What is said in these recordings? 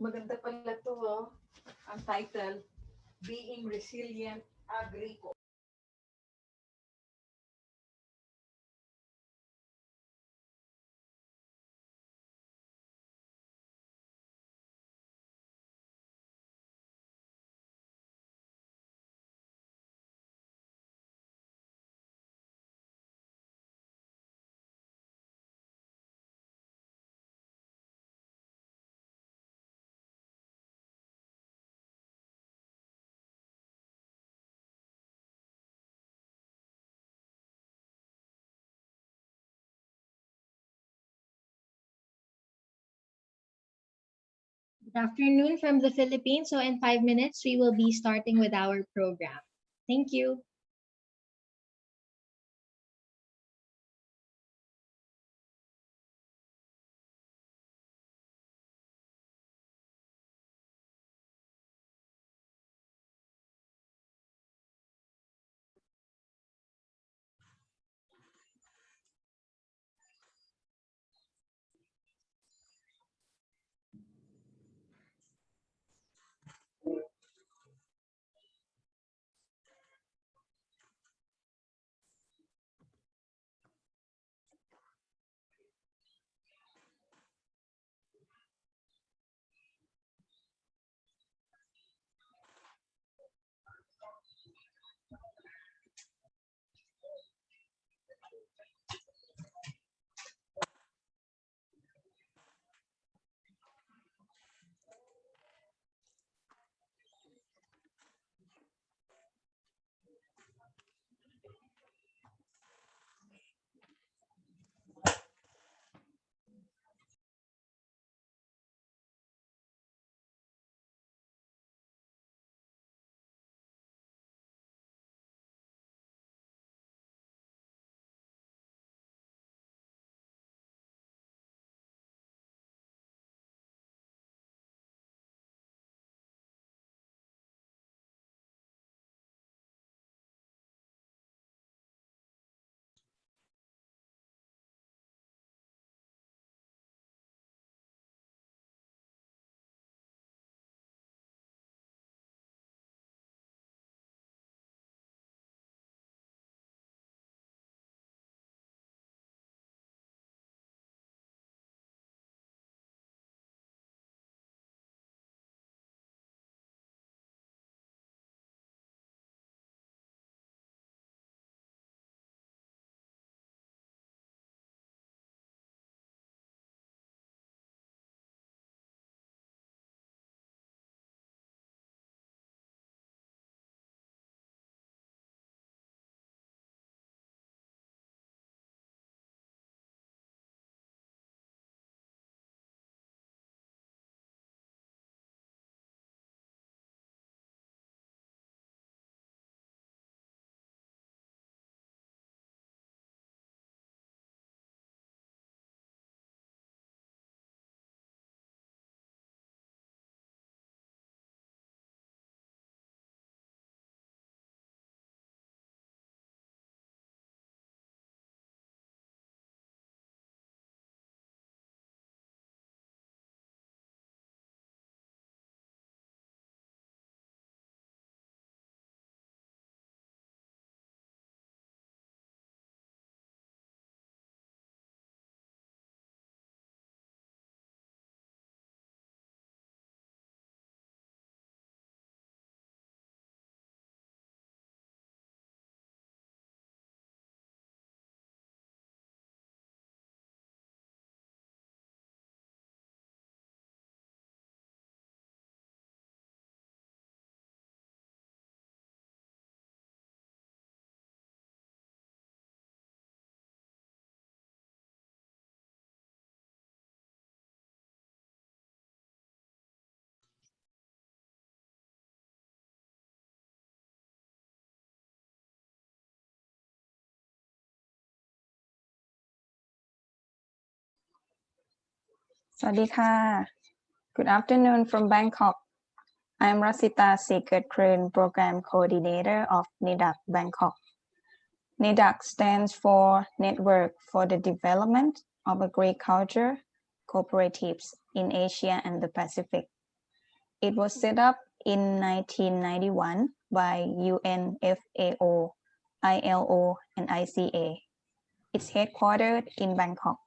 Maganda pala to, oh. Ang title, Being Resilient Agrico. Good afternoon from the Philippines. So in 5 minutes, we will be starting with our program. Thank you. Sawadee Good afternoon from Bangkok. I'm Rasita Sikert-Krön, Program Coordinator of NIDAC Bangkok. NIDAC stands for Network for the Development of Agriculture Cooperatives in Asia and the Pacific. It was set up in 1991 by UNFAO, ILO, and ICA. It's headquartered in Bangkok.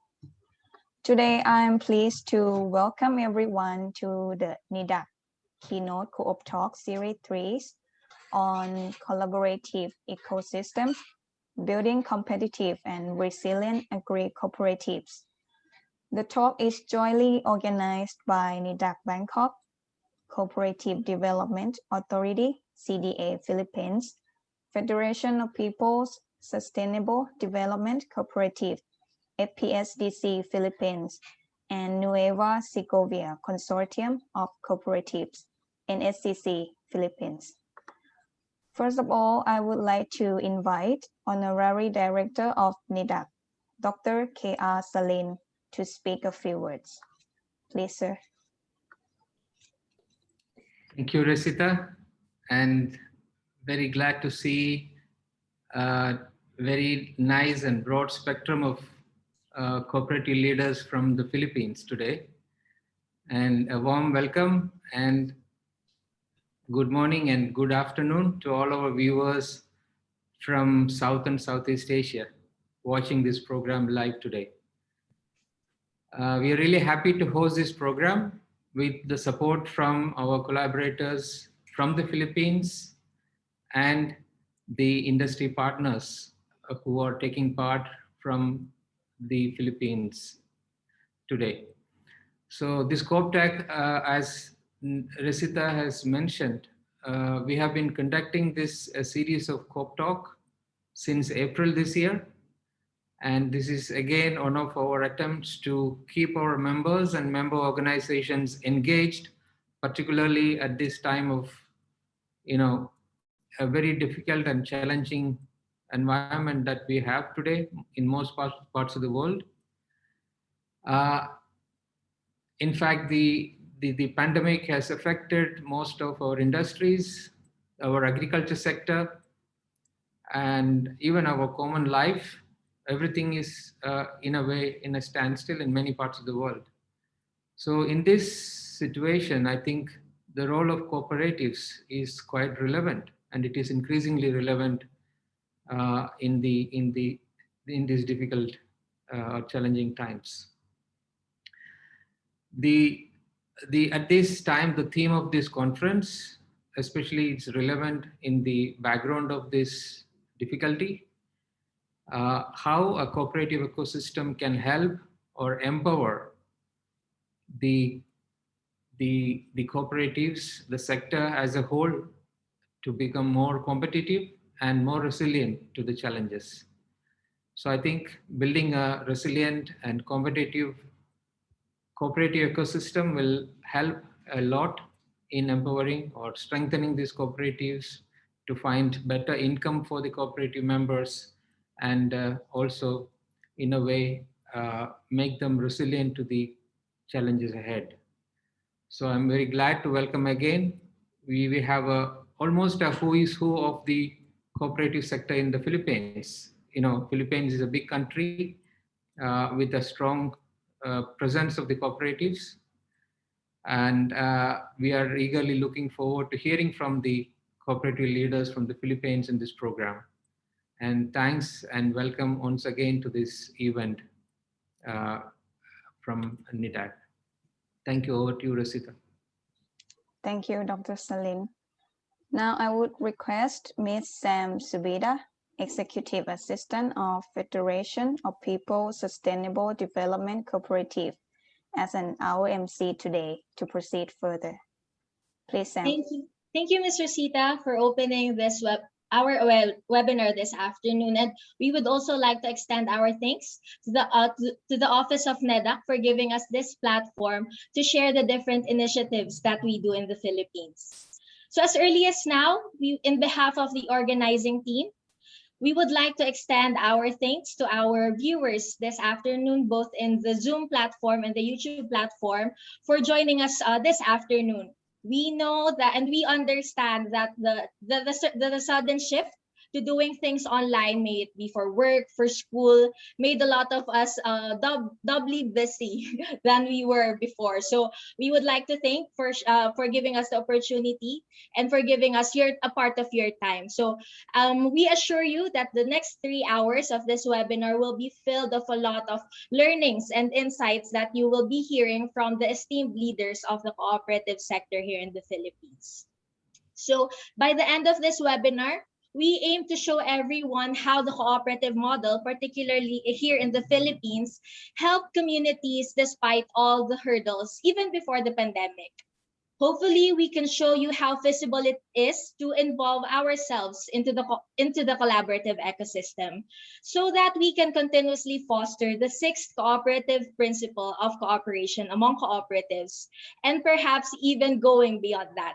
Today, I am pleased to welcome everyone to the NIDAC Keynote Co-op Talk Series 3 on collaborative ecosystems, building competitive and resilient agri-cooperatives. The talk is jointly organized by NIDAC Bangkok, Cooperative Development Authority, CDA Philippines, Federation of People's Sustainable Development Cooperative, FPSDC Philippines, and Nueva Segovia Consortium of Cooperatives, NSCC Philippines. First of all, I would like to invite Honorary Director of NIDAC, Dr. K.R. Salin, to speak a few words. Please, sir. Thank you, Resita, and very glad to see a very nice and broad spectrum of cooperative leaders from the Philippines today. And a warm welcome and good morning and good afternoon to all our viewers from South and Southeast Asia watching this program live today. We are really happy to host this program with the support from our collaborators from the Philippines and the industry partners who are taking part from the Philippines today. So this CoopTech, as Resita has mentioned, we have been conducting this series of COP Talk since April this year. And this is again one of our attempts to keep our members and member organizations engaged, particularly at this time of, a very difficult and challenging environment that we have today in most parts of the world. In fact, the pandemic has affected most of our industries, our agriculture sector, and even our common life. Everything is in a way in a standstill in many parts of the world. So in this situation, I think the role of cooperatives is quite relevant, and it is increasingly relevant in these difficult, challenging times. At this time, the theme of this conference, especially it's relevant in the background of this difficulty, how a cooperative ecosystem can help or empower the cooperatives, the sector as a whole, to become more competitive and more resilient to the challenges. So I think building a resilient and competitive cooperative ecosystem will help a lot in empowering or strengthening these cooperatives to find better income for the cooperative members, and also in a way make them resilient to the challenges ahead. So I'm very glad to welcome again. We have almost a who is who of the cooperative sector in the Philippines. Philippines is a big country with a strong presence of the cooperatives, and we are eagerly looking forward to hearing from the cooperative leaders from the Philippines in this program. And thanks and welcome once again to this event from NIDAC. Thank you. Over to you, Resita. Thank you, Dr. Salin. Now I would request Ms. Sam Subida, Executive Assistant of Federation of People Sustainable Development Cooperative, as our MC today to proceed further. Please, Sam. Thank you, Ms. Rosita, for opening this our webinar this afternoon. And we would also like to extend our thanks to the Office of NIDAC for giving us this platform to share the different initiatives that we do in the Philippines. So as early as now, in behalf of the organizing team, we would like to extend our thanks to our viewers this afternoon, both in the Zoom platform and the YouTube platform, for joining us this afternoon. We know that, and we understand that the sudden shift to doing things online, may it be for work, for school, made a lot of us doubly busy than we were before. So we would like to thank for giving us the opportunity and for giving us a part of your time. So we assure you that the next 3 hours of this webinar will be filled of a lot of learnings and insights that you will be hearing from the esteemed leaders of the cooperative sector here in the Philippines. So by the end of this webinar, we aim to show everyone how the cooperative model, particularly here in the Philippines, helped communities despite all the hurdles, even before the pandemic. Hopefully, we can show you how feasible it is to involve ourselves into the collaborative ecosystem so that we can continuously foster the 6th cooperative principle of cooperation among cooperatives, and perhaps even going beyond that.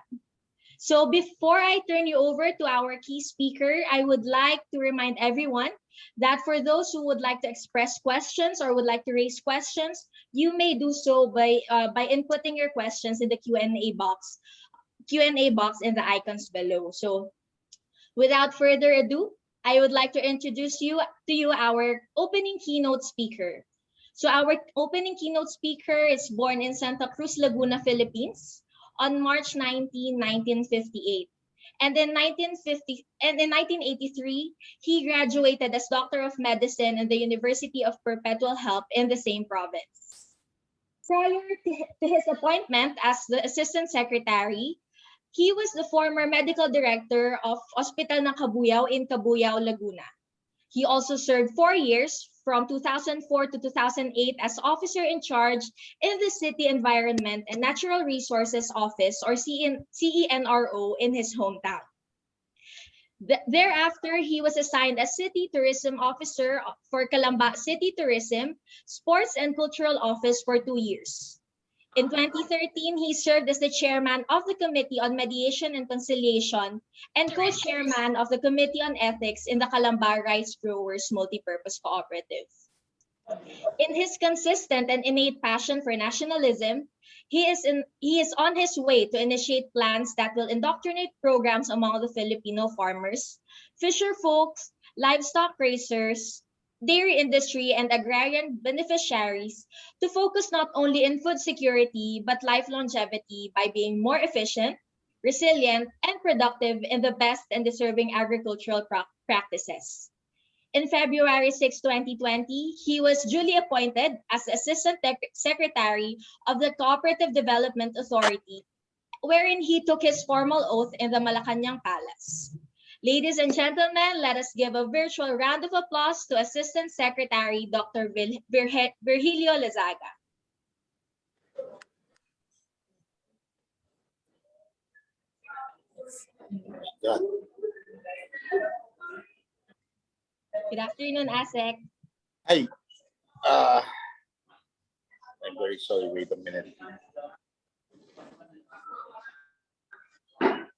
So before I turn you over to our key speaker, I would like to remind everyone that for those who would like to express questions or would like to raise questions, you may do so by inputting your questions in the Q&A box in the icons below. So without further ado, I would like to introduce you our opening keynote speaker. So our opening keynote speaker is born in Santa Cruz, Laguna, Philippines, on March 19, 1958. And in 1983, he graduated as Doctor of Medicine in the University of Perpetual Help in the same province. Prior to his appointment as the Assistant Secretary, he was the former Medical Director of Hospital ng Cabuyao in Cabuyao, Laguna. He also served 4 years from 2004 to 2008 as officer in charge in the City Environment and Natural Resources Office, or CENRO, in his hometown. Thereafter, he was assigned as City Tourism Officer for Calamba City Tourism, Sports and Cultural Office for 2 years. In 2013, he served as the chairman of the Committee on Mediation and Conciliation and co-chairman of the Committee on Ethics in the Calamba Rice Growers Multipurpose Cooperative. In his consistent and innate passion for nationalism, he is on his way to initiate plans that will indoctrinate programs among the Filipino farmers, fisher folks, livestock raisers, dairy industry, and agrarian beneficiaries to focus not only in food security but life longevity by being more efficient, resilient, and productive in the best and deserving agricultural practices. In February 6, 2020, he was duly appointed as Assistant Secretary of the Cooperative Development Authority, wherein he took his formal oath in the Malacanang Palace. Ladies and gentlemen, let us give a virtual round of applause to Assistant Secretary Dr. Virgilio Lazaga. Good afternoon, ASEC. Hi. I'm very sorry. Wait a minute.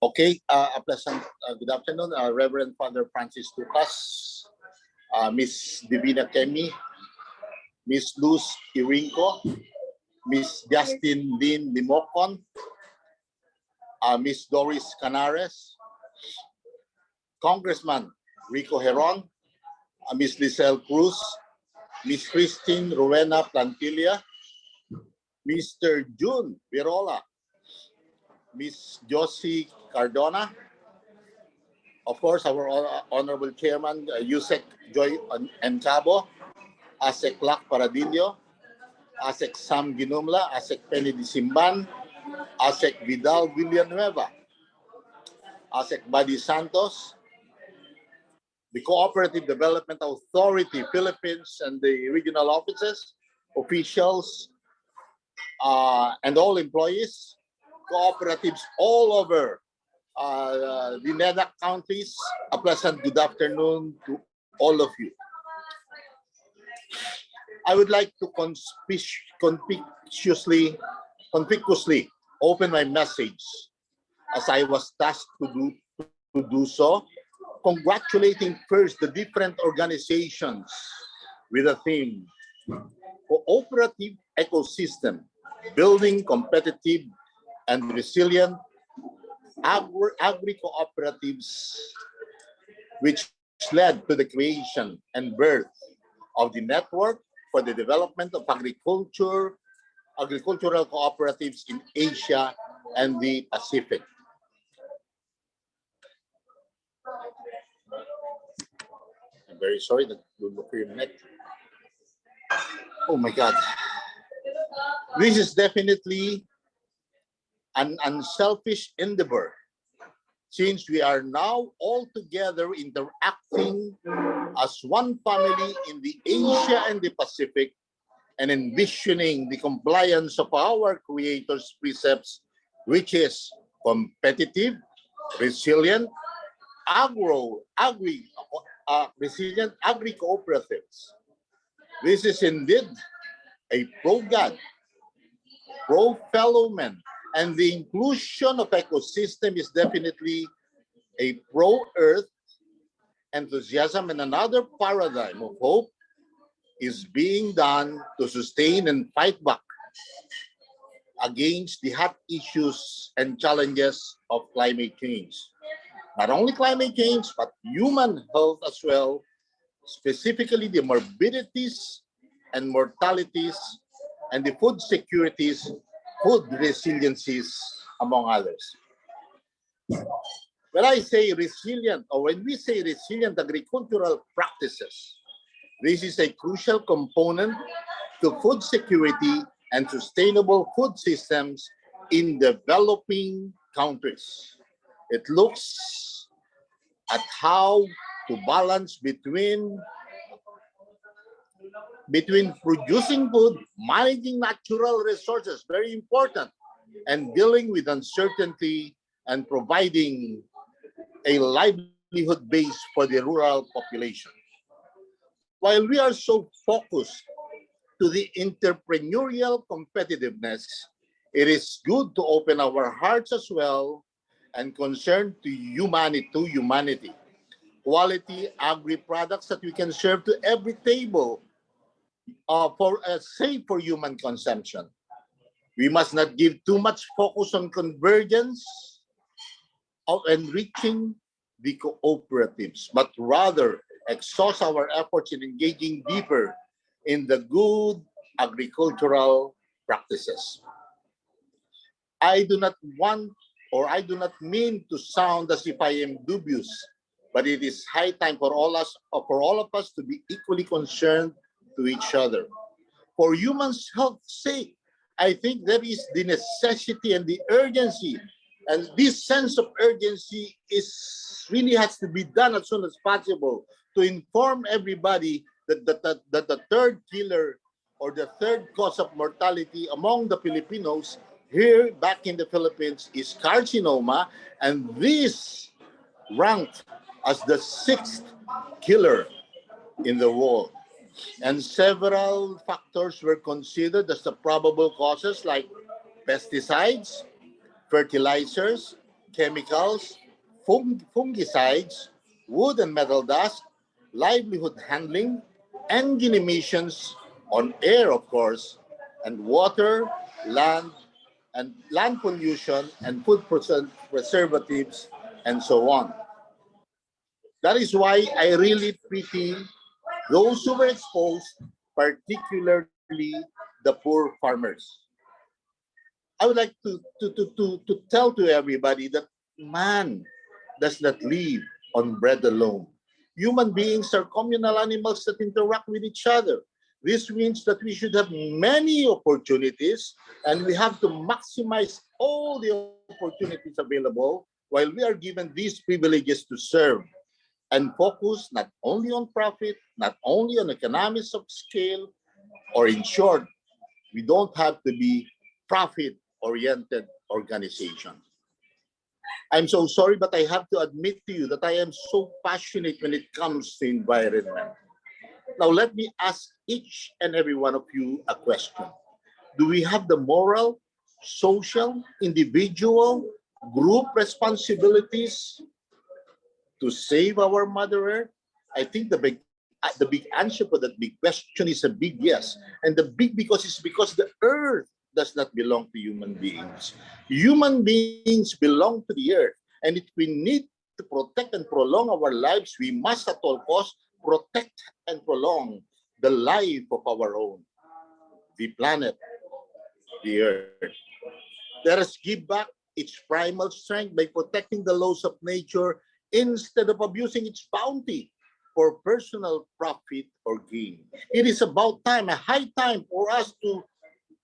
Okay. A pleasant good afternoon, Reverend Father Francis Lucas, Miss Divina Kemi, Miss Luz Irinco, Miss Justin Lynn Limocon, Miss Doris Canares, Congressman Rico Heron, Miss Lisel Cruz, Miss Christine Rowena Plantilla, Mr. June Virola, Miss Josie Cardona, of course, our Honorable Chairman, Yusek Joy Encabo, ASEC Lac Paradillo, ASEC Sam Ginumla, ASEC Penny Disimban, ASEC Vidal Villanueva, ASEC Buddy Santos, the Cooperative Development Authority Philippines and the regional offices, officials, and all employees, cooperatives all over the NEDAC counties. A pleasant good afternoon to all of you. I would like to conspicuously open my message, as I was tasked to do so, congratulating first the different organizations with a theme: cooperative ecosystem, building competitive and resilient agri-cooperatives which led to the creation and birth of the Network for the Development of Agricultural Cooperatives in Asia and the Pacific. I'm very sorry that will look your neck. Oh my God. This is definitely an unselfish endeavor, since we are now all together interacting as one family in the Asia and the Pacific and envisioning the compliance of our Creator's precepts, which is competitive, resilient, resilient agri-cooperatives. This is indeed a pro-God, pro-fellow man, and the inclusion of ecosystem is definitely a pro-earth enthusiasm, and another paradigm of hope is being done to sustain and fight back against the hot issues and challenges of climate change. Not only climate change, but human health as well, specifically the morbidities and mortalities and the food securities, food resiliencies, among others. When I say resilient, or when we say resilient agricultural practices, this is a crucial component to food security and sustainable food systems in developing countries. It looks at how to balance between producing food, managing natural resources, very important, and dealing with uncertainty and providing a livelihood base for the rural population. While we are so focused to the entrepreneurial competitiveness, it is good to open our hearts as well and concern to humanity. Quality agri-products that we can serve to every table for safe for human consumption. We must not give too much focus on convergence of enriching the cooperatives, but rather exhaust our efforts in engaging deeper in the good agricultural practices. I do not want, or I do not mean to sound as if I am dubious, but it is high time for all of us to be equally concerned to each other. For humans' health's sake, I think there is the necessity and the urgency, and this sense of urgency really has to be done as soon as possible to inform everybody that the third killer or the third cause of mortality among the Filipinos here back in the Philippines is carcinoma, and this ranked as the 6th killer in the world. And several factors were considered as the probable causes, like pesticides, fertilizers, chemicals, fungicides, wood and metal dust, livelihood handling, engine emissions on air, of course, and water, land pollution, and food preservatives, and so on. That is why I really pity those who were exposed, particularly the poor farmers. I would like to tell to everybody that man does not live on bread alone. Human beings are communal animals that interact with each other. This means that we should have many opportunities, and we have to maximize all the opportunities available while we are given these privileges to serve and focus not only on profit, not only on economies of scale, or in short, we don't have to be profit-oriented organization. I'm so sorry, but I have to admit to you that I am so passionate when it comes to environment. Now, let me ask each and every one of you a question. Do we have the moral, social, individual, group responsibilities to save our Mother Earth? I think the big answer for that big question is a big yes. And the big because the Earth does not belong to human beings. Human beings belong to the Earth. And if we need to protect and prolong our lives, we must at all costs protect and prolong the life of our own, the planet, the earth. Let us give back its primal strength by protecting the laws of nature instead of abusing its bounty for personal profit or gain. It is about time, a high time for us to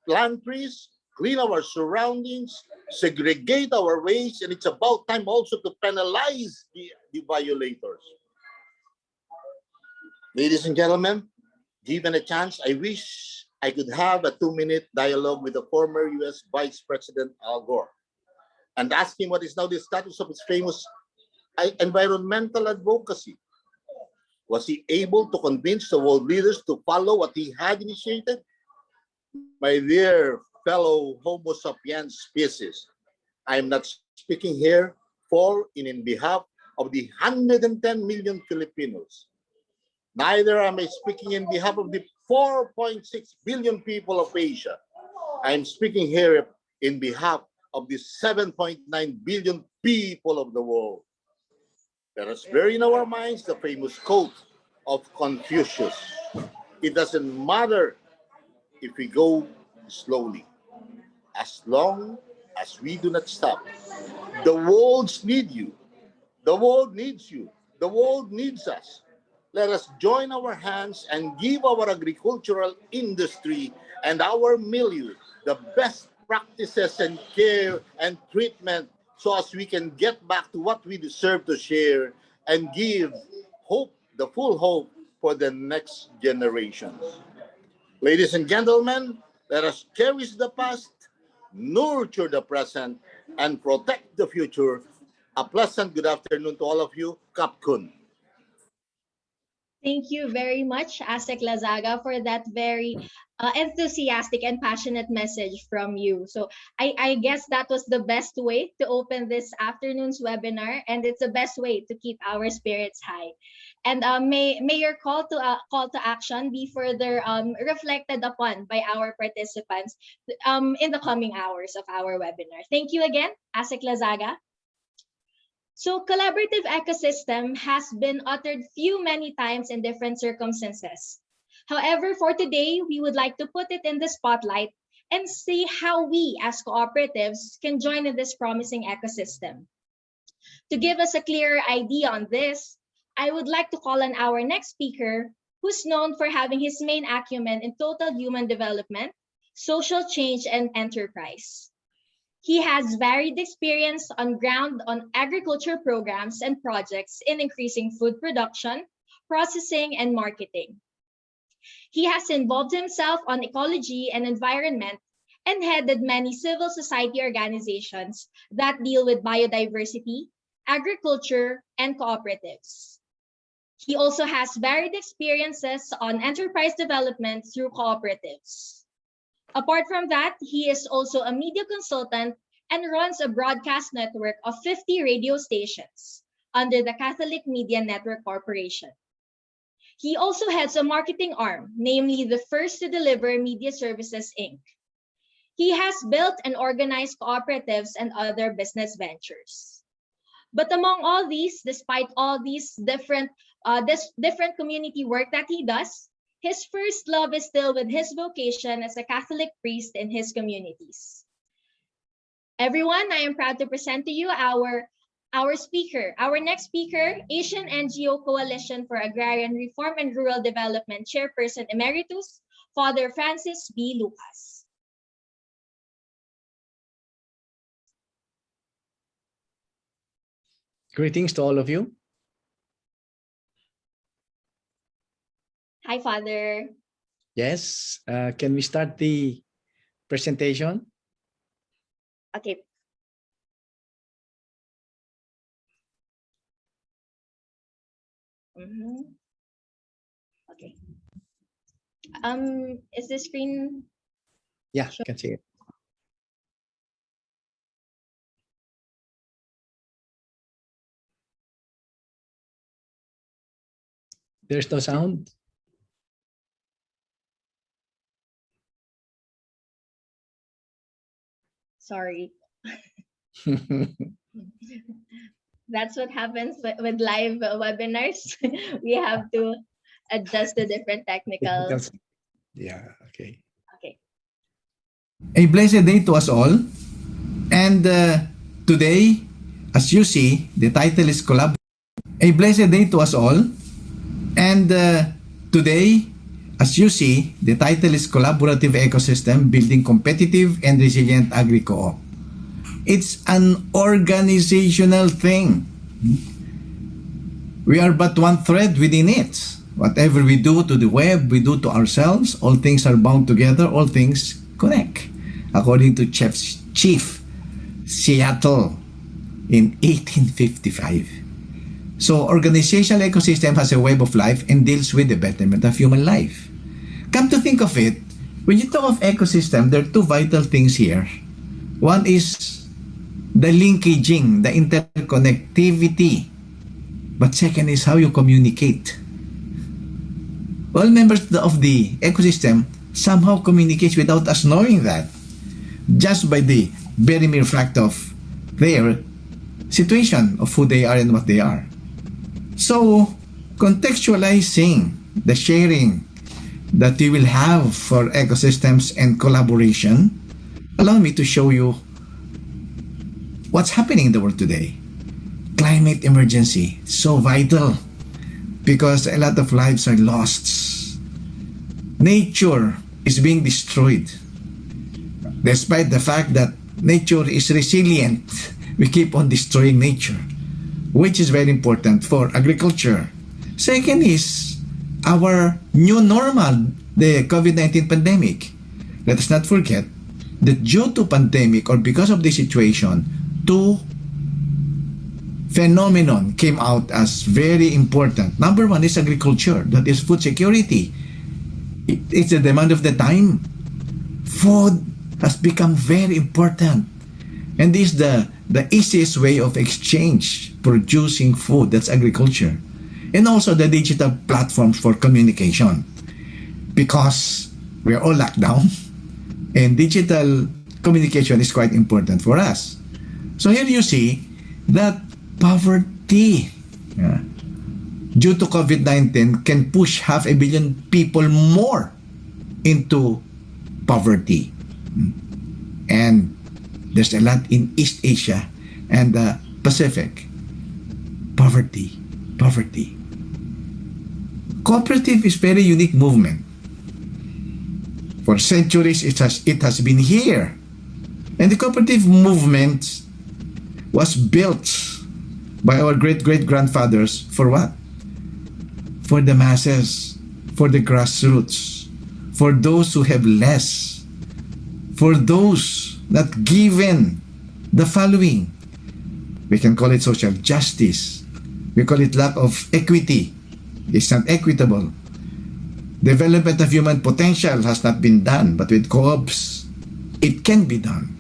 plant trees, clean our surroundings, segregate our waste, and it's about time also to penalize the violators. Ladies and gentlemen, given a chance, I wish I could have a 2-minute dialogue with the former US Vice President Al Gore and ask him what is now the status of his famous environmental advocacy. Was he able to convince the world leaders to follow what he had initiated? My dear fellow Homo sapiens species, I am not speaking here for and in behalf of the 110 million Filipinos. Neither am I speaking in behalf of the 4.6 billion people of Asia. I am speaking here in behalf of the 7.9 billion people of the world. Let us bear in our minds the famous quote of Confucius. It doesn't matter if we go slowly, as long as we do not stop. The world needs you. The world needs you. The world needs us. Let us join our hands and give our agricultural industry and our milieu the best practices and care and treatment so as we can get back to what we deserve to share and give hope, the full hope for the next generations. Ladies and gentlemen, let us cherish the past, nurture the present, and protect the future. A pleasant good afternoon to all of you. Kapkun. Thank you very much, Asek Lazaga, for that very enthusiastic and passionate message from you. So I guess that was the best way to open this afternoon's webinar, and it's the best way to keep our spirits high. And may your call to action be further reflected upon by our participants in the coming hours of our webinar. Thank you again, Asek Lazaga. So collaborative ecosystem has been uttered many times in different circumstances. However, for today, we would like to put it in the spotlight and see how we as cooperatives can join in this promising ecosystem. To give us a clearer idea on this, I would like to call on our next speaker, who's known for having his main acumen in total human development, social change, and enterprise. He has varied experience on ground on agriculture programs and projects in increasing food production, processing, and marketing. He has involved himself on ecology and environment and headed many civil society organizations that deal with biodiversity, agriculture, and cooperatives. He also has varied experiences on enterprise development through cooperatives. Apart from that, he is also a media consultant and runs a broadcast network of 50 radio stations under the Catholic Media Network Corporation. He also heads a marketing arm, namely the First to Deliver Media Services, Inc. He has built and organized cooperatives and other business ventures. But among all these, despite all these different community work that he does, his first love is still with his vocation as a Catholic priest in his communities. Everyone, I am proud to present to you our speaker, our next speaker, Asian NGO Coalition for Agrarian Reform and Rural Development Chairperson Emeritus, Father Francis B. Lucas. Greetings to all of you. Hi, Father. Yes, can we start the presentation? Okay. Okay. Is the screen? Yeah, sure. Can see it. There's no sound. Sorry. That's what happens with live webinars. We have to adjust the different technical. Yeah, okay. Okay. A blessed day to us all. And today, as you see, the title is Collab. A blessed day to us all. And today, as you see, the title is Collaborative Ecosystem Building Competitive and Resilient Agri-Co-op. It's an organizational thing. We are but one thread within it. Whatever we do to the web, we do to ourselves. All things are bound together. All things connect. According to Chief Seattle in 1855. So, organizational ecosystem has a web of life and deals with the betterment of human life. Come to think of it, when you talk of ecosystem, there are two vital things here. One is the linkaging, the interconnectivity. But second is how you communicate. All members of the ecosystem somehow communicate without us knowing that, just by the very mere fact of their situation, of who they are and what they are. So, contextualizing the sharing that we will have for ecosystems and collaboration, allow me to show you what's happening in the world today. Climate emergency, so vital because a lot of lives are lost. Nature is being destroyed. Despite the fact that nature is resilient, we keep on destroying nature, which is very important for agriculture. Second is our new normal, the COVID-19 pandemic. Let us not forget that due to pandemic or because of the situation, two phenomenon came out as very important. Number one is agriculture, that is food security. It's the demand of the time. Food has become very important. And this is the easiest way of exchange, producing food, that's agriculture. And also the digital platforms for communication. Because we are all locked down and digital communication is quite important for us. So here you see that poverty due to COVID-19 can push 500 million people more into poverty. And there's a lot in East Asia and the Pacific. Poverty. Cooperative is very unique movement. For centuries, it has been here. And the cooperative movement was built by our great-great-grandfathers for what? For the masses, for the grassroots, for those who have less, for those not given the following. We can call it social justice. We call it lack of equity. It's not equitable. Development of human potential has not been done, but with co-ops, it can be done.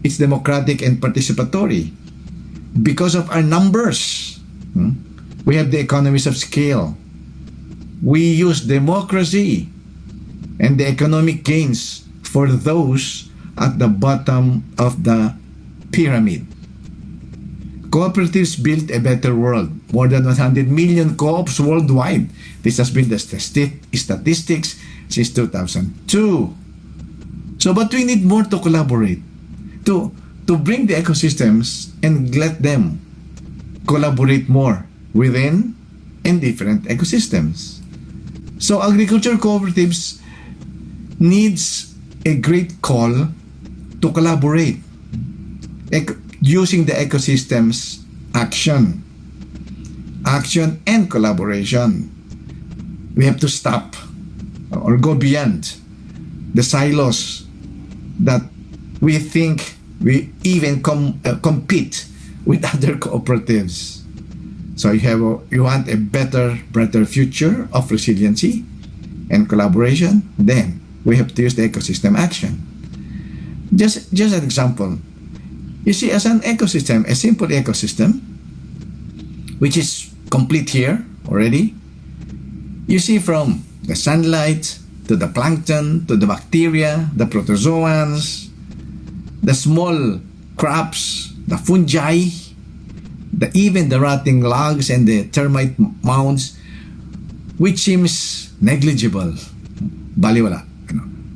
It's democratic and participatory. Because of our numbers, we have the economies of scale. We use democracy and the economic gains for those at the bottom of the pyramid. Cooperatives build a better world. More than 100 million co-ops worldwide. This has been the statistics since 2002. So, but we need more to collaborate, to bring the ecosystems and let them collaborate more within and different ecosystems. So, agriculture cooperatives needs a great call to collaborate using the ecosystems action and collaboration. We have to stop or go beyond the silos that we think we even compete with other cooperatives. So you want a better future of resiliency and collaboration, then we have to use the ecosystem action. Just an example. You see, as an ecosystem, a simple ecosystem, which is complete here already, you see from the sunlight to the plankton to the bacteria, the protozoans, the small crops, the fungi, even the rotting logs and the termite mounds, which seems negligible, baliwala.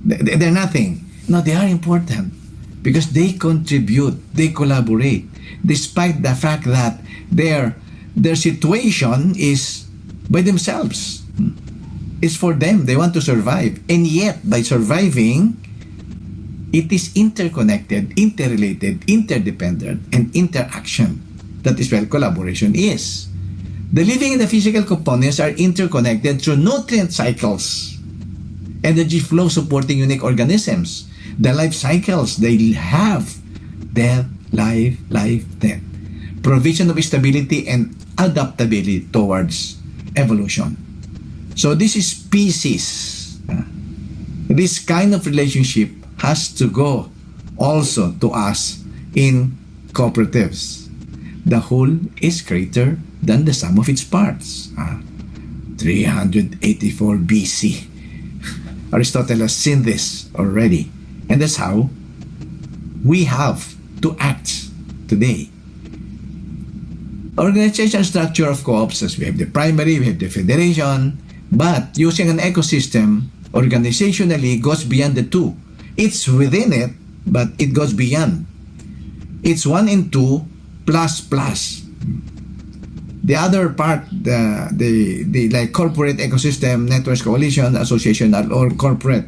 They're nothing. No, they are important because they contribute, they collaborate, despite the fact that their situation is by themselves. It's for them. They want to survive. And yet, by surviving, it is interconnected, interrelated, interdependent, and interaction. That is where collaboration is. The living and the physical components are interconnected through nutrient cycles, energy flow supporting unique organisms, the life cycles they have, death, life, death, provision of stability and adaptability towards evolution. So this is species. This kind of relationship has to go also to us in cooperatives. The whole is greater than the sum of its parts. 384 BC. Aristotle has seen this already. And that's how we have to act today. Organizational structure of co-ops, as we have the primary, we have the federation, but using an ecosystem organizationally goes beyond the two. It's within it, but it goes beyond. It's 1 and 2 plus. The other part, the like corporate ecosystem, networks, coalition, association are all corporate.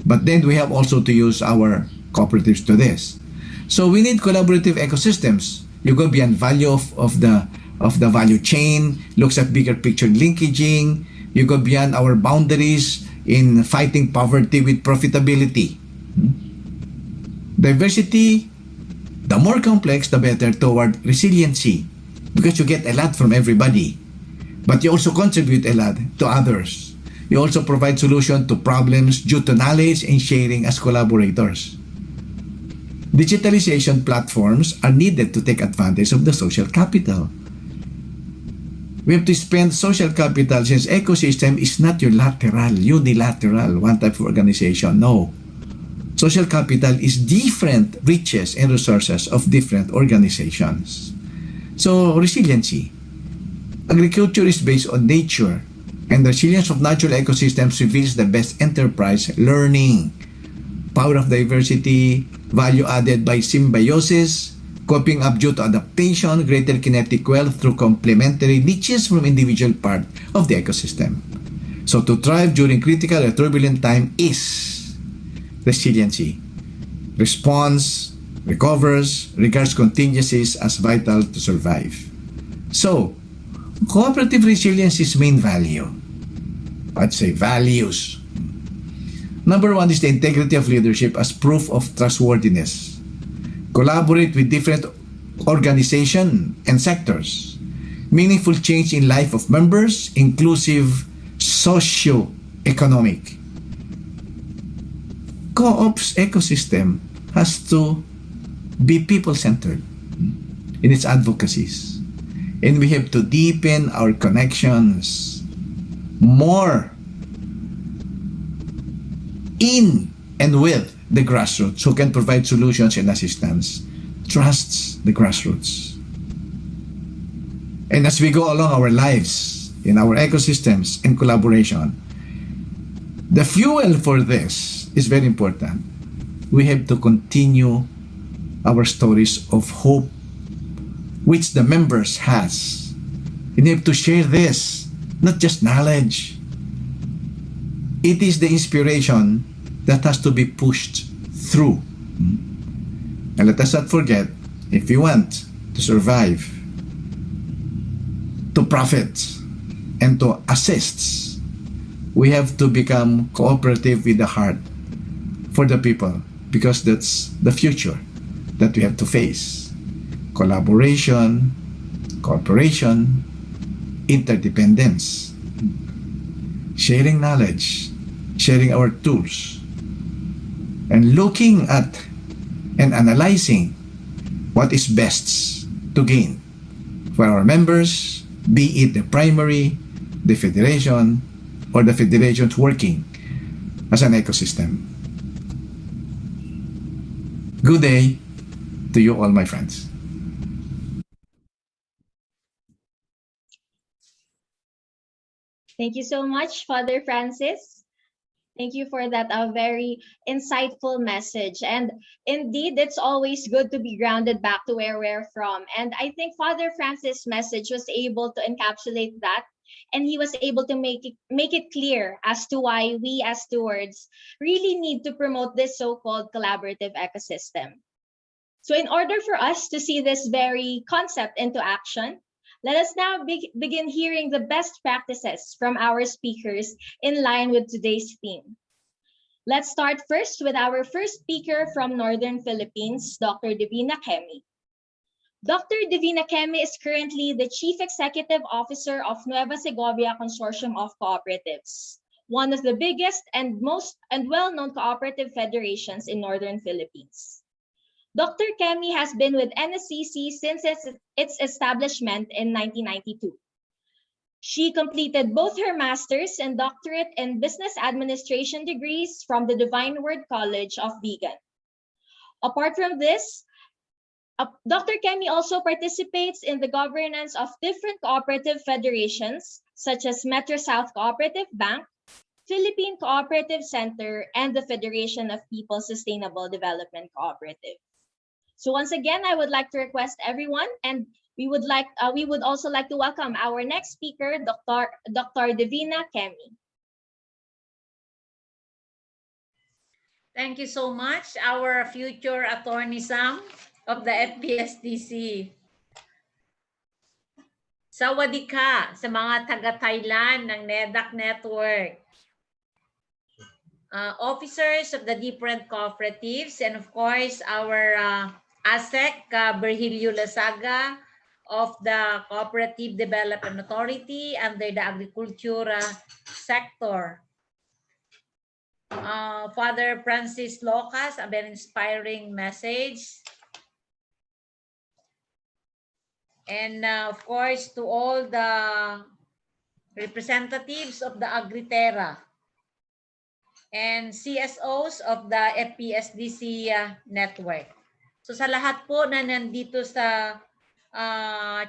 But then we have also to use our cooperatives to this. So we need collaborative ecosystems. You go beyond value of the value chain, looks at bigger picture linkaging. You go beyond our boundaries in fighting poverty with profitability. Diversity, the more complex, the better toward resiliency, because you get a lot from everybody, but you also contribute a lot to others. You also provide solution to problems due to knowledge and sharing as collaborators. Digitalization platforms are needed to take advantage of the social capital. We have to spend social capital since ecosystem is not unilateral, one type of organization. No. Social capital is different riches and resources of different organizations. So, resiliency. Agriculture is based on nature, and the resilience of natural ecosystems reveals the best enterprise learning. Power of diversity, value added by symbiosis, coping up due to adaptation, greater kinetic wealth through complementary niches from individual part of the ecosystem. So to thrive during critical or turbulent time is resiliency. Responds, recovers, regards contingencies as vital to survive. So, cooperative resilience is main value. I'd say values. Number 1 is the integrity of leadership as proof of trustworthiness. Collaborate with different organizations and sectors. Meaningful change in life of members, inclusive socio-economic. Co-ops ecosystem has to be people-centered in its advocacies. And we have to deepen our connections more in and with the grassroots who can provide solutions and assistance. Trusts the grassroots. And as we go along our lives in our ecosystems and collaboration, the fuel for this is very important. We have to continue our stories of hope which the members has. And we have to share this, not just knowledge. It is the inspiration that has to be pushed through. And let us not forget, if you want to survive, to profit, and to assist, we have to become cooperative with the heart for the people, because that's the future that we have to face. Collaboration, cooperation, interdependence, sharing knowledge, sharing our tools, and looking at and analyzing what is best to gain for our members, be it the primary, the federation, or the federations working as an ecosystem. Good day to you all, my friends. Thank you so much, Father Francis. Thank you for that very insightful message. And indeed, it's always good to be grounded back to where we're from. And I think Father Francis' message was able to encapsulate that. And he was able to make it clear as to why we as stewards really need to promote this so-called collaborative ecosystem. So in order for us to see this very concept into action, let us now begin hearing the best practices from our speakers in line with today's theme. Let's start first with our first speaker from Northern Philippines, Dr. Divina Kemi. Dr. Divina Kemi is currently the Chief Executive Officer of Nueva Segovia Consortium of Cooperatives, one of the biggest and most well-known cooperative federations in Northern Philippines. Dr. Kemi has been with NSCC since its establishment in 1992. She completed both her master's and doctorate in business administration degrees from the Divine Word College of Vigan. Apart from this, Dr. Kemi also participates in the governance of different cooperative federations such as Metro South Cooperative Bank, Philippine Cooperative Center, and the Federation of People's Sustainable Development Cooperative. So once again, I would like to request everyone, and we would also like to welcome our next speaker, Dr. Divina Kemi. Thank you so much, our future Attorney Sam of the FBSDC. Sawadee ka sa mga taga-Thailand ng NEDAC Network. Officers of the different cooperatives, and of course, our ASEC, Virgilio Lasaga of the Cooperative Development Authority under the agriculture sector. Father Francis Locas, a very inspiring message. And of course, to all the representatives of the Agriterra and CSOs of the FPSDC network. So sa lahat po na nandito sa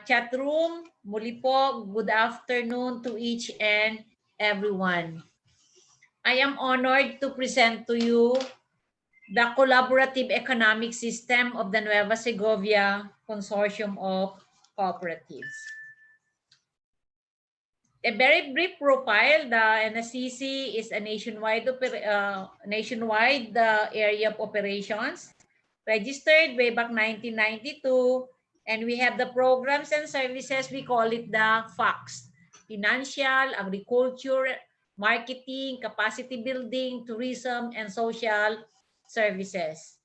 chat room, muli po, good afternoon to each and everyone. I am honored to present to you the collaborative economic system of the Nueva Segovia Consortium of Cooperatives. A very brief profile, the NSCC is a nationwide area of operations, registered way back 1992, and we have the programs and services, we call it the FACS, financial, agriculture, marketing, capacity building, tourism, and social services.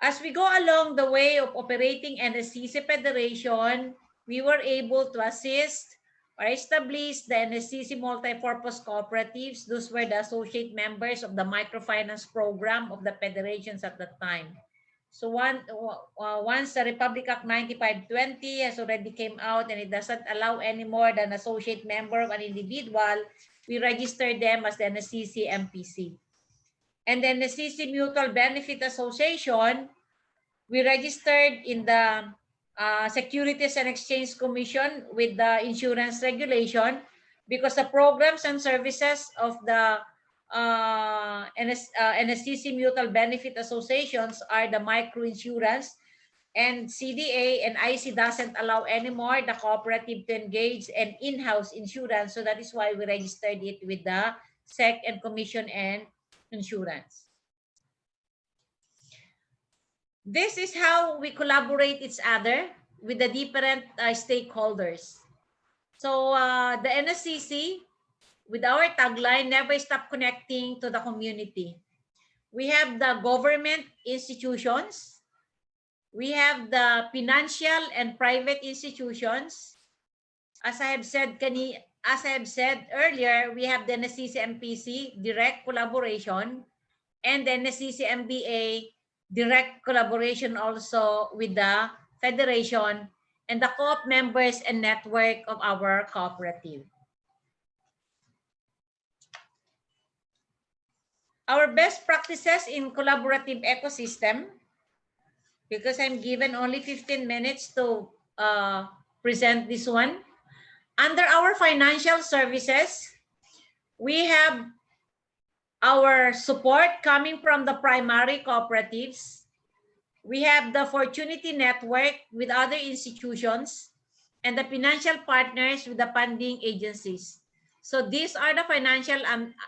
As we go along the way of operating NSCC Federation, we were able to assist or establish the NSCC multipurpose cooperatives. Those were the associate members of the microfinance program of the federations at that time. So once the Republic Act 9520 has already came out and it doesn't allow any more than associate member of an individual, we registered them as the NSCC MPC. And then the NSCC Mutual Benefit Association, we registered in the Securities and Exchange Commission with the insurance regulation, because the programs and services of the NSCC Mutual Benefit Associations are the microinsurance, and CDA and IC doesn't allow anymore the cooperative to engage in in-house insurance. So that is why we registered it with the SEC and Commission and Insurance. This is how we collaborate each other with the different stakeholders. So the NSCC, with our tagline, never stop connecting to the community. We have the government institutions. We have the financial and private institutions. As I have said earlier, we have the NSCC MPC, direct collaboration, and the NSCC MBA, direct collaboration also with the federation and the co-op members and network of our cooperative. Our best practices in collaborative ecosystem, because I'm given only 15 minutes to present this one. Under our financial services, we have our support coming from the primary cooperatives. We have the Fortunity Network with other institutions and the financial partners with the funding agencies. So these are the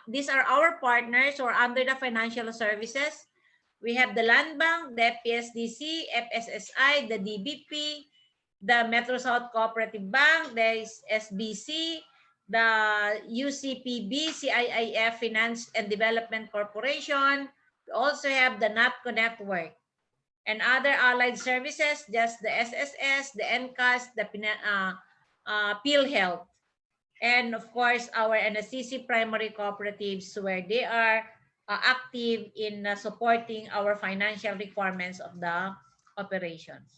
these are our partners or under the financial services. We have the Land Bank, the FPSDC, FSSI, the DBP, the Metro South Cooperative Bank, there is SBC, the UCPB, CIIF Finance and Development Corporation. We also have the NATCO network and other allied services, just the SSS, the NCAS, the PhilHealth, and of course our NSCC primary cooperatives where they are active in supporting our financial requirements of the operations.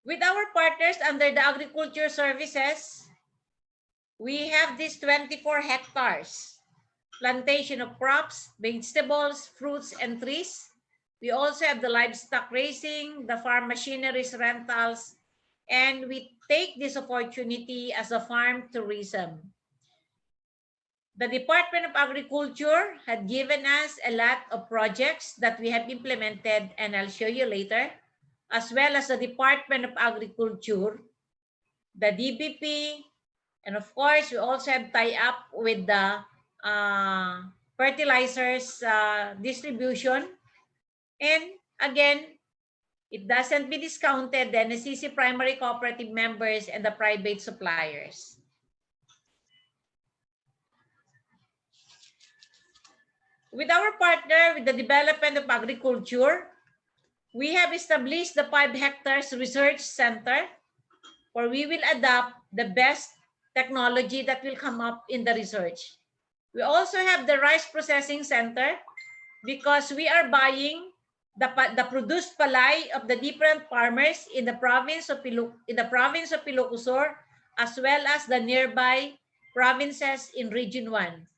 With our partners under the agriculture services, we have these 24 hectares, plantation of crops, vegetables, fruits, and trees. We also have the livestock raising, the farm machineries rentals, and we take this opportunity as a farm tourism. The Department of Agriculture had given us a lot of projects that we have implemented, and I'll show you later, as well as the Department of Agriculture, the DBP, and of course, we also have tie-up with the fertilizers distribution. And again, it doesn't be discounted the NSCC primary cooperative members and the private suppliers. With our partner with the Development of Agriculture, we have established the 5 hectares research center where we will adopt the best technology that will come up in the research. We also have the rice processing center because we are buying the produced palay of the different farmers in the province of Ilocos Sur, as well as the nearby provinces in Region 1.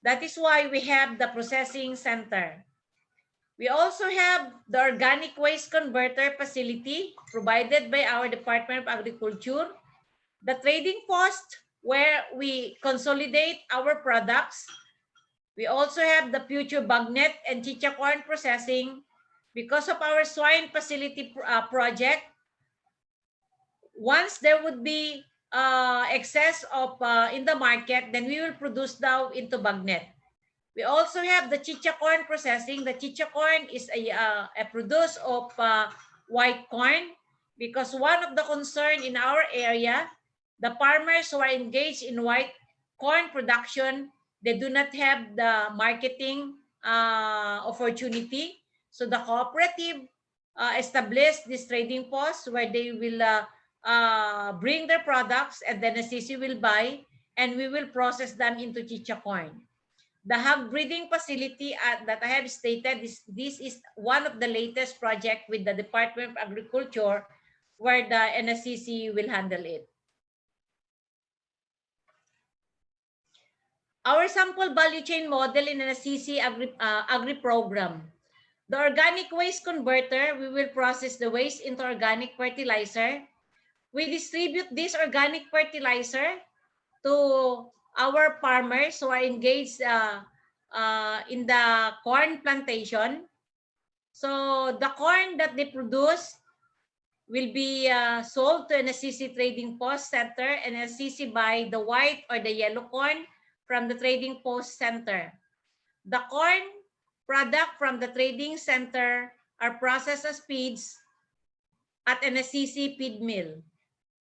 That is why we have the processing center. We also have the organic waste converter facility provided by our Department of Agriculture, the trading post where we consolidate our products. We also have the future bagnet and chicha corn processing. Because of our swine facility project, once there would be excess of in the market, then we will produce now into bagnet. We also have the chicha corn processing. The chicha corn is a produce of white corn because one of the concern in our area, the farmers who are engaged in white corn production, they do not have the marketing opportunity. So the cooperative established this trading post where they will bring their products and then NSCC will buy and we will process them into chicha corn. The hog breeding facility that I have stated, this is one of the latest project with the Department of Agriculture where the NSCC will handle it. Our sample value chain model in NSCC Agri program. The organic waste converter, we will process the waste into organic fertilizer. We distribute this organic fertilizer to our farmers who are engaged in the corn plantation. So the corn that they produce will be sold to NSCC Trading Post Center, and NSCC buy the white or the yellow corn from the Trading Post Center. The corn product from the Trading Center are processed as feeds at NSCC feed mill.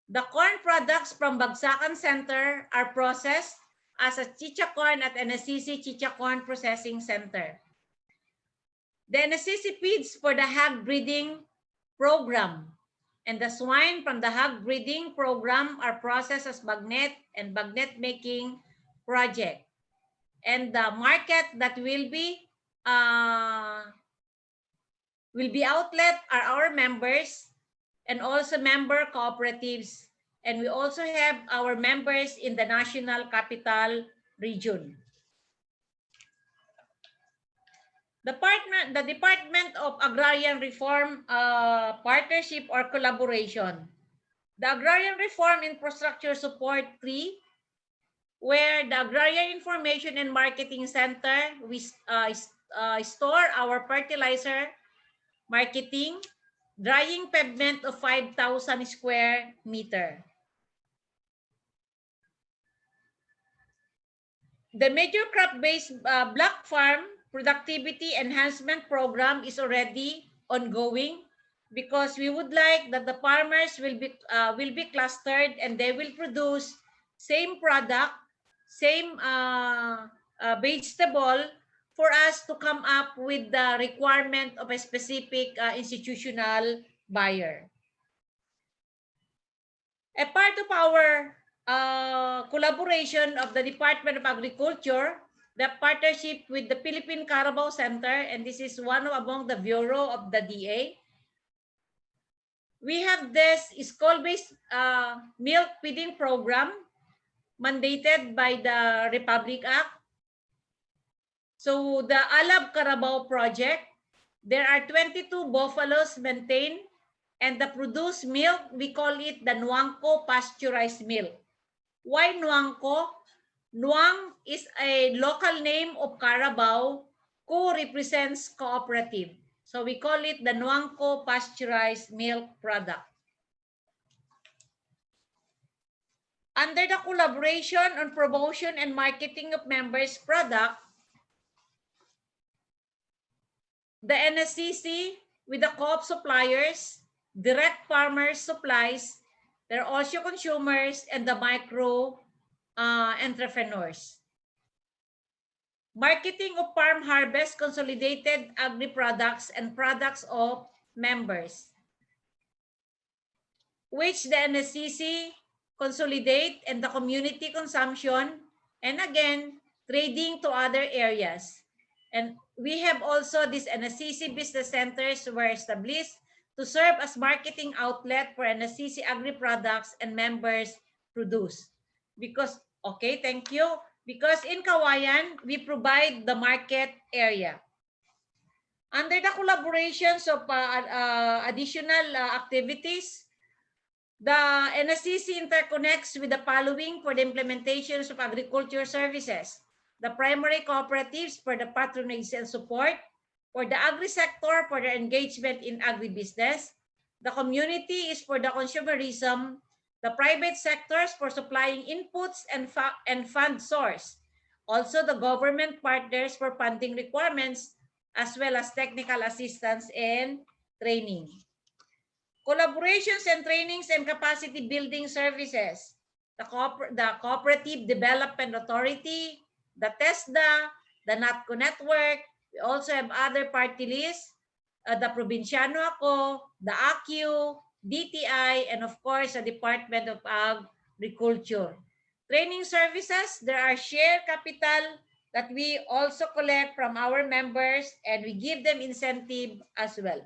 The corn products from Bagsakan Center are processed as a chicha corn at NSCC Chicha Corn Processing Center. The NSCC feeds for the hog breeding program and the swine from the hog breeding program are processed as bagnet and bagnet making project. And the market that will be outlet are our members and also member cooperatives. And we also have our members in the National Capital Region. The Department of Agrarian Reform Partnership or Collaboration. The Agrarian Reform Infrastructure Support 3, where the Agrarian Information and Marketing Center, we store our fertilizer, marketing, drying pavement of 5,000 square meter. The major crop-based block farm productivity enhancement program is already ongoing, because we would like that the farmers will be clustered and they will produce same product, same vegetable, for us to come up with the requirement of a specific institutional buyer. A part of our collaboration of the Department of Agriculture, the partnership with the Philippine Carabao Center, and this is one among the bureau of the DA. We have this school-based milk feeding program mandated by the Republic Act. So the Alab Carabao project, there are 22 buffaloes maintained, and the produced milk, we call it the Nuangco pasteurized milk. Why Nuangco? Nuang is a local name of Carabao, who represents cooperative. So we call it the Nuangco pasteurized milk product. Under the collaboration on promotion and marketing of members' product, the NSCC with the co-op suppliers, direct farmers supplies, they're also consumers, and the micro entrepreneurs. Marketing of farm harvest, consolidated agri products, and products of members, which the NSCC consolidate, and the community consumption, and again, trading to other areas. And we have also these NSCC business centers were established to serve as marketing outlet for NSCC agri products and members produce. Because, okay, thank you. Because in Kawayan, we provide the market area. Under the collaborations of additional activities, the NSCC interconnects with the following for the implementations of agriculture services: the primary cooperatives for the patronage and support, for the agri-sector for the engagement in agribusiness, the community is for the consumerism, the private sectors for supplying inputs and fund source, also the government partners for funding requirements, as well as technical assistance and training. Collaborations and trainings and capacity building services, the Cooperative Development Authority, the TESDA, the NATCO network. We also have other party lists, the Provinciano Ako, the ACU, DTI, and of course, the Department of Agriculture. Training services, there are share capital that we also collect from our members, and we give them incentive as well.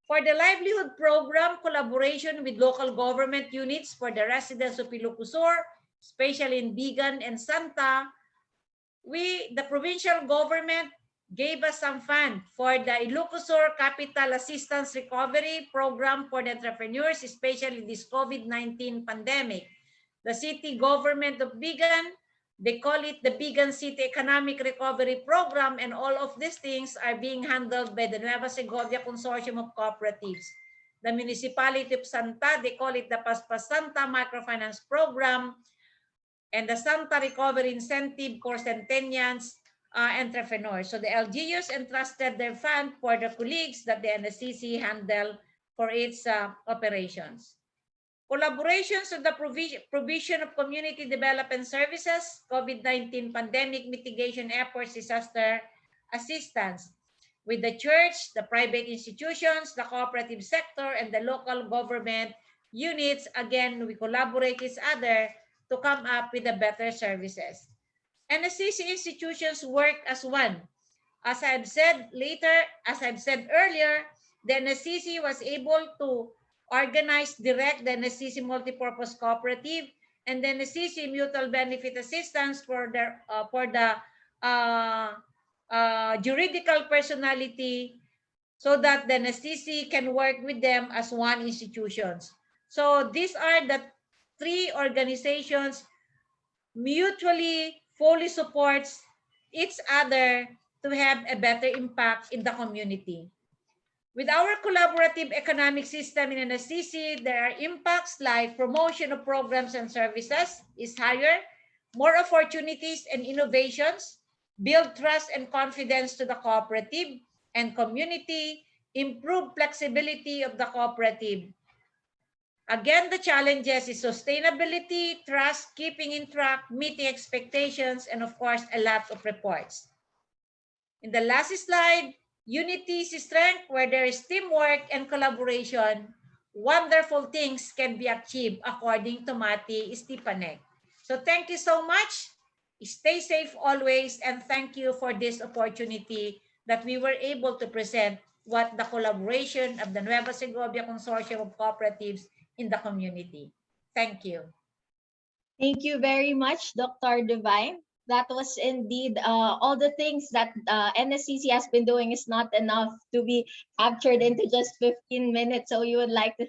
For the livelihood program, collaboration with local government units for the residents of Ilocos Sur, especially in Bigan and Santa, the provincial government gave us some fund for the Ilocos Sur Capital Assistance Recovery Program for the entrepreneurs, especially this COVID-19 pandemic. The city government of Bigan, they call it the Bigan City Economic Recovery Program, and all of these things are being handled by the Nueva Segovia Consortium of Cooperatives. The municipality of Santa, they call it the Paspas Santa Microfinance Program, and the Santa Recovery Incentive for Centennials entrepreneurs. So the LGUs entrusted their fund for the colleagues that the NSCC handle for its operations. Collaborations on the provision of community development services, COVID-19 pandemic mitigation efforts, disaster assistance with the church, the private institutions, the cooperative sector, and the local government units. Again, we collaborate with each other to come up with the better services. NSCC institutions work as one. As I've said earlier, the NSCC was able to organize direct the NSCC multipurpose cooperative and the NSCC mutual benefit assistance for the juridical personality, so that the NSCC can work with them as one institution. So these are the three organizations mutually fully supports each other to have a better impact in the community. With our collaborative economic system in NSCC, there are impacts like promotion of programs and services is higher, more opportunities and innovations, build trust and confidence to the cooperative and community, improve flexibility of the cooperative. Again, the challenges is sustainability, trust, keeping in track, meeting expectations, and of course, a lot of reports. In the last slide, unity is strength. Where there is teamwork and collaboration, wonderful things can be achieved according to Mati Stipanek. So thank you so much. Stay safe always, and thank you for this opportunity that we were able to present what the collaboration of the Nueva Segovia Consortium of Cooperatives in the community. Thank you. Thank you very much, Dr. Divine. That was indeed all the things that NSCC has been doing is not enough to be captured into just 15 minutes. So you would like to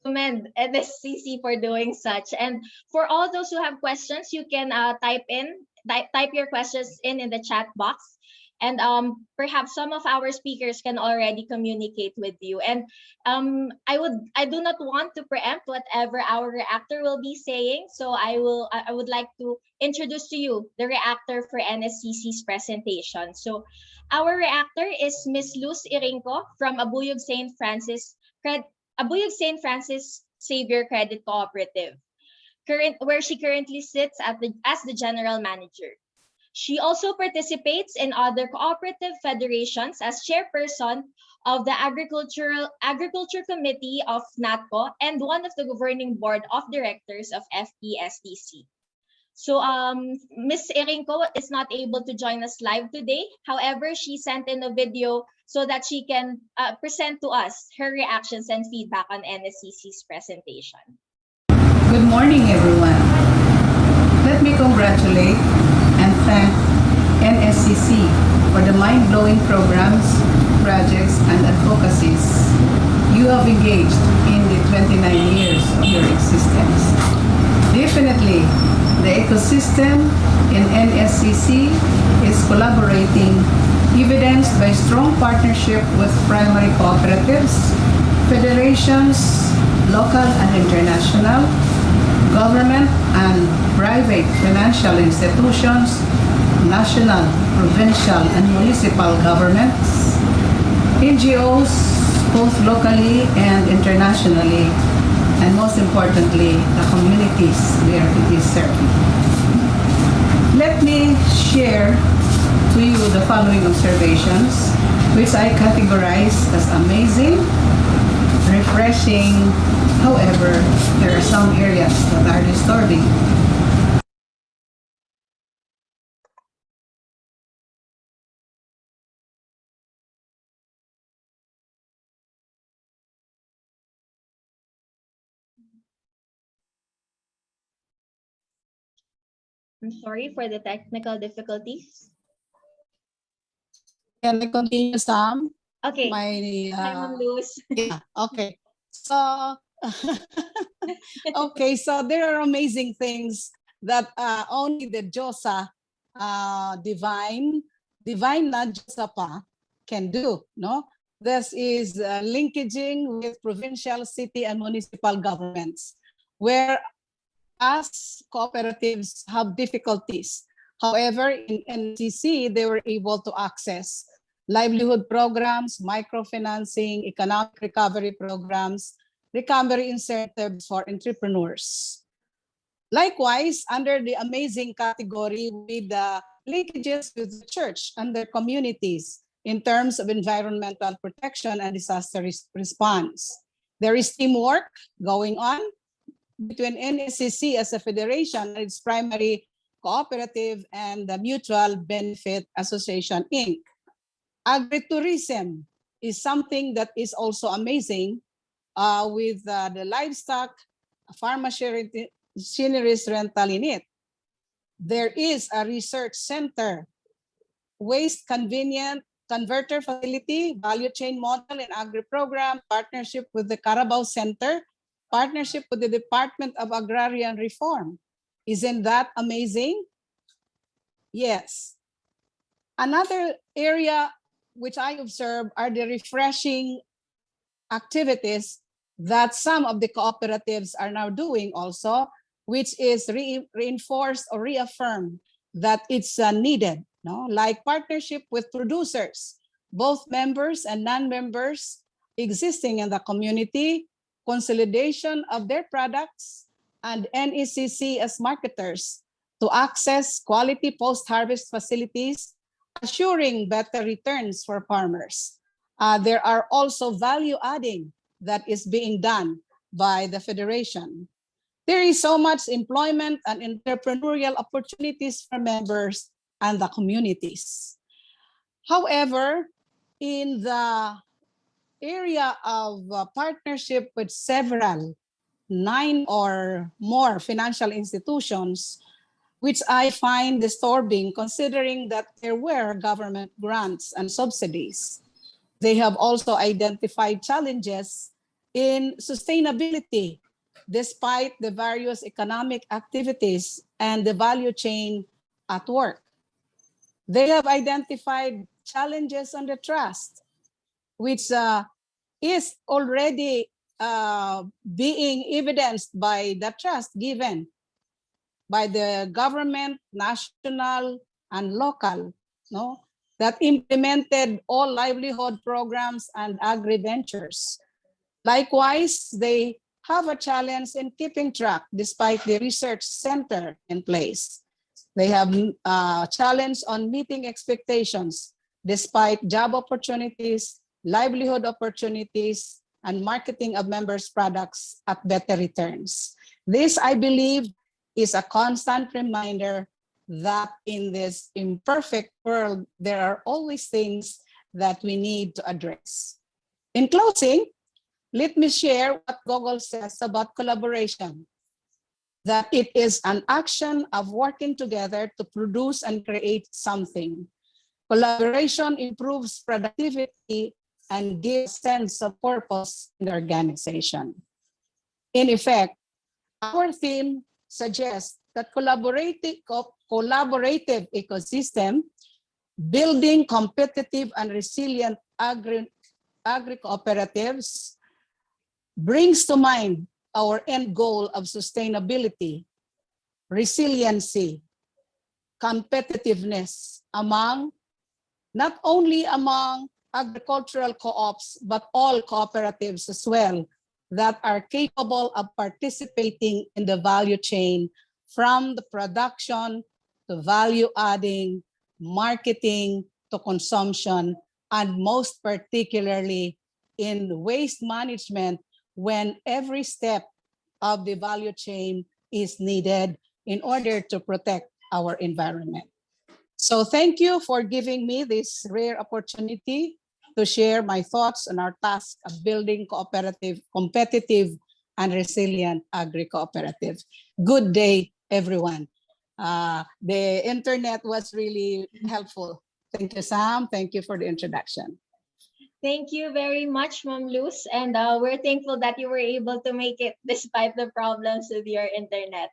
commend NSCC for doing such. And for all those who have questions, you can type your questions in the chat box. And perhaps some of our speakers can already communicate with you. And I do not want to preempt whatever our reactor will be saying. So I would like to introduce to you the reactor for NSCC's presentation. So our reactor is Miss Luz Irinco from Abuyog St. Francis Xavier Credit Cooperative, where she currently sits as the general manager. She also participates in other cooperative federations as chairperson of the Agriculture Committee of NATCO and one of the governing board of directors of FPSDC. So Ms. Irinco is not able to join us live today. However, she sent in a video so that she can present to us her reactions and feedback on NSCC's presentation. Good morning, everyone. Let me congratulate and thank NSCC for the mind-blowing programs, projects, and advocacies you have engaged in the 29 years of your existence. Definitely, the ecosystem in NSCC is collaborating, evidenced by strong partnership with primary cooperatives, federations, local and international, government and private financial institutions, national, provincial, and municipal governments, NGOs, both locally and internationally, and most importantly, the communities where it is serving. Let me share to you the following observations, which I categorize as amazing, refreshing. However, there are some areas that are disturbing. I'm sorry for the technical difficulties. Can I continue, Sam? Okay. My, Hi, Ma'am Luz. yeah, okay. So, okay, so there are amazing things that only the Josa divine na Josa pa can do, no? This is linkaging with provincial, city, and municipal governments, where us cooperatives have difficulties. However, in NCC, they were able to access livelihood programs, microfinancing, economic recovery programs, recovery incentives for entrepreneurs. Likewise, under the amazing category with the linkages with the church and their communities in terms of environmental protection and disaster response. There is teamwork going on between NSCC as a federation and its primary cooperative and the Mutual Benefit Association, Inc. Agritourism is something that is also amazing with the livestock farm machineries rental in it. There is a research center, waste convenient converter facility, value chain model and agri program, partnership with the Carabao Center partnership with the Department of Agrarian Reform. Isn't that amazing? Yes. Another area which I observe are the refreshing activities that some of the cooperatives are now doing also, which is reinforced or reaffirmed that it's needed, no? Like partnership with producers, both members and non-members existing in the community, consolidation of their products, and NECC as marketers to access quality post-harvest facilities, assuring better returns for farmers. There are also value adding that is being done by the Federation. There is so much employment and entrepreneurial opportunities for members and the communities. However, in the area of partnership with several 9 or more financial institutions, which I find disturbing considering that there were government grants and subsidies. They have also identified challenges in sustainability, despite the various economic activities and the value chain at work. They have identified challenges on the trust, which is already being evidenced by the trust given by the government, national and local, no, that implemented all livelihood programs and agri-ventures. Likewise, they have a challenge in keeping track despite the research center in place. They have a challenge on meeting expectations despite job opportunities, livelihood opportunities, and marketing of members' products at better returns. This, I believe, is a constant reminder that in this imperfect world, there are always things that we need to address. In closing, let me share what Gogol says about collaboration, that it is an action of working together to produce and create something. Collaboration improves productivity and gives sense of purpose in the organization. In effect, our theme suggests that collaborative ecosystem, building competitive and resilient agri-cooperatives, brings to mind our end goal of sustainability, resiliency, competitiveness among, not only among agricultural co-ops, but all cooperatives as well, that are capable of participating in the value chain from the production to value adding, marketing to consumption, and most particularly in waste management when every step of the value chain is needed in order to protect our environment. So thank you for giving me this rare opportunity to share my thoughts on our task of building cooperative, competitive, and resilient agri-cooperative. Good day, everyone. The internet was really helpful. Thank you, Sam. Thank you for the introduction. Thank you very much, Ma'am Luz. And we're thankful that you were able to make it despite the problems with your internet.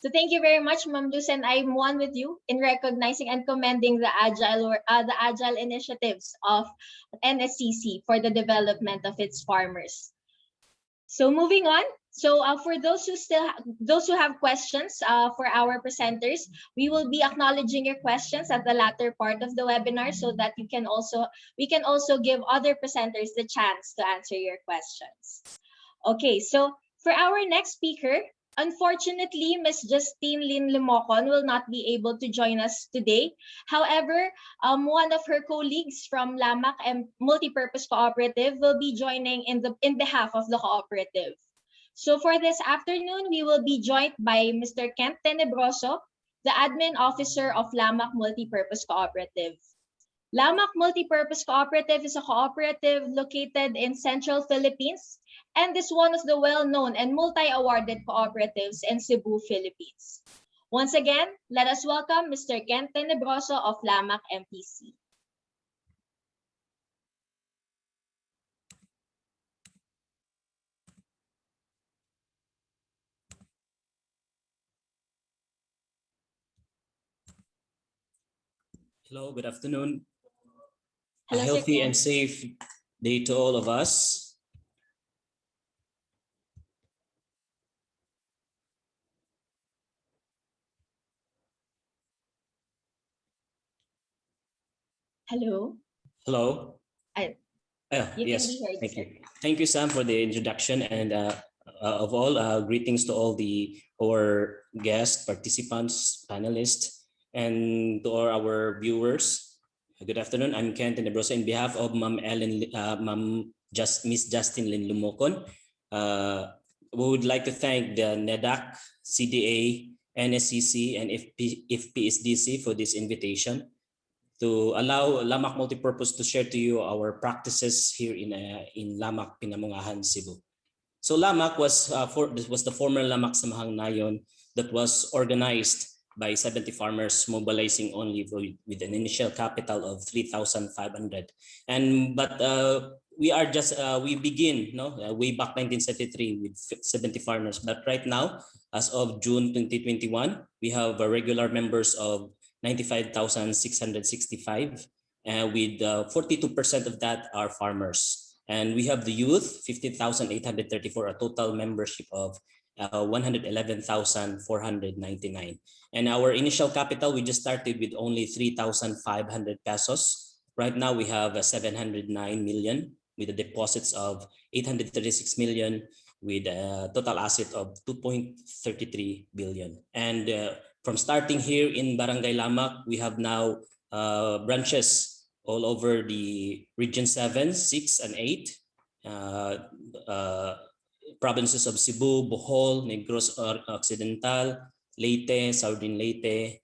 So thank you very much, Ma'am Luz, and I'm one with you in recognizing and commending the agile initiatives of NSCC for the development of its farmers. So moving on. So for those who have questions for our presenters, we will be acknowledging your questions at the latter part of the webinar, so that we can also give other presenters the chance to answer your questions. Okay, so for our next speaker, unfortunately, Ms. Justine Lynn Limocon will not be able to join us today. However, one of her colleagues from LAMAC and Multipurpose Cooperative will be joining in behalf of the cooperative. So for this afternoon, we will be joined by Mr. Kent Tenebroso, the Admin Officer of LAMAC Multipurpose Cooperative. LAMAC Multipurpose Cooperative is a cooperative located in Central Philippines and is one of the well-known and multi-awarded cooperatives in Cebu, Philippines. Once again, let us welcome Mr. Kent Tenebroso of LAMAC MPC. Hello, good afternoon. A Hello, Sir healthy Ken. and safe day to all of us. Hello. Hello. I- You can be Yes, heard, thank sir. you. Thank you, Sam, for the introduction, and of all, greetings to all our guests, participants, panelists, and to all our viewers. Good afternoon. I'm Ken Tenebroso in behalf of Miss Justin Lin Lumocon. We would like to thank the NEDAC, CDA, NSCC, and FPSDC for this invitation to allow Lamak Multipurpose to share to you our practices here in Lamak, Pinamungahan, Cebu. So Lamak was the former Lamak Samahang Nayon that was organized by 70 farmers, mobilizing only with an initial capital of 3,500. But we begin way back 1973 with 70 farmers. But right now, as of June 2021, we have regular members of 95,665, with 42% of that are farmers. And we have the youth, 50,834, a total membership of 111,499. And our initial capital, we just started with only 3,500 pesos. Right now, we have 709 million with the deposits of 836 million with a total asset of 2.33 billion. And from starting here in Barangay Lamak, we have now branches all over the Region 7, 6, and 8, provinces of Cebu, Bohol, Negros Occidental, Leyte, Southern Leyte,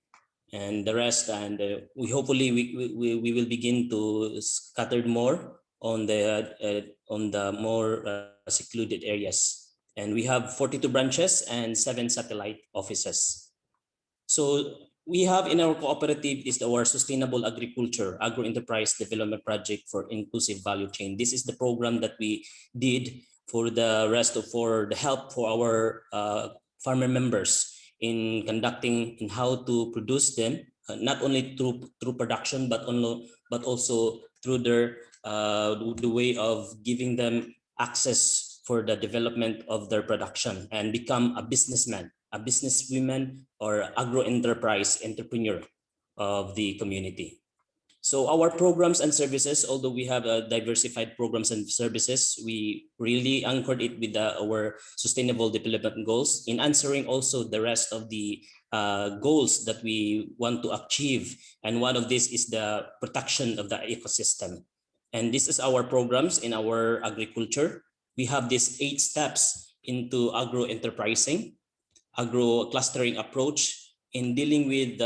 and the rest. And we hopefully we will begin to scatter more on the more secluded areas. And we have 42 branches and 7 satellite offices. So we have in our cooperative is our Sustainable Agriculture Agro-Enterprise Development Project for Inclusive Value Chain. This is the program that we did for the help for our farmer members in conducting in how to produce them, not only through production, but also through the way of giving them access for the development of their production and become a businessman, a businesswoman, or agro-enterprise entrepreneur of the community. So our programs and services, although we have diversified programs and services, we really anchored it with our sustainable development goals in answering also the rest of the goals that we want to achieve. And one of these is the protection of the ecosystem. And this is our programs in our agriculture. We have these 8 steps into agro-enterprising, agro-clustering approach in dealing with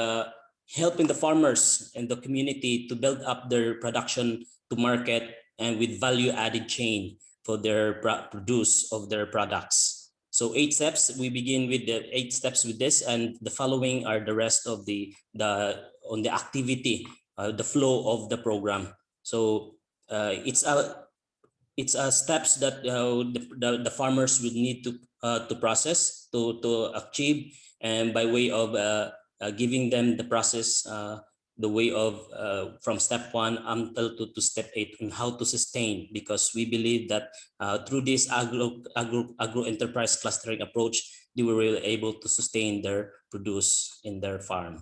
helping the farmers and the community to build up their production to market and with value-added chain for their produce of their products. So 8 steps. We begin with the 8 steps with this, and the following are the rest of the activity, the flow of the program. So it's a steps that the farmers will need to process to achieve, and by way of giving them the process, the way of from step 1 until to step 8 on how to sustain, because we believe that through this agro-enterprise clustering approach, they were really able to sustain their produce in their farm.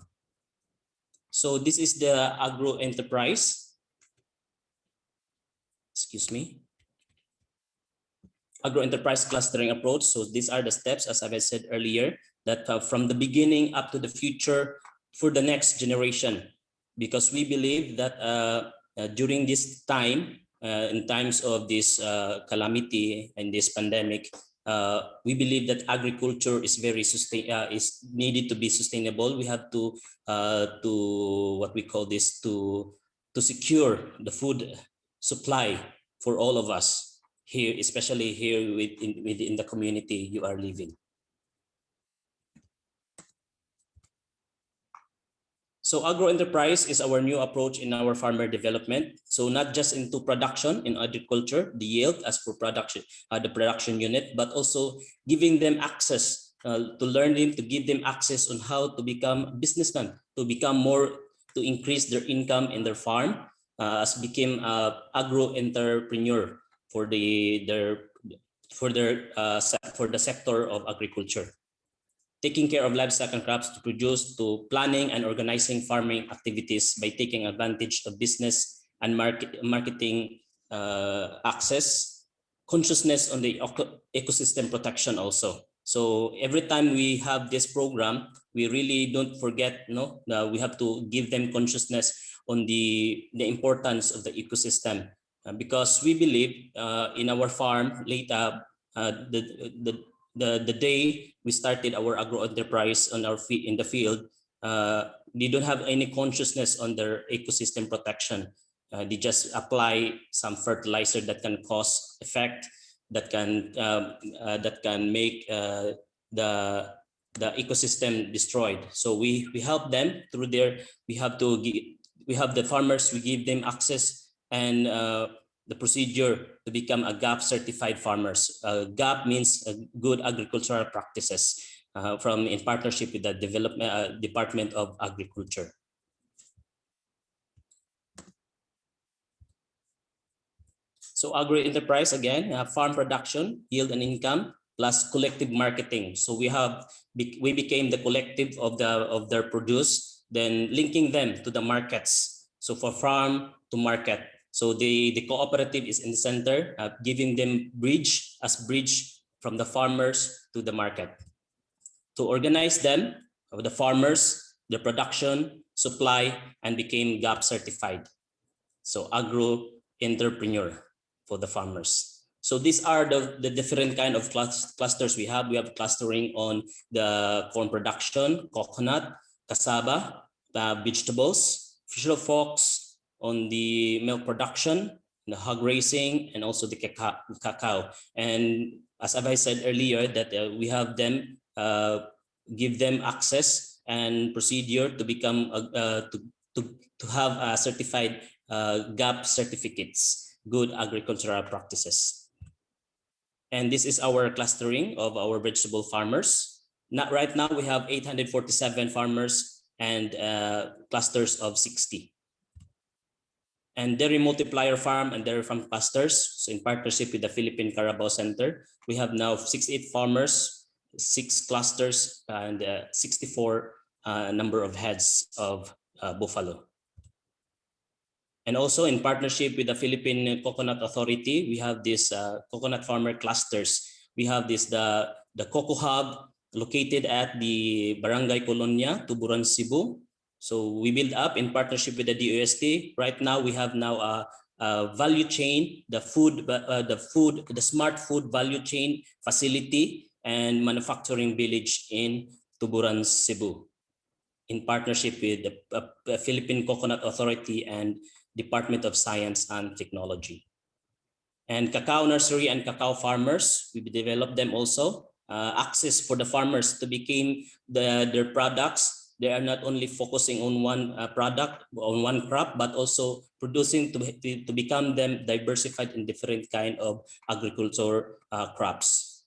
So this is the agro-enterprise. Excuse me. Agro-enterprise clustering approach. So these are the steps, as I said earlier, that from the beginning up to the future for the next generation, because we believe that during this time, in times of this calamity and this pandemic, we believe that agriculture is is needed to be sustainable. We have to what we call this to secure the food supply for all of us here, especially here within the community you are living. So agro-enterprise is our new approach in our farmer development. So not just into production in agriculture, the yield as for production, the production unit, but also giving them access to learn them, to give them access on how to become a businessman, to become more to increase their income in their farm, as became agro entrepreneur for the sector of agriculture, taking care of livestock and crops to produce, to planning and organizing farming activities by taking advantage of business and marketing access, consciousness on the ecosystem protection also. So every time we have this program, we really don't forget, we have to give them consciousness on the importance of the ecosystem, because we believe in our farm later, the day we started our agro enterprise on our in the field, they don't have any consciousness on their ecosystem protection. They just apply some fertilizer that can cause effect, that can make the ecosystem destroyed. So we help them through we have the farmers, we give them access and the procedure to become a GAP certified farmers. GAP means good agricultural practices, in partnership with the Department of Agriculture. So agro-enterprise, again, farm production, yield and income, plus collective marketing. So we became the collective of their produce, then linking them to the markets. So for farm to market. So the cooperative is in the center, giving them bridge from the farmers to the market. To organize them, the farmers, the production, supply, and became GAP certified. So agro-entrepreneur for the farmers. So these are the different kind of clusters we have. We have clustering on the corn production, coconut, cassava, vegetables, fish of fox, on the milk production, the hog raising, and also the cacao. And as I said earlier, that we have them, give them access and procedure to become to have a certified GAP certificates, good agricultural practices. And this is our clustering of our vegetable farmers. Right now we have 847 farmers and clusters of 60. And dairy multiplier farm and dairy farm clusters. So in partnership with the Philippine Carabao Center, we have now 68 farmers, 6 clusters, and 64 number of heads of buffalo. And also in partnership with the Philippine Coconut Authority, we have this coconut farmer clusters. We have this the Coco Hub located at the Barangay Colonia, Tuburan, Cebu. So we build up in partnership with the DOST. Right now we have now a value chain, the smart food value chain facility and manufacturing village in Tuburan, Cebu, in partnership with the Philippine Coconut Authority and Department of Science and Technology. And cacao nursery and cacao farmers, we developed them also. Access for the farmers to become their products. They are not only focusing on one product, on one crop, but also producing to become them diversified in different kind of agriculture crops.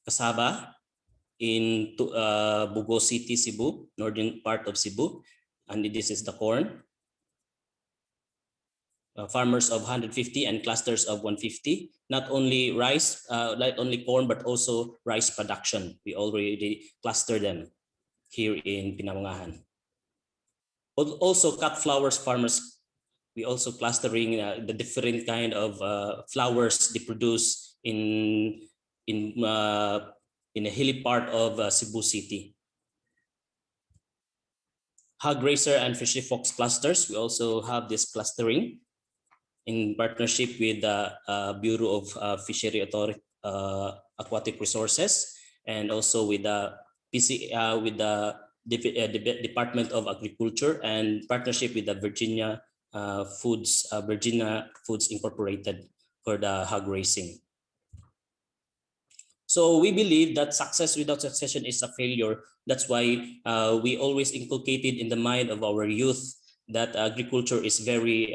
Cassava in Bugo City, Cebu, northern part of Cebu, and this is the corn. Farmers of 150 and clusters of 150. Not only rice, not only corn, but also rice production. We already cluster them here in Pinangongahan. Also cut flowers farmers. We also clustering the different kind of flowers they produce in a hilly part of Cebu City. Hog raiser and fishy fox clusters. We also have this clustering in partnership with the Bureau of Fishery Authority, Aquatic Resources, and also with the Department of Agriculture, and partnership with the Virginia Foods Incorporated for the hog raising. So we believe that success without succession is a failure. That's why we always inculcated in the mind of our youth that agriculture is very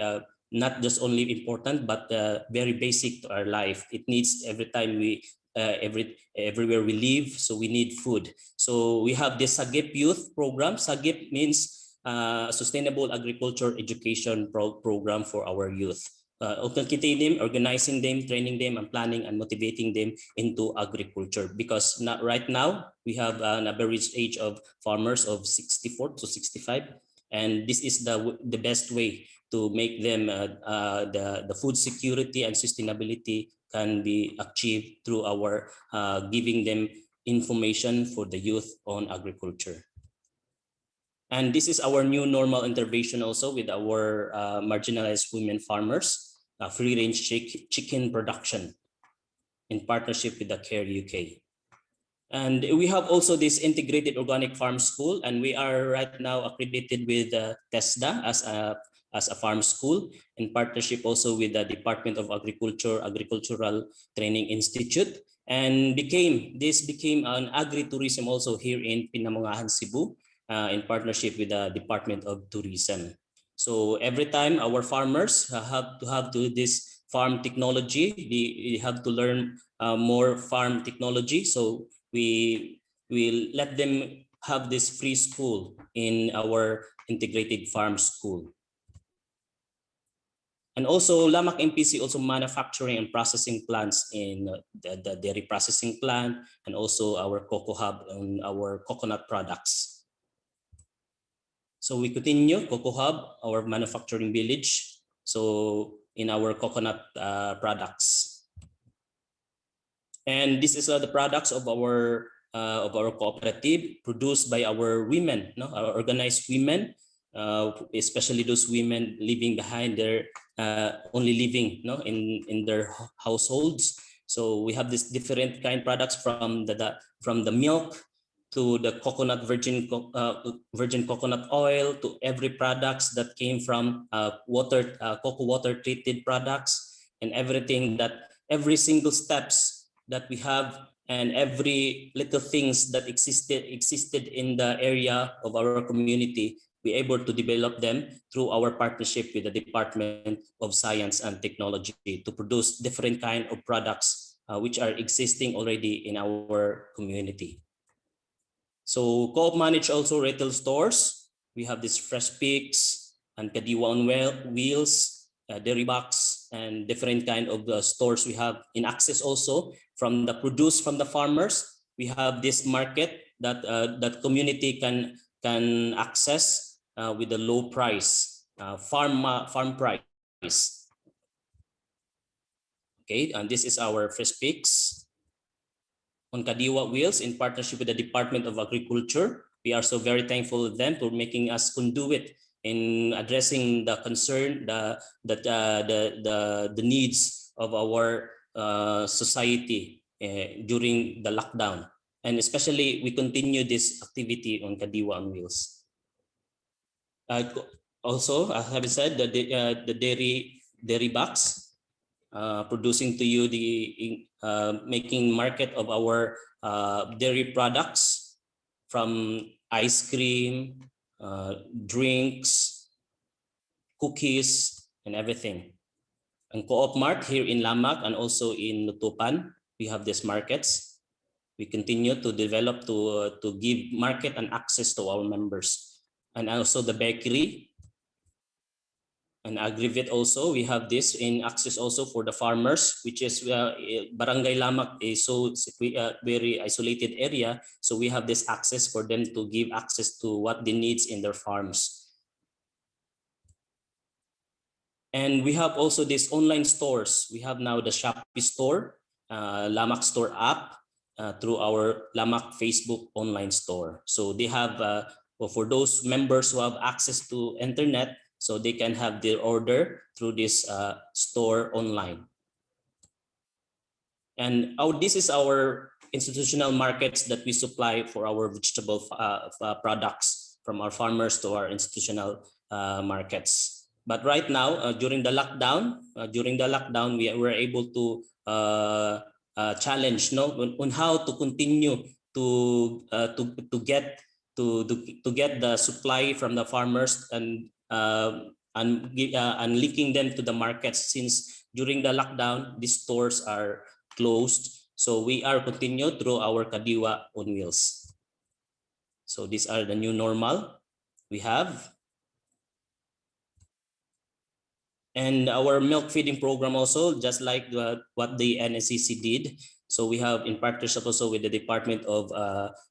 not just only important, but very basic to our life. It needs every time everywhere we live, so we need food. So we have this Sagip Youth Program. Sagip means sustainable agriculture education program for our youth. Organizing them, training them, and planning and motivating them into agriculture. Because right now we have an average age of farmers of 64 to 65, and this is the best way to make them the food security and sustainability can be achieved through our giving them information for the youth on agriculture. And this is our new normal intervention also with our marginalized women farmers, free-range chicken production in partnership with the CARE UK. And we have also this integrated organic farm school, and we are right now accredited with TESDA as a farm school in partnership also with the Department of Agriculture, Agricultural Training Institute, and this became an agri-tourism also here in Pinamungahan, Cebu, in partnership with the Department of Tourism. So every time our farmers have to do this farm technology, they have to learn more farm technology. So we will let them have this free school in our integrated farm school. And also Lamak MPC also manufacturing and processing plants in the dairy processing plant, and also our Cocoa Hub and our coconut products. So we continue Cocoa Hub, our manufacturing village. So in our coconut products. And this is the products of our cooperative produced by our women, our organized women, especially those women living behind their only living in their households. So we have this different kind products from the milk to the coconut virgin coconut oil, to every products that came from cocoa water treated products, and everything that every single steps that we have, and every little things that existed in the area of our community, we able to develop them through our partnership with the Department of Science and Technology to produce different kind of products which are existing already in our community. So Co-op manage also retail stores. We have this Fresh Picks and Kadiwa on Wheels, Dairy Box, and different kind of stores we have in access also from the produce from the farmers. We have this market that community can access with a low price, farm price. Okay, and this is our Fresh Picks. On Kadiwa Wheels, in partnership with the Department of Agriculture, we are so very thankful to them for making us conduit in addressing the concern, the needs of our society during the lockdown. And especially, we continue this activity on Kadiwa on Wheels. Also, as I have said, the dairy box, producing to you the making market of our dairy products, from ice cream, drinks, cookies, and everything. And Co-op Mart here in Lamak and also in Nutupan, we have these markets. We continue to develop to give market and access to our members. And also the bakery and Agrivit also, we have this in access also for the farmers, which is Barangay Lamak is so very isolated area. So we have this access for them to give access to what they needs in their farms. And we have also these online stores. We have now the Shopee store, Lamak store app, through our Lamak Facebook online store. So they have, for those members who have access to internet, so they can have their order through this store online. And this is our institutional markets that we supply for our vegetable products from our farmers to our institutional markets. But right now, during the lockdown, we were able to challenge on how to continue to get the supply from the farmers and linking them to the markets, since during the lockdown these stores are closed. So we are continued through our Kadiwa on Wheels. So these are the new normal we have. And our milk feeding program also, just like what the NSCC did. So we have in partnership also with the Department of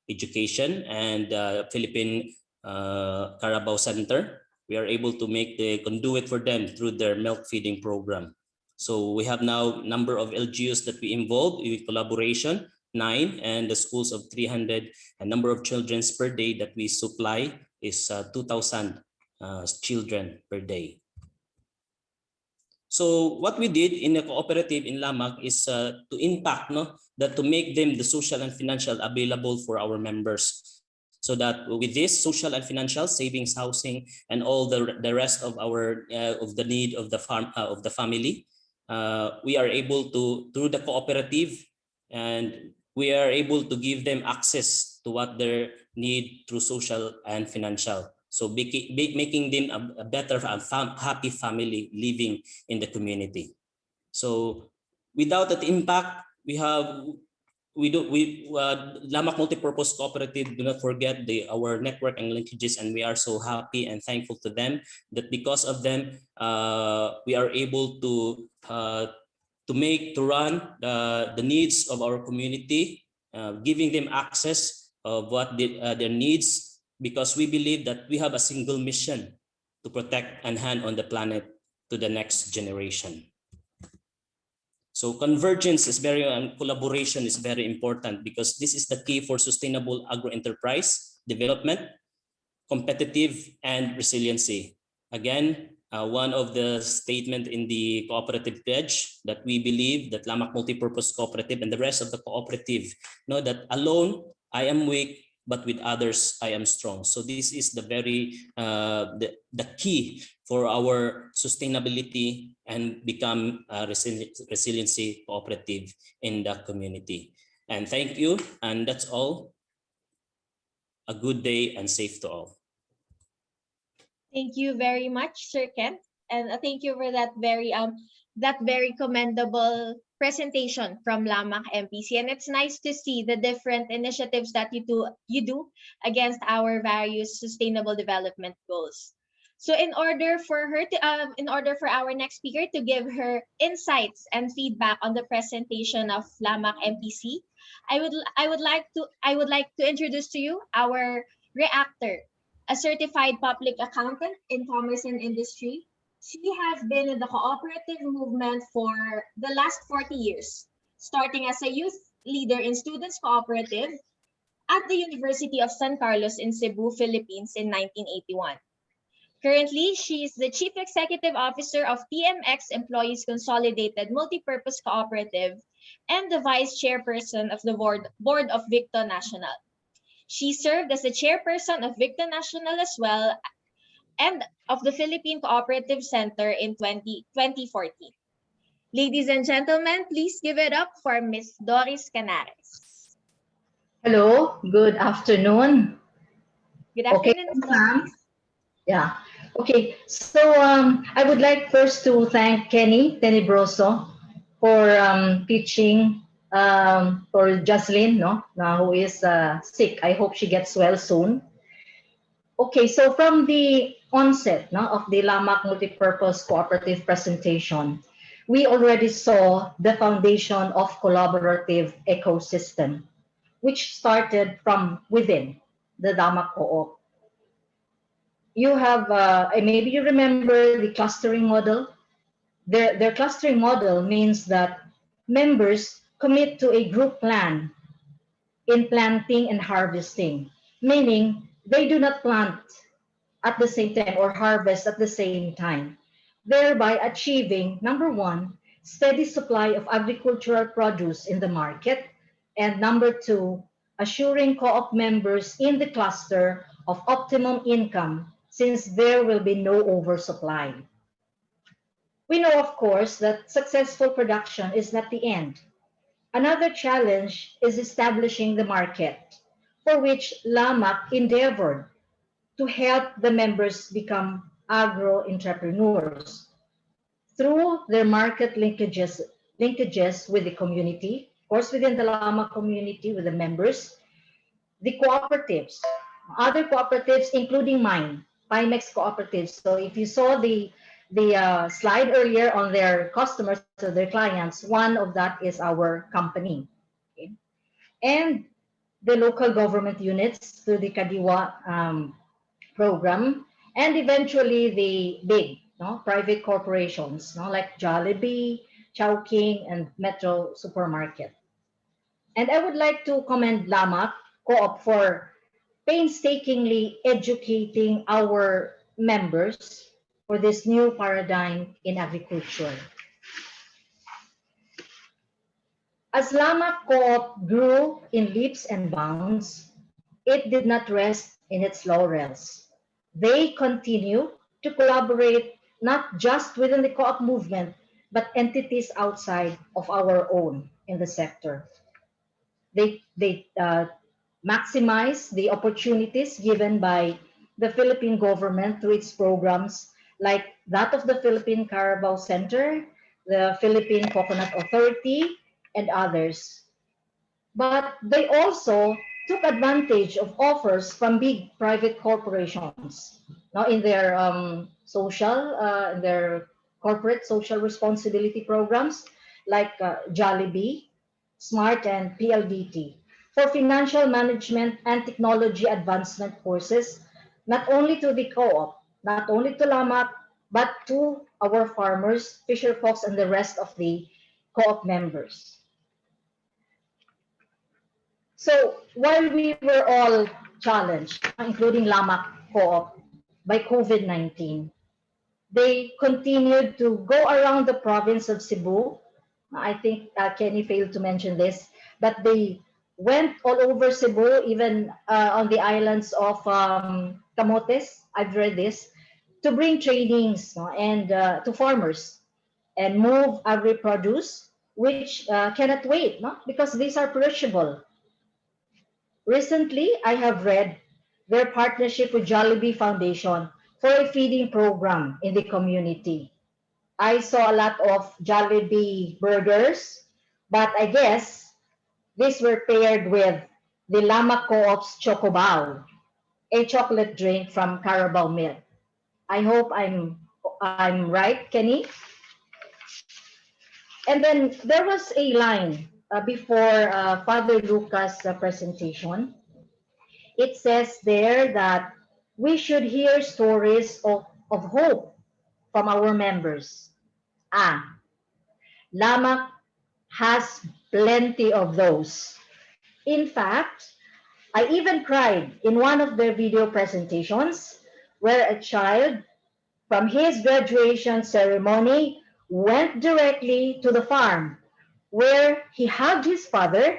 Education and Philippine Carabao Center. We are able to make the conduit for them through their milk feeding program. So we have now number of LGUs that we involved with collaboration, 9, and the schools of 300, and number of children per day that we supply is 2,000 children per day. So what we did in the cooperative in Lamang is to impact, that to make them the social and financial available for our members. So that with this social and financial savings, housing, and all the rest of our of the need of the family, we are able to, through the cooperative, and we are able to give them access to what they need through social and financial. So making them a better, happy family living in the community. So without that impact, Lamang Multipurpose Cooperative, do not forget our network and linkages, and we are so happy and thankful to them that because of them, we are able to run the needs of our community, giving them access of what their needs, because we believe that we have a single mission to protect and hand on the planet to the next generation. So convergence is and collaboration is very important, because this is the key for sustainable agro-enterprise development, competitive, and resiliency. Again, one of the statement in the cooperative pledge that we believe that Lamang Multipurpose Cooperative and the rest of the cooperative know that alone I am weak, but with others I am strong. So this is the very the key for our sustainability and become a resiliency cooperative in the community. And thank you, and that's all. A good day and safe to all. Thank you very much, Sir Kent, and thank you for that very commendable presentation from Lamang MPC. And it's nice to see the different initiatives that you do against our various sustainable development goals. So in order for our next speaker to give her insights and feedback on the presentation of Lamang MPC, I would like to introduce to you our reactor, a certified public accountant in commerce and industry. She has been in the cooperative movement for the last 40 years, starting as a youth leader in Students Cooperative at the University of San Carlos in Cebu, Philippines in 1981. Currently, she is the Chief Executive Officer of TMX Employees Consolidated Multipurpose Cooperative and the Vice Chairperson of the Board of Victo National. She served as the Chairperson of Victo National as well, and of the Philippine Cooperative Center in 2014. Ladies and gentlemen, please give it up for Ms. Doris Canares. Hello, good afternoon. Good afternoon, Ms. Doris. Yeah, okay. So I would like first to thank Kenny Tenebroso for teaching for Jocelyn, who is sick. I hope she gets well soon. Okay, so from the onset of the Lamang Multipurpose Cooperative presentation, we already saw the foundation of collaborative ecosystem, which started from within the Lamang Co-op. You have, maybe you remember the clustering model. Their clustering model means that members commit to a group plan in planting and harvesting, meaning they do not plant at the same time or harvest at the same time, thereby achieving, number one, steady supply of agricultural produce in the market, and number two, assuring co-op members in the cluster of optimum income since there will be no oversupply. We know, of course, that successful production is not the end. Another challenge is establishing the market, for which Lamang endeavored to help the members become agro-entrepreneurs through their market linkages with the community, of course within the Lamang community with the members, the cooperatives, other cooperatives including mine, Pimex cooperatives. So if you saw the the slide earlier on their customers, so their clients, one of that is our company. Okay? And the local government units through the Kadiwa program, and eventually the big private corporations like Jollibee, Chowking, and Metro Supermarket. And I would like to commend Lamak Co-op for painstakingly educating our members for this new paradigm in agriculture. As Lamak Co-op grew in leaps and bounds, it did not rest in its laurels. They continue to collaborate not just within the co-op movement, but entities outside of our own in the sector. They maximize the opportunities given by the Philippine government through its programs like that of the Philippine Carabao Center, the Philippine Coconut Authority, and others. But they also took advantage of offers from big private corporations in their in their corporate social responsibility programs like Jollibee, Smart, and PLDT for financial management and technology advancement courses, not only to the co-op, not only to Lamak, but to our farmers, fisher folks, and the rest of the co-op members. So while we were all challenged, including Lamak Co-op, by COVID-19, they continued to go around the province of Cebu. I think Kenny failed to mention this, but they went all over Cebu, even on the islands of Camotes. I've read this, to bring trainings and to farmers and move agri-produce, which cannot wait, because these are perishable. Recently, I have read their partnership with Jollibee Foundation for a feeding program in the community. I saw a lot of Jollibee burgers, but I guess these were paired with the Lamak Co-op's Chocobao, a chocolate drink from Carabao Milk. I hope I'm right, Kenny? And then there was a line before Father Lucas' presentation. It says there that we should hear stories of hope from our members. Lamak has plenty of those. In fact, I even cried in one of their video presentations where a child from his graduation ceremony went directly to the farm where he hugged his father,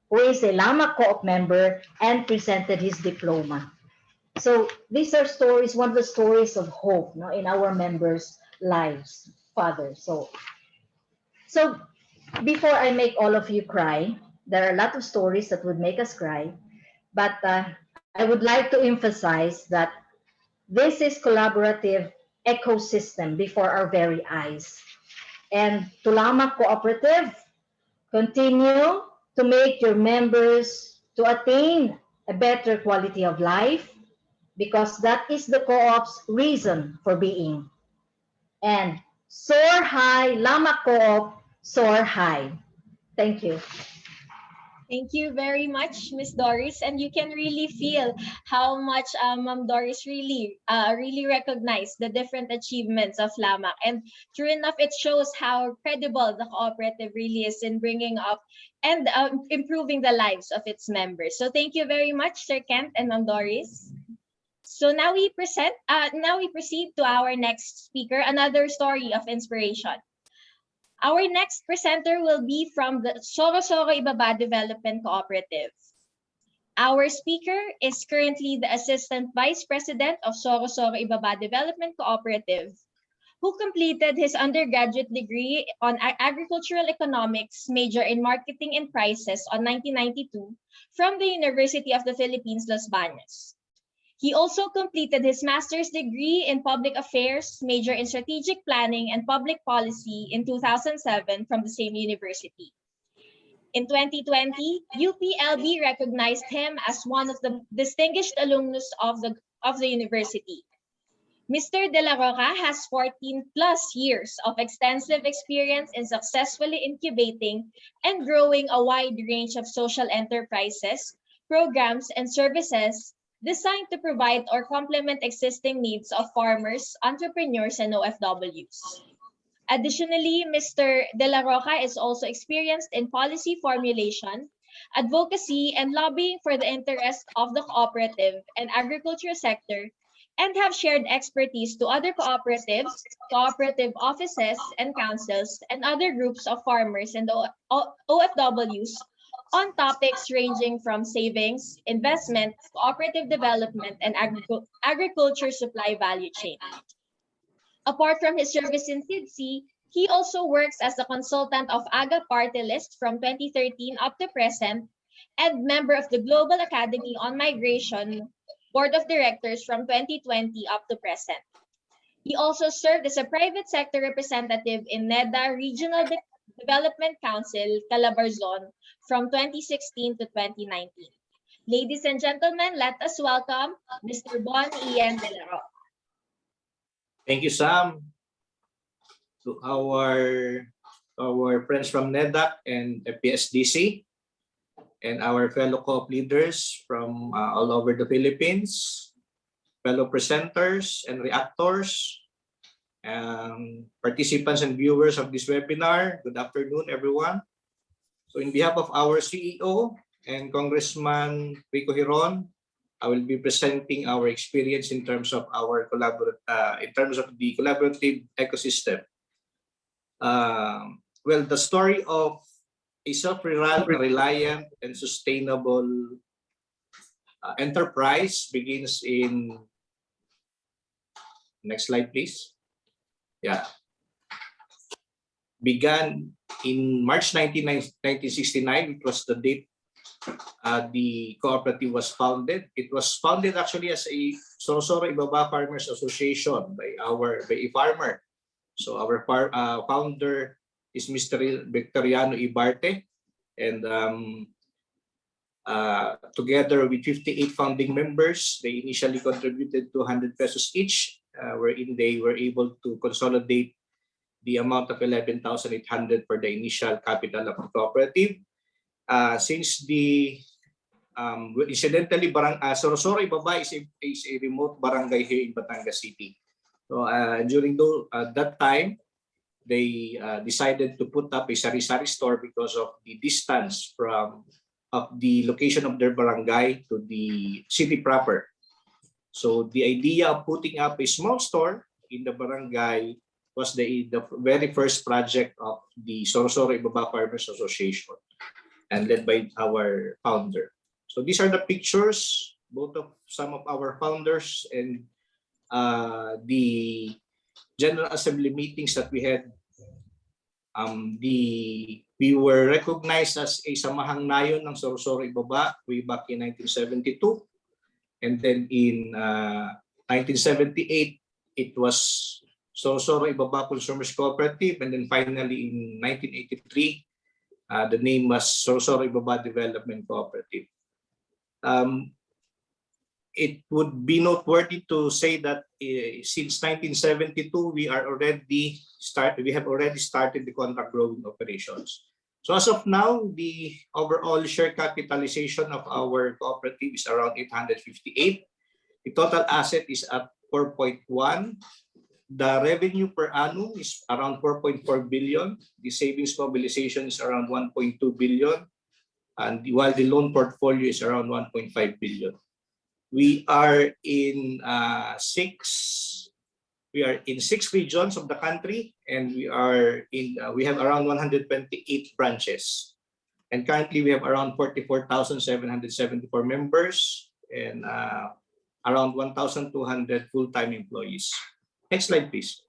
who is a Lamak Co-op member, and presented his diploma. So these are stories, one of the stories of hope in our members' lives, Father. So before I make all of you cry, there are a lot of stories that would make us cry, but I would like to emphasize that this is collaborative ecosystem before our very eyes. And to Lamak Cooperative, continue to make your members to attain a better quality of life, because that is the co-op's reason for being. And soar high, Lamak Co-op, soar high. Thank you. Thank you very much, Miss Doris. And you can really feel how much Ma'am Doris really recognized the different achievements of Lamak. And true enough, it shows how credible the cooperative really is in bringing up and improving the lives of its members. So thank you very much, Sir Kent and Ma'am Doris. So now we proceed to our next speaker, another story of inspiration. Our next presenter will be from the Soro-Soro Ibaba Development Cooperative. Our speaker is currently the Assistant Vice President of Soro-Soro Ibaba Development Cooperative, who completed his undergraduate degree on agricultural economics, major in marketing and prices on 1992 from the University of the Philippines, Los Baños. He also completed his master's degree in public affairs, major in strategic planning and public policy in 2007 from the same university. In 2020, UPLB recognized him as one of the distinguished alumnus of the university. Mr. De La Roca has 14 plus years of extensive experience in successfully incubating and growing a wide range of social enterprises, programs, and services designed to provide or complement existing needs of farmers, entrepreneurs, and OFWs. Additionally, Mr. De La Roca is also experienced in policy formulation, advocacy, and lobbying for the interest of the cooperative and agriculture sector, and have shared expertise to other cooperatives, cooperative offices and councils, and other groups of farmers and OFWs on topics ranging from savings, investment, cooperative development, and agriculture supply value chain. Apart from his service in SIDSI, he also works as a consultant of AGA Party List from 2013 up to present and member of the Global Academy on Migration Board of Directors from 2020 up to present. He also served as a private sector representative in NEDA Regional Development Council, Calabarzon from 2016 to 2019. Ladies and gentlemen, let us welcome Mr. Bon Ian De La Roca. Thank you, Sam. To our friends from NEDAC and PSDC, and our fellow co-op leaders from all over the Philippines, fellow presenters and reactors, participants and viewers of this webinar. Good afternoon, everyone. So in behalf of our CEO and Congressman Rico Hiron, I will be presenting our experience in terms of our the collaborative ecosystem. Well, the story of a self-reliant and sustainable enterprise begins in, next slide please. Yeah. Began in March 1969. It was the date the cooperative was founded. It was founded actually as a Sorosoro Ibaba Farmers Association by a farmer. So our founder is Mr. Victoriano Ibarte, and together with 58 founding members, they initially contributed 200 pesos each, wherein they were able to consolidate the amount of 11,800 for the initial capital of the cooperative. Since the incidentally, Sorosoro Ibaba is a remote barangay here in Batangas City. So during that time, they decided to put up a sari-sari store because of the distance of the location of their barangay to the city proper. So the idea of putting up a small store in the barangay was the very first project of the Sorosoro Ibaba Farmers Association, and led by our founder. So these are the pictures, both of some of our founders and the General Assembly meetings that we had. We were recognized as a Samahang Nayon ng Sorosoro Ibaba way back in 1972. And then in 1978, it was Sorosoro Ibaba Consumers Cooperative. And then finally in 1983, the name was Sorosoro Ibaba Development Cooperative. It would be noteworthy to say that since 1972, we have already started the contract growing operations. So as of now, the overall share capitalization of our cooperative is around 858. The total asset is at 4.1. The revenue per annum is around 4.4 billion. The savings mobilization is around 1.2 billion. And while the loan portfolio is around 1.5 billion. We are in six regions of the country, and we have around 128 branches. And currently we have around 44,774 members and around 1,200 full-time employees. Next slide, please.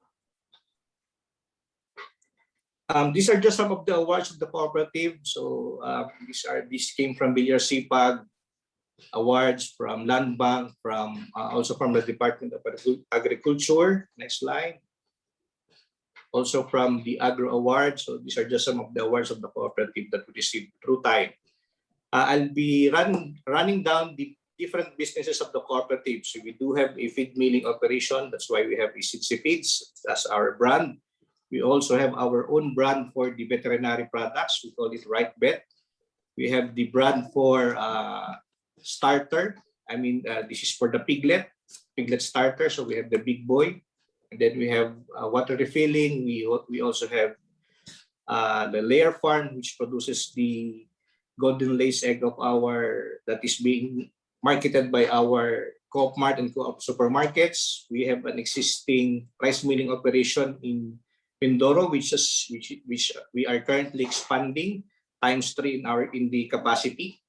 These are just some of the awards of the cooperative. So these came from Villar Sipag awards, from Land Bank, also from the Department of Agriculture. Next slide. Also from the Agro Awards. So these are just some of the awards of the cooperative that we received through time. I'll be running down the different businesses of the cooperative. So we do have a feed milling operation. That's why we have Isitsi Feeds as our brand. We also have our own brand for the veterinary products. We call it Right Vet. We have the brand for starter. I mean, this is for the piglet starter. So we have the Big Boy. And then we have water refilling. We also have the Layer Farm, which produces the golden lace egg of that is being marketed by our Co-op Mart and Co-op supermarkets. We have an existing rice milling operation in Mindoro, which we are currently expanding ×3 in the capacity.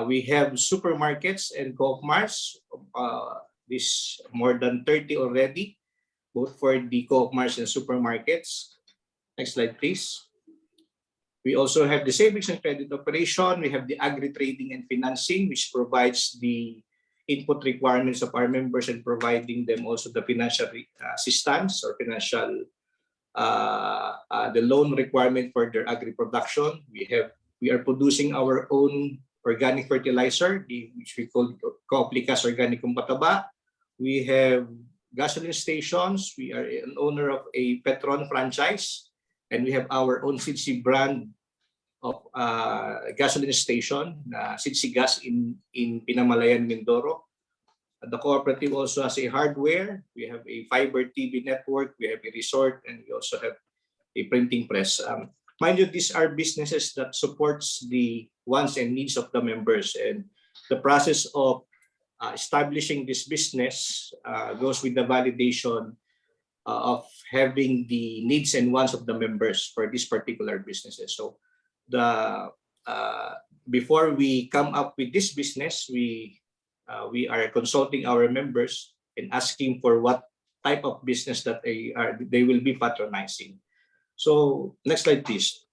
We have supermarkets and Co-op Marts. This more than 30 already, both for the Co-op Marts and supermarkets. Next slide, please. We also have the savings and credit operation. We have the agri-trading and financing, which provides the input requirements of our members and providing them also the financial assistance or financial the loan requirement for their agri production. We are producing our own organic fertilizer, which we call Co-op Likas Organicum Pataba. We have gasoline stations. We are an owner of a Petron franchise, and we have our own Sidsi brand of gasoline station, Sidsi Gas in Pinamalayan, Mindoro. The cooperative also has a hardware. We have a fiber TV network. We have a resort, and we also have a printing press. Mind you, these are businesses that supports the wants and needs of the members, and the process of establishing this business goes with the validation of having the needs and wants of the members for these particular businesses. So before we come up with this business, we are consulting our members and asking for what type of business that they will be patronizing. So next slide, please.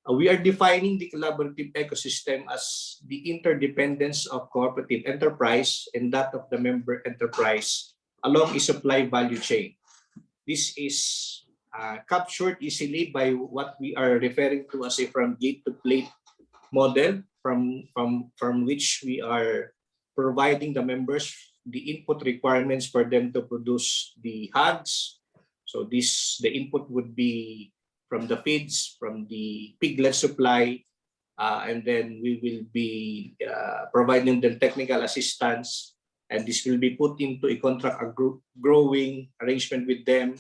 We are defining the collaborative ecosystem as the interdependence of cooperative enterprise and that of the member enterprise along a supply value chain. This is captured easily by what we are referring to as a from gate to plate model, from which we are providing the members the input requirements for them to produce the hogs. So the input would be from the feeds, from the piglet supply, and then we will be providing them technical assistance, and this will be put into a contract growing arrangement with them,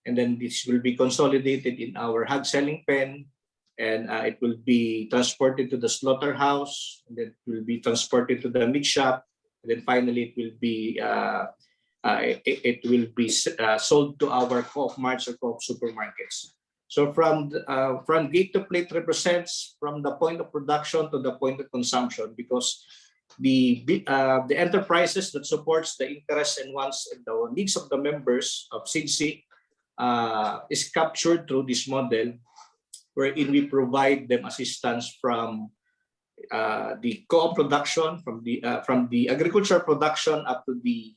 and then this will be consolidated in our hog selling pen, and it will be transported to the slaughterhouse, and then it will be transported to the meat shop, and then finally it will be sold to our Co-op Marts or Co-op supermarkets. So from gate to plate represents from the point of production to the point of consumption, because the enterprises that supports the interests and wants and the needs of the members of Sidsi is captured through this model, wherein we provide them assistance from the co-op production, from the agriculture production up to the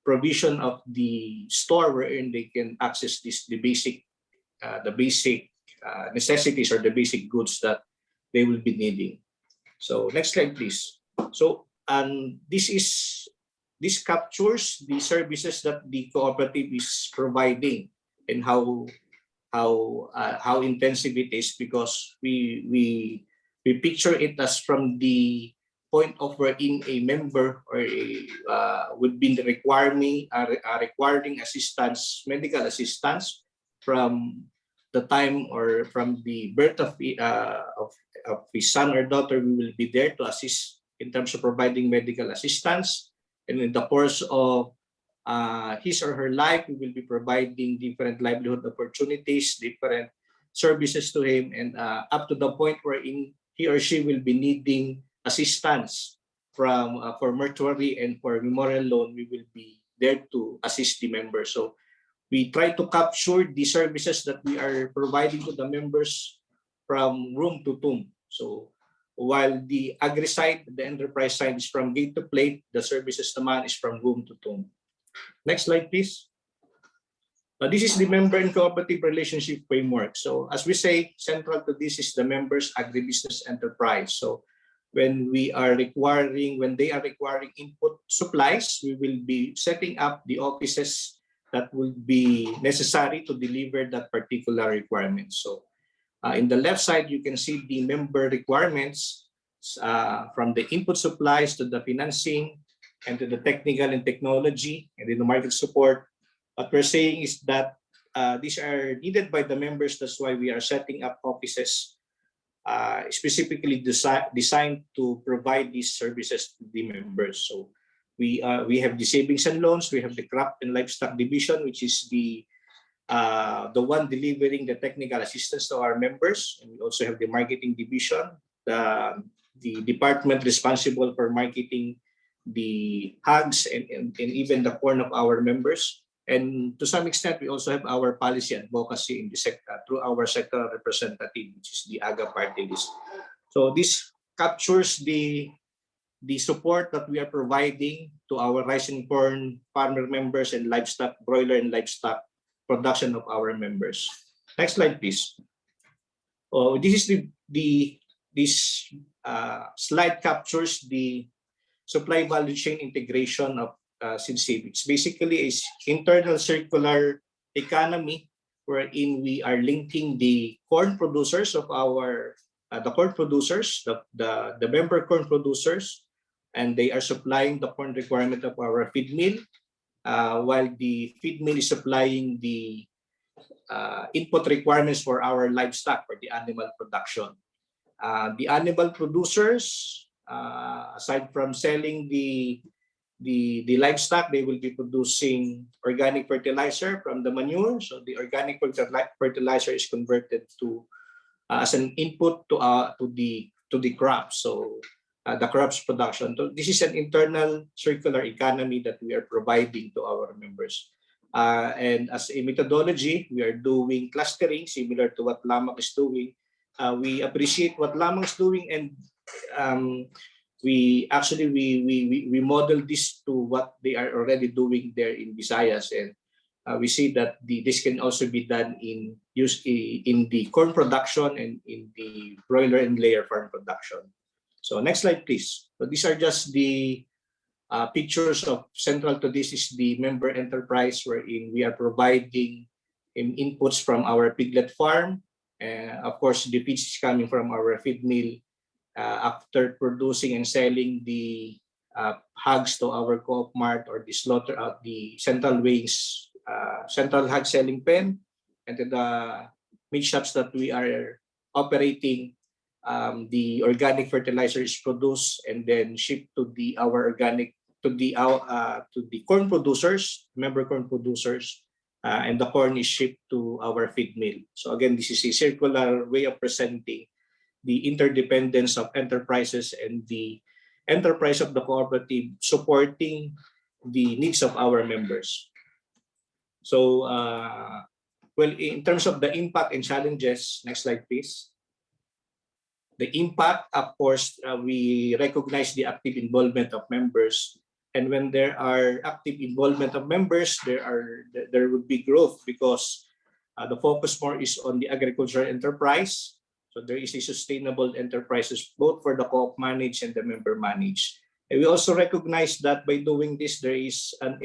provision of the store wherein they can access the basic necessities or the basic goods that they will be needing. So next slide, please. So this captures the services that the cooperative is providing and how intensive it is, because we picture it as from the point of wherein a member or would be requiring assistance, medical assistance, from the time or from the birth of his son or daughter. We will be there to assist in terms of providing medical assistance, and in the course of his or her life, we will be providing different livelihood opportunities, different services to him, and up to the point wherein he or she will be needing assistance for mortuary and for memorial loan. We will be there to assist the members. So we try to capture the services that we are providing to the members from room to tomb. So while the agri side, the enterprise side is from gate to plate, the services naman is from room to tomb. Next slide, please. This is the member and cooperative relationship framework. So as we say, central to this is the members agribusiness enterprise. So when they are requiring input supplies, we will be setting up the offices that will be necessary to deliver that particular requirement. So in the left side, you can see the member requirements from the input supplies to the financing and to the technical and technology and then the market support. What we're saying is that these are needed by the members. That's why we are setting up offices specifically designed to provide these services to the members. So we have the savings and loans. We have the crop and livestock division, which is the one delivering the technical assistance to our members. And we also have the marketing division, the department responsible for marketing the hogs and even the corn of our members. And to some extent, we also have our policy advocacy in the sector through our sector representative, which is the AGA party list. So this captures the support that we are providing to our rice and corn farmer members and livestock, broiler and livestock production of our members. Next slide, please. This is this slide captures the supply value chain integration of SIDSAVE. It's basically an internal circular economy wherein we are linking the corn producers of our the member corn producers, and they are supplying the corn requirement of our feed mill, while the feed mill is supplying the input requirements for our livestock, for the animal production. The animal producers, aside from selling the livestock, they will be producing organic fertilizer from the manure. So the organic fertilizer is converted to as an input to the crops. So the crops production. So this is an internal circular economy that we are providing to our members. And as a methodology, we are doing clustering similar to what LAMAC is doing. We appreciate what LAMAC is doing, and we model this to what they are already doing there in Visayas, and we see that this can also be done in the corn production and in the broiler and layer farm production. So next slide, please. So these are just the pictures of central to this is the member enterprise, wherein we are providing inputs from our piglet farm. Of course, the feed is coming from our feed mill. After producing and selling the hogs to our Co-op Mart or the slaughter of the central wings, central hog selling pen, and to the meat shops that we are operating, the organic fertilizer is produced and then shipped to the corn producers, member corn producers, and the corn is shipped to our feed mill. So again, this is a circular way of presenting the interdependence of enterprises and the enterprise of the cooperative supporting the needs of our members. So, well, in terms of the impact and challenges, next slide, please. The impact, of course, we recognize the active involvement of members. And when there are active involvement of members, there would be growth because the focus more is on the agricultural enterprise. So there is a sustainable enterprises both for the co-op managed and the member managed. And we also recognize that by doing this, there is the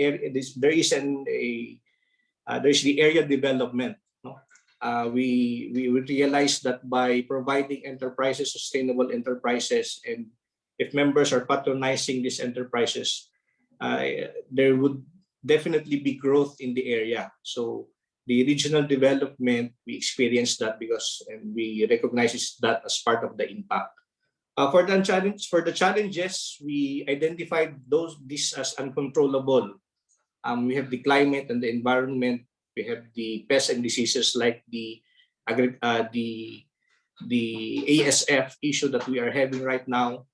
area development. No? We realize that by providing enterprises, sustainable enterprises, and if members are patronizing these enterprises, there would definitely be growth in the area. So the regional development, we experience that because and we recognize that as part of the impact. For the challenges, we identified these as uncontrollable. We have the climate and the environment. We have the pests and diseases like the ASF issue that we are having right now.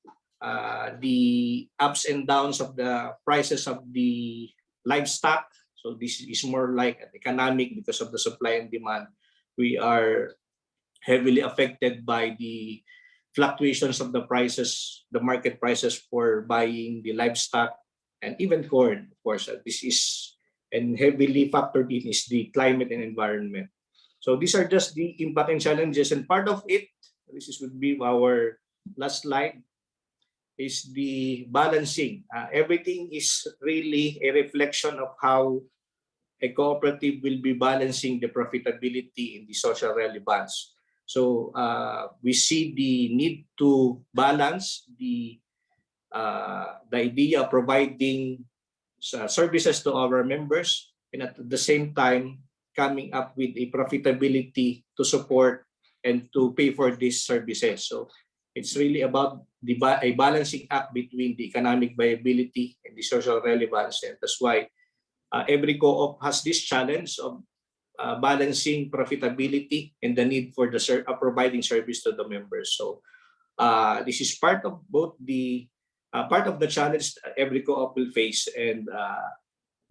The ups and downs of the prices of the livestock. So this is more like an economic because of the supply and demand. We are heavily affected by the fluctuations of the prices, the market prices for buying the livestock and even corn, of course. This is and heavily factored in is the climate and environment. So these are just the impact and challenges, and part of it, would be our last slide. is the balancing. Everything is really a reflection of how a cooperative will be balancing the profitability in the social relevance. So we see the need to balance the idea of providing services to our members, and at the same time coming up with a profitability to support and to pay for these services. So it's really about a balancing act between the economic viability and the social relevance, and that's why every co-op has this challenge of balancing profitability and the need for the providing service to the members. So this is part of both the part of the challenge every co-op will face, and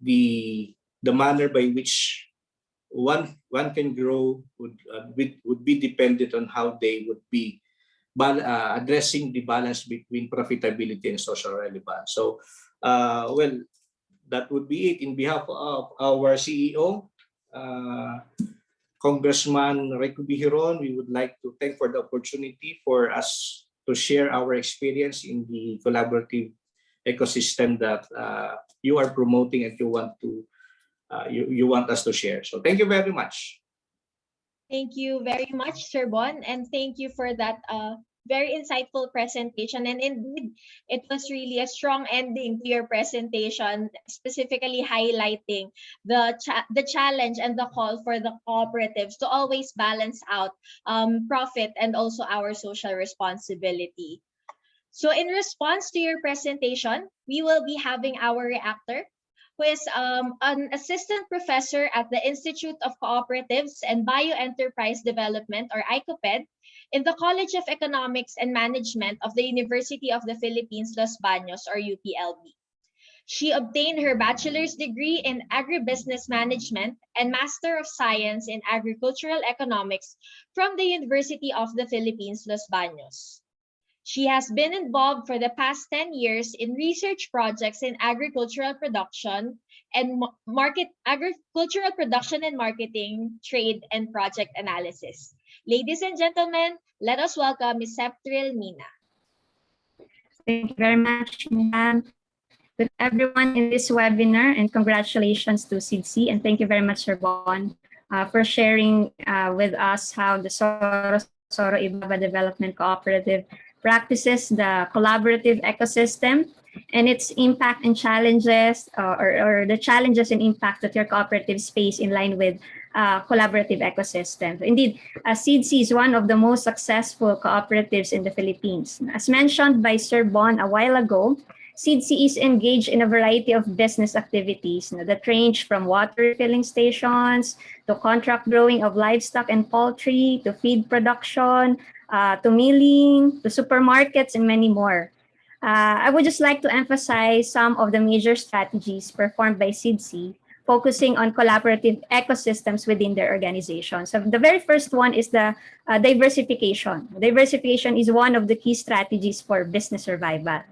the manner by which one can grow would be dependent on how they would be addressing the balance between profitability and social relevance. So, well, that would be it. In behalf of our CEO, Congressman Rico Bihiron, we would like to thank for the opportunity for us to share our experience in the collaborative ecosystem that you are promoting and you want to you want us to share. So thank you very much. Thank you very much, Sir Bon, and thank you for that very insightful presentation. And indeed, it was really a strong ending to your presentation, specifically highlighting the challenge and the call for the cooperatives to always balance out profit and also our social responsibility. So in response to your presentation, we will be having our reactor, who is an assistant professor at the Institute of Cooperatives and Bioenterprise Development, or ICOPED, in the College of Economics and Management of the University of the Philippines, Los Baños, or UPLB. She obtained her bachelor's degree in agribusiness management and Master of Science in Agricultural Economics from the University of the Philippines, Los Baños. She has been involved for the past 10 years in research projects in agricultural production and agricultural production and marketing, trade, and project analysis. Ladies and gentlemen, let us welcome Ms. Septril Mina. Thank you very much, Mian. With everyone in this webinar, and congratulations to SIDC, and thank you very much, Sir Bon, for sharing with us how the Soro Ibaba Development Cooperative practices the collaborative ecosystem and its impact and challenges, or the challenges and impact that your cooperatives face in line with collaborative ecosystems. Indeed, SIDC is one of the most successful cooperatives in the Philippines. As mentioned by Sir Bon a while ago, SIDC is engaged in a variety of business activities that range from water refilling stations to contract growing of livestock and poultry to feed production, to milling, to supermarkets, and many more. I would just like to emphasize some of the major strategies performed by SIDC, focusing on collaborative ecosystems within their organization. So the very first one is the diversification. Diversification is one of the key strategies for business survival.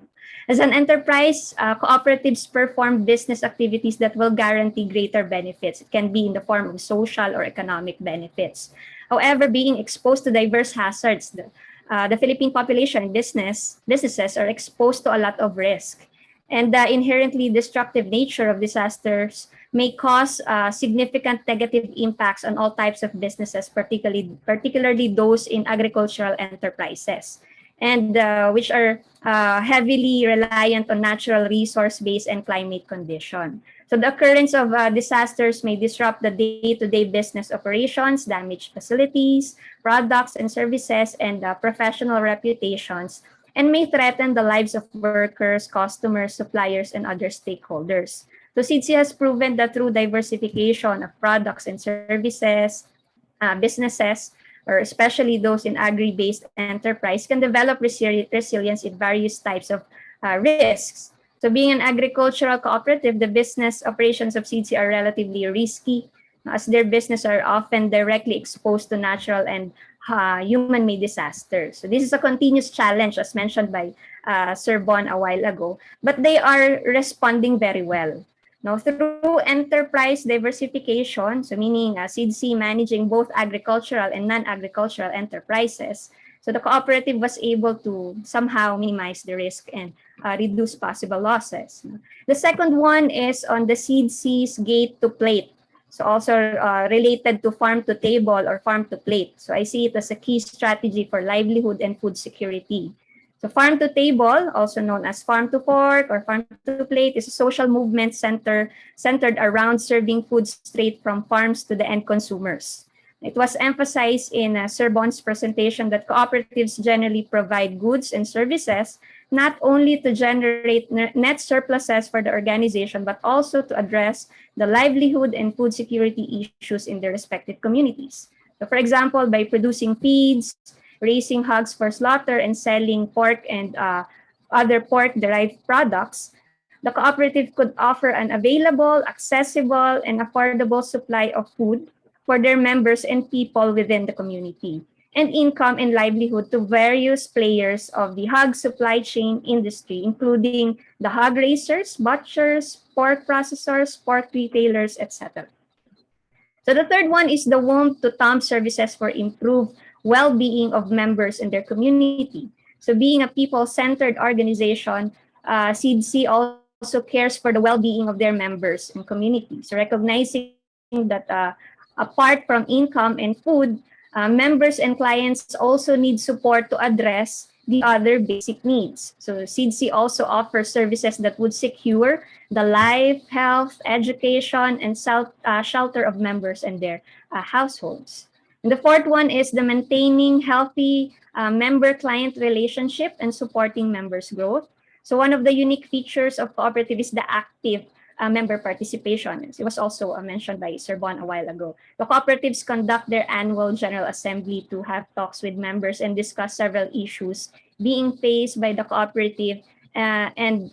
As an enterprise, cooperatives perform business activities that will guarantee greater benefits. It can be in the form of social or economic benefits. However, being exposed to diverse hazards, the Philippine population and businesses are exposed to a lot of risk. And the inherently destructive nature of disasters may cause significant negative impacts on all types of businesses, particularly those in agricultural enterprises, and which are heavily reliant on natural resource-based and climate condition. So the occurrence of disasters may disrupt the day-to-day business operations, damage facilities, products and services, and professional reputations, and may threaten the lives of workers, customers, suppliers, and other stakeholders. So SIDC has proven that through diversification of products and services, businesses, or especially those in agri-based enterprise, can develop resilience in various types of risks. So being an agricultural cooperative, the business operations of SIDC are relatively risky, as their business are often directly exposed to natural and human-made disasters. So this is a continuous challenge, as mentioned by Sir Bon a while ago, but they are responding very well. Now, through enterprise diversification, so meaning SIDC managing both agricultural and non-agricultural enterprises, So the cooperative was able to somehow minimize the risk and reduce possible losses. The second one is on the SeedC's gate to plate. So also related to farm to table or farm to plate. So I see it as a key strategy for livelihood and food security. So farm to table, also known as farm to fork or farm to plate, is a social movement centered around serving food straight from farms to the end consumers. It was emphasized in Sir Bon's presentation that cooperatives generally provide goods and services not only to generate net surpluses for the organization, but also to address the livelihood and food security issues in their respective communities. So for example, by producing feeds, raising hogs for slaughter, and selling pork and other pork-derived products, the cooperative could offer an available, accessible, and affordable supply of food for their members and people within the community, and income and livelihood to various players of the hog supply chain industry, including the hog raisers, butchers, pork processors, pork retailers, etc. So the third one is the womb to tomb services for improved well-being of members in their community. So being a people-centered organization, SeedC also cares for the well-being of their members and community. So recognizing that apart from income and food, members and clients also need support to address the other basic needs. So SeedC also offers services that would secure the life, health, education, and shelter of members and their households. And the fourth one is the maintaining healthy member-client relationship and supporting members' growth. So one of the unique features of cooperative is the active member participation. It was also mentioned by Sir Bon a while ago. The cooperatives conduct their annual General Assembly to have talks with members and discuss several issues being faced by the cooperative and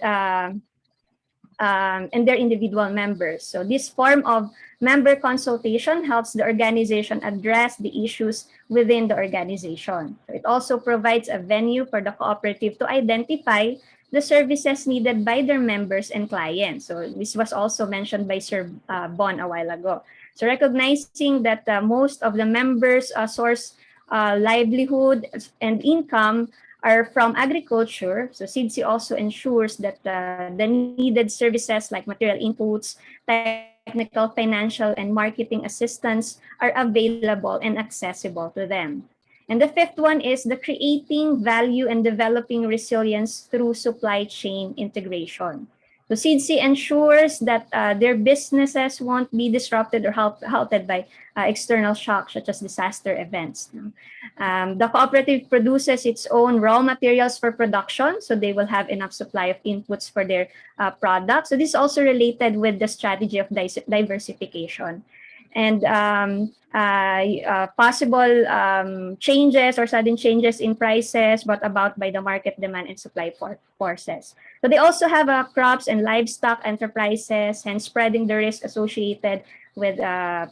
their individual members. So this form of member consultation helps the organization address the issues within the organization. So it also provides a venue for the cooperative to identify the services needed by their members and clients. So this was also mentioned by Sir Bon a while ago. So recognizing that most of the members' source livelihood and income are from agriculture, so SeedC also ensures that the needed services like material inputs, technical, financial, and marketing assistance are available and accessible to them. And the fifth one is the creating value and developing resilience through supply chain integration. So SeedC ensures that their businesses won't be disrupted or halted by external shocks such as disaster events. The cooperative produces its own raw materials for production, so they will have enough supply of inputs for their products. So this is also related with the strategy of diversification. And possible changes or sudden changes in prices brought about by the market demand and supply forces. So they also have crops and livestock enterprises, hence spreading the risk associated with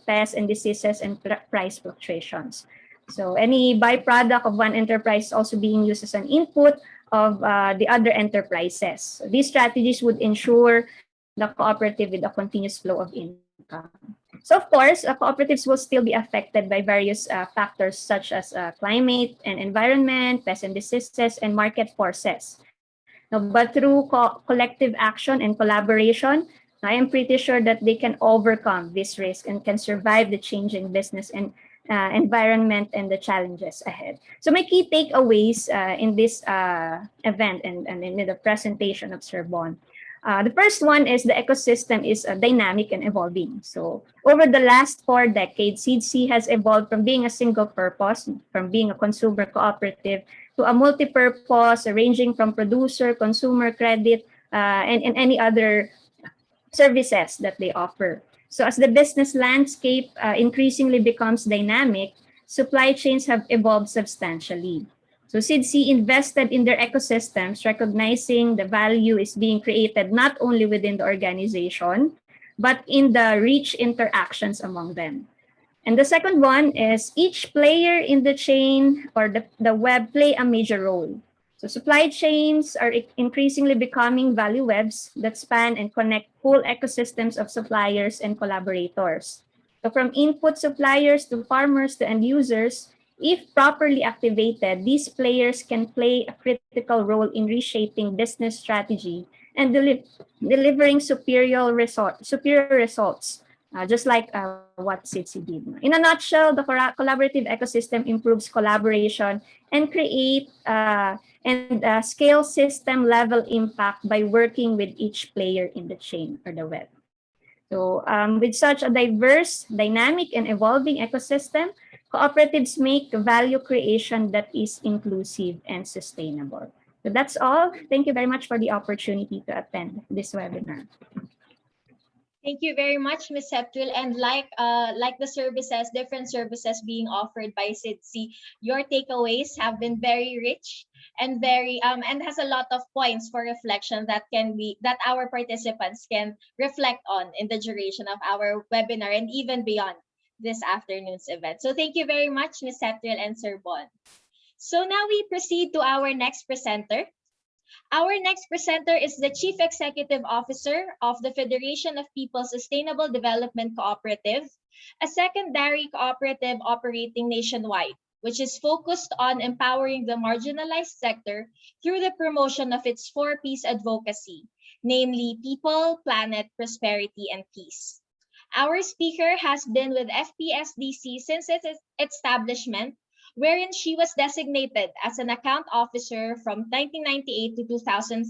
pests and diseases and price fluctuations. So any byproduct of one enterprise is also being used as an input of the other enterprises. So these strategies would ensure the cooperative with a continuous flow of income. So of course, cooperatives will still be affected by various factors such as climate and environment, pests and diseases, and market forces. Now, but through collective action and collaboration, I am pretty sure that they can overcome this risk and can survive the changing business and environment and the challenges ahead. So my key takeaways in this event and in the presentation of Sir Bon. The first one is the ecosystem is dynamic and evolving. So over the last 4 decades, SeedC has evolved from being a single purpose, from being a consumer cooperative, to a multi-purpose ranging from producer, consumer credit, and any other services that they offer. So as the business landscape increasingly becomes dynamic, supply chains have evolved substantially. So SeedC invested in their ecosystems, recognizing the value is being created not only within the organization, but in the rich interactions among them. And the second one is each player in the chain or the web play a major role. So supply chains are increasingly becoming value webs that span and connect whole ecosystems of suppliers and collaborators. So from input suppliers to farmers to end users, If properly activated, these players can play a critical role in reshaping business strategy and delivering superior results, just like what SITSI did. In a nutshell, the collaborative ecosystem improves collaboration and create and scale system level impact by working with each player in the chain or the web. So with such a diverse, dynamic, and evolving ecosystem, cooperatives make value creation that is inclusive and sustainable. So that's all. Thank you very much for the opportunity to attend this webinar. Thank you very much, Ms. Septuil. And like the services, different services being offered by SITSI, your takeaways have been very rich and very and has a lot of points for reflection that our participants can reflect on in the duration of our webinar and even beyond this afternoon's event. So thank you very much, Ms. Septuil and Sir Bon. So now we proceed to our next presenter. Our next presenter is the Chief Executive Officer of the Federation of People's Sustainable Development Cooperative, a secondary cooperative operating nationwide, which is focused on empowering the marginalized sector through the promotion of its 4Ps advocacy, namely people, planet, prosperity, and peace. Our speaker has been with FPSDC since its establishment, wherein she was designated as an account officer from 1998 to 2003,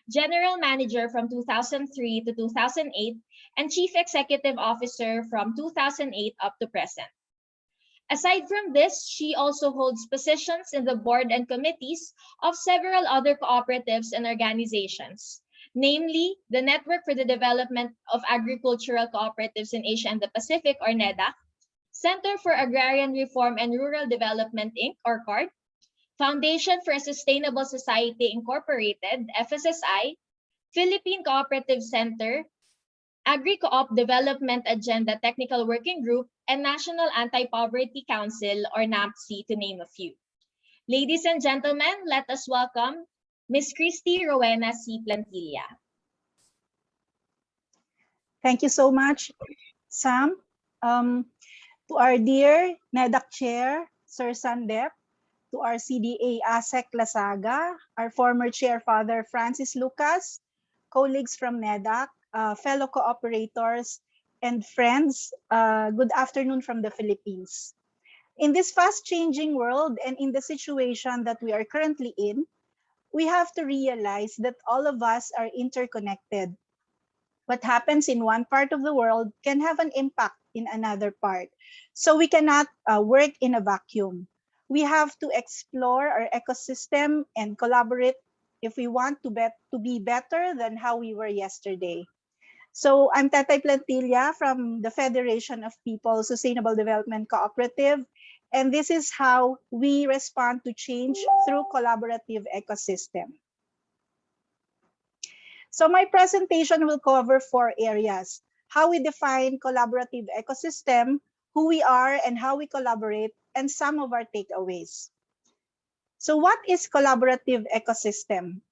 general manager from 2003 to 2008, and chief executive officer from 2008 up to present. Aside from this, she also holds positions in the board and committees of several other cooperatives and organizations, namely the Network for the Development of Agricultural Cooperatives in Asia and the Pacific, or NEDAC, Center for Agrarian Reform and Rural Development, Inc., or CARD, Foundation for a Sustainable Society, Incorporated, FSSI, Philippine Cooperative Center, Agri-Co-op Development Agenda Technical Working Group, and National Anti-Poverty Council, or NAPC, to name a few. Ladies and gentlemen, let us welcome Ms. Christy Rowena C. Plantilla. Thank you so much, Sam. To our dear NEDAC Chair, Sir Sandep, to our CDA ASEC Lasaga, our former Chair Father Francis Lucas, colleagues from NEDAC, fellow cooperators, and friends, good afternoon from the Philippines. In this fast-changing world and in the situation that we are currently in, we have to realize that all of us are interconnected. What happens in one part of the world can have an impact in another part. So we cannot work in a vacuum. We have to explore our ecosystem and collaborate if we want to be better than how we were yesterday. So I'm Tatay Plantilla from the Federation of People's Sustainable Development Cooperative, and this is how we respond to change through collaborative ecosystem. So my presentation will cover 4 areas: how we define collaborative ecosystem, who we are and how we collaborate, and some of our takeaways. So what is collaborative ecosystem?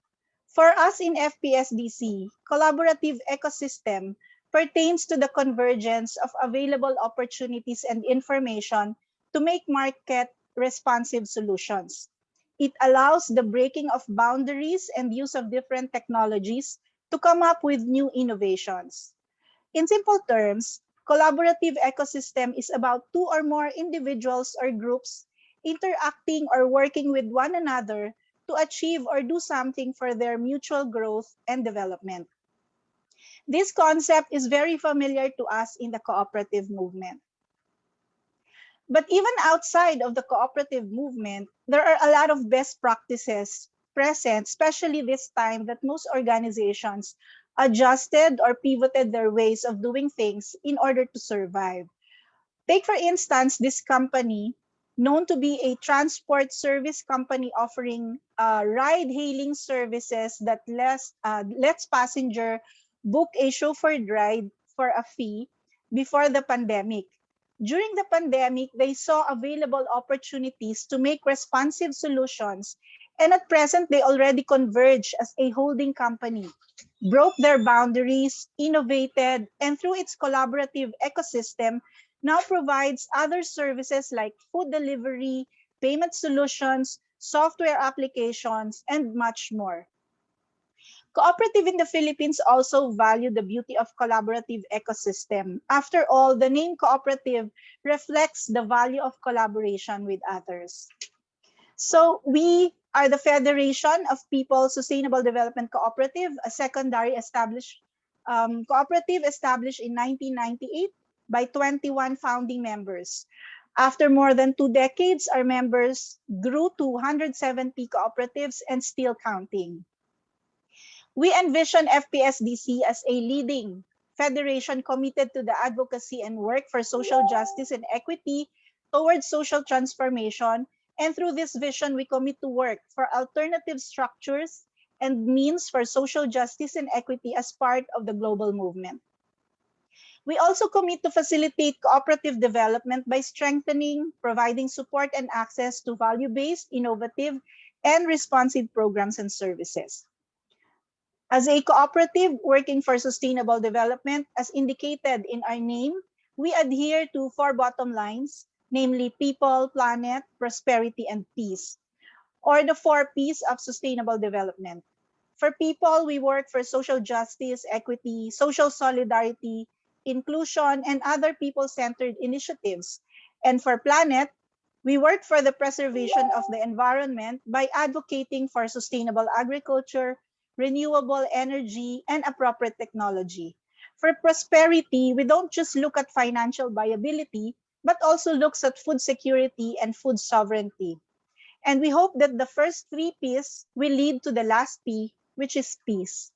For us in FPSDC, collaborative ecosystem pertains to the convergence of available opportunities and information to make market responsive solutions. It allows the breaking of boundaries and use of different technologies to come up with new innovations. In simple terms, collaborative ecosystem is about 2 or more individuals or groups interacting or working with one another to achieve or do something for their mutual growth and development. This concept is very familiar to us in the cooperative movement. But even outside of the cooperative movement, there are a lot of best practices present, especially this time that most organizations adjusted or pivoted their ways of doing things in order to survive. Take, for instance, this company, known to be a transport service company offering ride-hailing services that lets passenger book a chauffeured ride for a fee before the pandemic. During the pandemic, they saw available opportunities to make responsive solutions, and at present, they already converge as a holding company, broke their boundaries, innovated, and through its collaborative ecosystem, now provides other services like food delivery, payment solutions, software applications, and much more. Cooperative in the Philippines also value the beauty of collaborative ecosystem. After all, the name cooperative reflects the value of collaboration with others. So we are the Federation of People Sustainable Development Cooperative, a secondary cooperative established in 1998 by 21 founding members. After more than 2 decades, our members grew to 170 cooperatives and still counting. We envision FPSDC as a leading federation committed to the advocacy and work for social justice and equity towards social transformation. And through this vision, we commit to work for alternative structures and means for social justice and equity as part of the global movement. We also commit to facilitate cooperative development by strengthening, providing support and access to value-based, innovative, and responsive programs and services. As a cooperative working for sustainable development, as indicated in our name, we adhere to 4 bottom lines, namely people, planet, prosperity, and peace, or the 4 P's of sustainable development. For people, we work for social justice, equity, social solidarity, inclusion, and other people-centered initiatives. And for planet, we work for the preservation of the environment by advocating for sustainable agriculture, renewable energy, and appropriate technology. For prosperity, we don't just look at financial viability, but also looks at food security and food sovereignty. And we hope that the first 3 P's will lead to the last P, which is peace.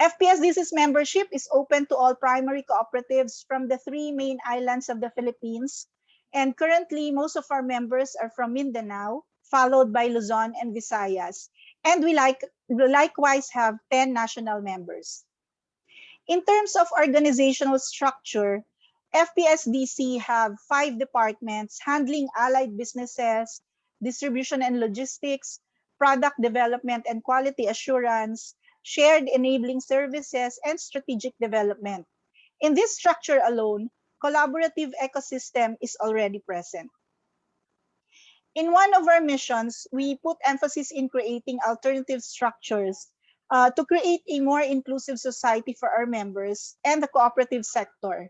FPSDC's membership is open to all primary cooperatives from the 3 main islands of the Philippines. And currently, most of our members are from Mindanao, followed by Luzon and Visayas. And we likewise have 10 national members. In terms of organizational structure, FPSDC have 5 departments handling allied businesses, distribution and logistics, product development and quality assurance, shared enabling services, and strategic development. In this structure alone, collaborative ecosystem is already present. In one of our missions, we put emphasis in creating alternative structures to create a more inclusive society for our members and the cooperative sector.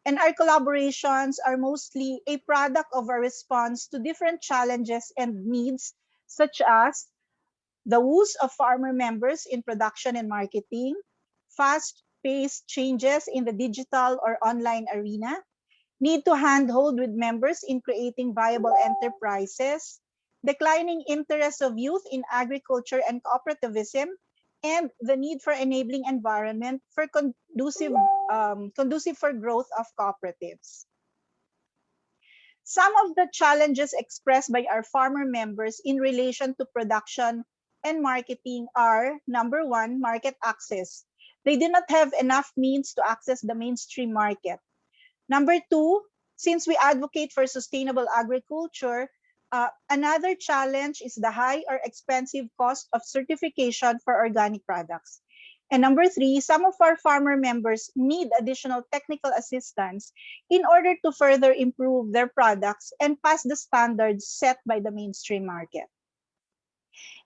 And our collaborations are mostly a product of our response to different challenges and needs, such as the woes of farmer members in production and marketing, fast-paced changes in the digital or online arena, need to handhold with members in creating viable enterprises, declining interest of youth in agriculture and cooperativism, and the need for enabling environment for conducive for growth of cooperatives. Some of the challenges expressed by our farmer members in relation to production and marketing are, number 1, market access. They do not have enough means to access the mainstream market. Number 2, since we advocate for sustainable agriculture, another challenge is the high or expensive cost of certification for organic products. And number 3, some of our farmer members need additional technical assistance in order to further improve their products and pass the standards set by the mainstream market.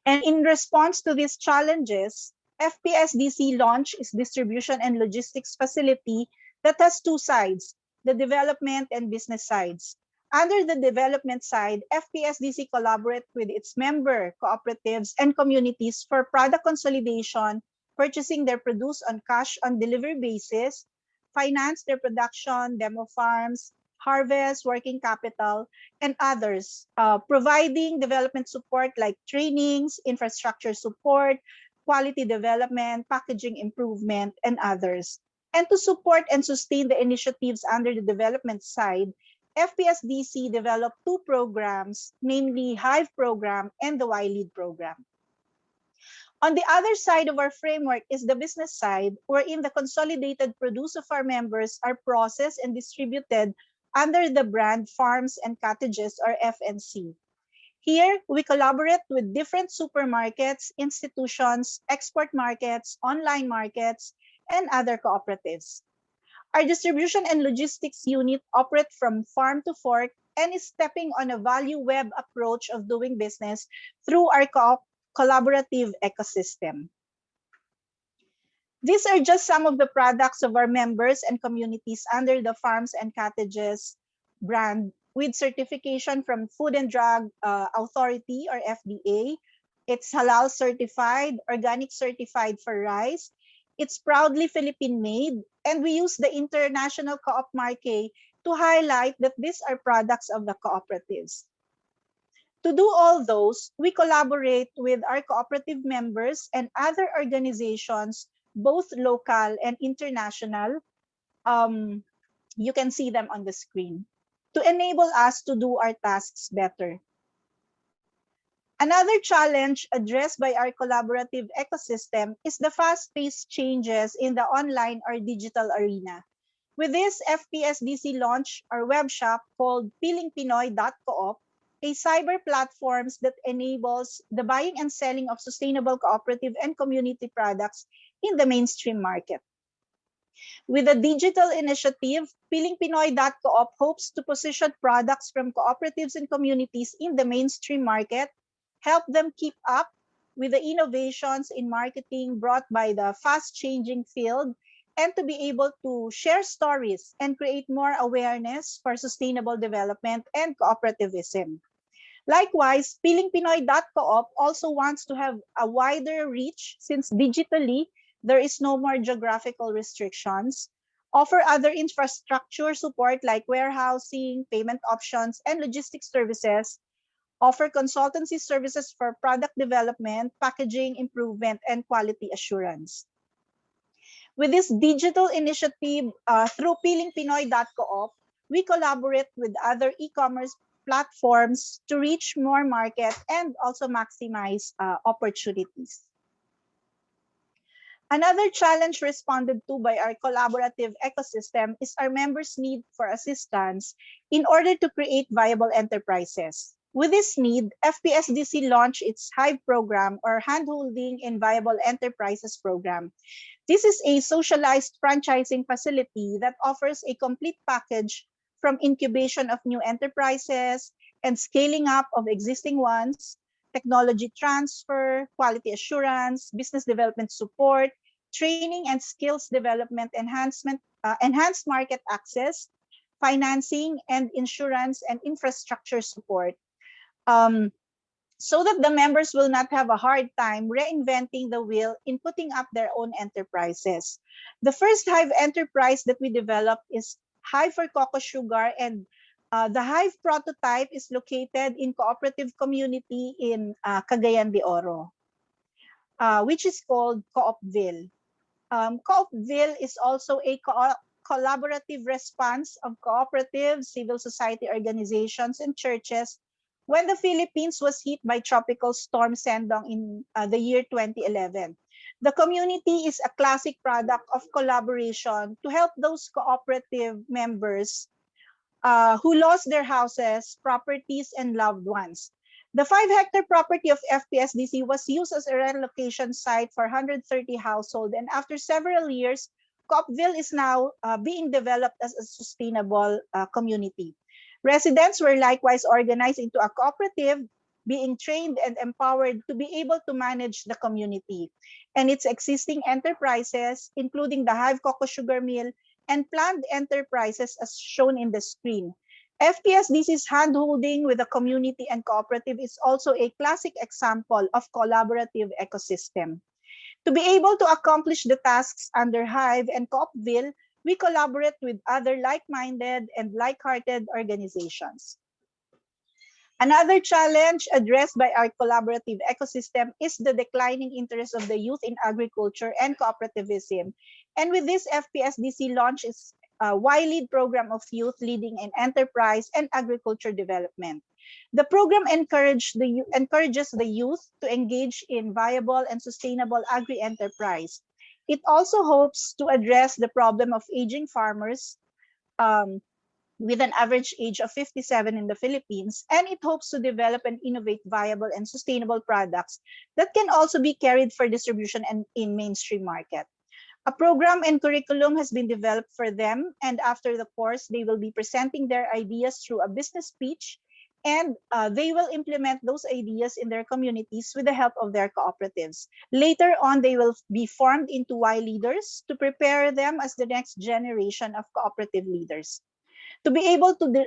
And in response to these challenges, FPSDC launched its distribution and logistics facility that has 2 sides, the development and business sides. Under the development side, FPSDC collaborates with its member cooperatives and communities for product consolidation, purchasing their produce on cash on delivery basis, finance their production, demo farms, harvest, working capital, and others, providing development support like trainings, infrastructure support, quality development, packaging improvement, and others. And to support and sustain the initiatives under the development side, FPSDC developed 2 programs, namely Hive Program and the Y-Lead Program. On the other side of our framework is the business side, wherein the consolidated produce of our members are processed and distributed under the brand Farms and Cottages, or FNC. Here, we collaborate with different supermarkets, institutions, export markets, online markets, and other cooperatives. Our distribution and logistics unit operate from farm to fork and is stepping on a value web approach of doing business through our collaborative ecosystem. These are just some of the products of our members and communities under the Farms and Cottages brand with certification from Food and Drug Authority or FDA. It's halal certified, organic certified for rice. It's proudly Philippine made, and we use the international co-op marque to highlight that these are products of the cooperatives. To do all those, we collaborate with our cooperative members and other organizations, both local and international. You can see them on the screen, to enable us to do our tasks better. Another challenge addressed by our collaborative ecosystem is the fast-paced changes in the online or digital arena. With this, FPSDC launched our web shop called pilingpinoy.coop, a cyber platform that enables the buying and selling of sustainable cooperative and community products in the mainstream market. With the digital initiative, pilingpinoy.coop hopes to position products from cooperatives and communities in the mainstream market, help them keep up with the innovations in marketing brought by the fast-changing field, and to be able to share stories and create more awareness for sustainable development and cooperativism. Likewise, pilingpinoy.coop also wants to have a wider reach since digitally there is no more geographical restrictions, offer other infrastructure support like warehousing, payment options, and logistics services, offer consultancy services for product development, packaging improvement, and quality assurance. With this digital initiative through pilingpinoy.coop, we collaborate with other e-commerce platforms to reach more market and also maximize opportunities. Another challenge responded to by our collaborative ecosystem is our members' need for assistance in order to create viable enterprises. With this need, FPSDC launched its HIVE program, or Handholding in Viable Enterprises program. This is a socialized franchising facility that offers a complete package from incubation of new enterprises and scaling up of existing ones, technology transfer, quality assurance, business development support, training and skills development enhancement, enhanced market access, financing, and insurance and infrastructure support. So that the members will not have a hard time reinventing the wheel in putting up their own enterprises. The first Hive enterprise that we developed is Hive for Cocoa Sugar, and the Hive prototype is located in cooperative community in Cagayan de Oro, which is called Coopville. Coopville is also a collaborative response of cooperatives, civil society organizations, and churches when the Philippines was hit by Tropical Storm Sendong in the year 2011. The community is a classic product of collaboration to help those cooperative members who lost their houses, properties, and loved ones. The 5-hectare property of FPSDC was used as a relocation site for 130 households, and after several years, Coopville is now being developed as a sustainable community. Residents were likewise organized into a cooperative, being trained and empowered to be able to manage the community and its existing enterprises, including the Hive Cocoa Sugar Mill and planned enterprises as shown in the screen. FPSDC's handholding with the community and cooperative is also a classic example of collaborative ecosystem. To be able to accomplish the tasks under Hive and Coopville, we collaborate with other like-minded and like-hearted organizations. Another challenge addressed by our collaborative ecosystem is the declining interest of the youth in agriculture and cooperativism. And with this, FPSDC launched its Y-Lead program of youth leading in enterprise and agriculture development. The program encourages the youth to engage in viable and sustainable agri-enterprise. It also hopes to address the problem of aging farmers with an average age of 57 in the Philippines, and it hopes to develop and innovate viable and sustainable products that can also be carried for distribution and in mainstream market. A program and curriculum has been developed for them, and after the course, they will be presenting their ideas through a business pitch, and they will implement those ideas in their communities with the help of their cooperatives. Later on, they will be formed into Y leaders to prepare them as the next generation of cooperative leaders. To be able to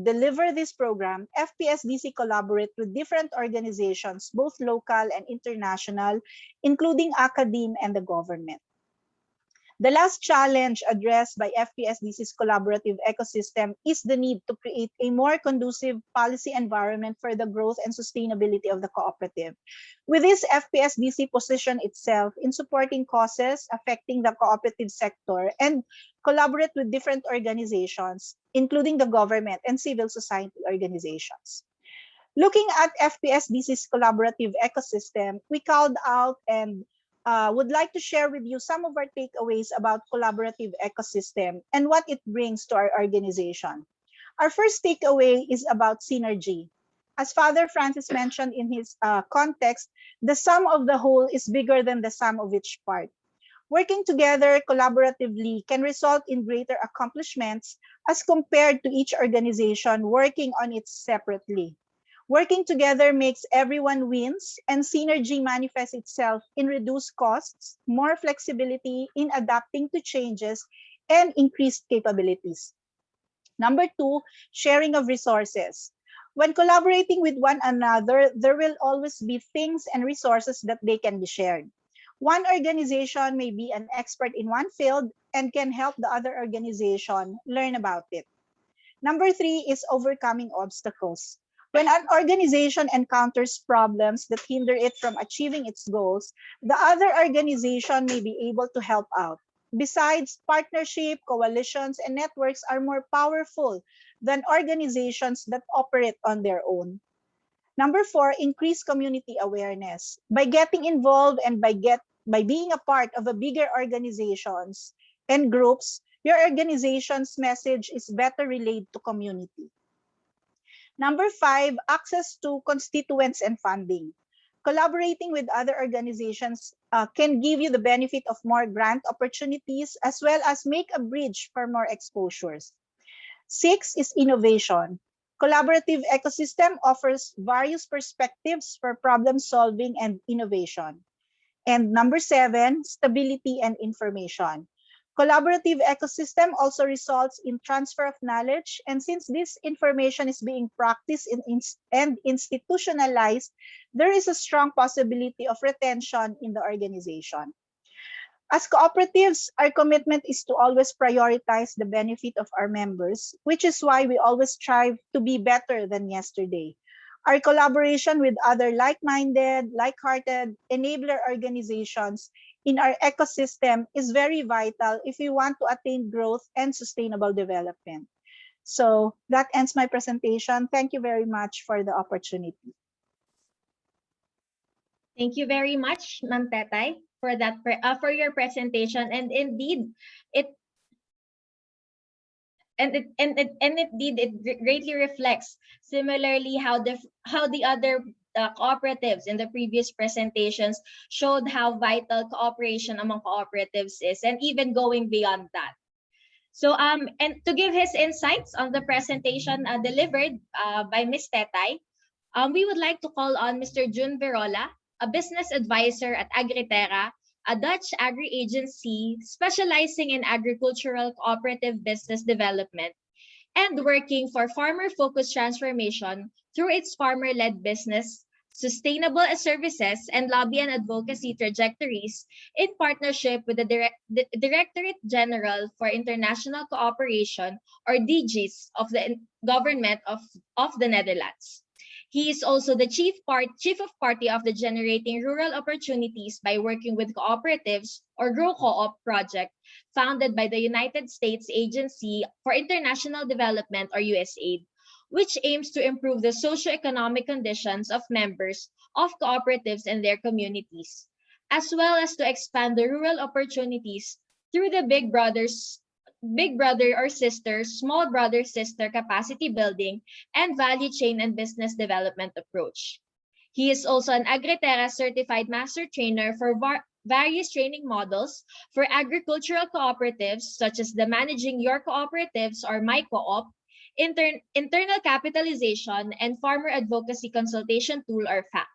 deliver this program, FPSDC collaborate with different organizations, both local and international, including academia and the government. The last challenge addressed by FPSDC's collaborative ecosystem is the need to create a more conducive policy environment for the growth and sustainability of the cooperative. With this, FPSDC positioned itself in supporting causes affecting the cooperative sector and collaborate with different organizations, including the government and civil society organizations. Looking at FPSDC's collaborative ecosystem, we called out and would like to share with you some of our takeaways about collaborative ecosystem and what it brings to our organization. Our first takeaway is about synergy. As Father Francis mentioned in his context, the sum of the whole is bigger than the sum of each part. Working together collaboratively can result in greater accomplishments as compared to each organization working on it separately. Working together makes everyone wins, and synergy manifests itself in reduced costs, more flexibility in adapting to changes, and increased capabilities. Number two, sharing of resources. When collaborating with one another, there will always be things and resources that they can be shared. One organization may be an expert in one field and can help the other organization learn about it. Number three is overcoming obstacles. When an organization encounters problems that hinder it from achieving its goals, the other organization may be able to help out. Besides, partnership, coalitions, and networks are more powerful than organizations that operate on their own. Number four, increase community awareness. By getting involved and by being a part of a bigger organizations and groups, your organization's message is better relayed to community. Number five, access to constituents and funding. Collaborating with other organizations can give you the benefit of more grant opportunities as well as make a bridge for more exposures. Six is innovation. Collaborative ecosystem offers various perspectives for problem solving and innovation. And number seven, stability and information. Collaborative ecosystem also results in transfer of knowledge, and since this information is being practiced and institutionalized, there is a strong possibility of retention in the organization. As cooperatives, our commitment is to always prioritize the benefit of our members, which is why we always strive to be better than yesterday. Our collaboration with other like-minded, like-hearted enabler organizations in our ecosystem is very vital if we want to attain growth and sustainable development. So that ends my presentation. Thank you very much for the opportunity. Thank you very much, Ma'am Tetay, for that for your presentation. And indeed, it greatly reflects similarly how the other cooperatives in the previous presentations showed how vital cooperation among cooperatives is, and even going beyond that. So and to give his insights on the presentation delivered by Ms. Tetay, we would like to call on Mr. Jun Verola, a business advisor at Agriterra, a Dutch agri-agency specializing in agricultural cooperative business development and working for farmer-focused transformation through its farmer-led business, sustainable services, and lobby and advocacy trajectories in partnership with the Directorate General for International Cooperation, or DGIS, of the Government of the Netherlands. He is also the chief of party of the Generating Rural Opportunities by Working with Cooperatives, or GrowCoop project, founded by the United States Agency for International Development, or USAID, which aims to improve the socioeconomic conditions of members of cooperatives and their communities, as well as to expand the rural opportunities through the big brother or sister, small brother sister capacity building and value chain and business development approach. He is also an Agritera certified master trainer for various training models for agricultural cooperatives, such as the Managing Your Cooperatives or My Co-op, Internal Capitalization, and Farmer Advocacy Consultation Tool or FACT.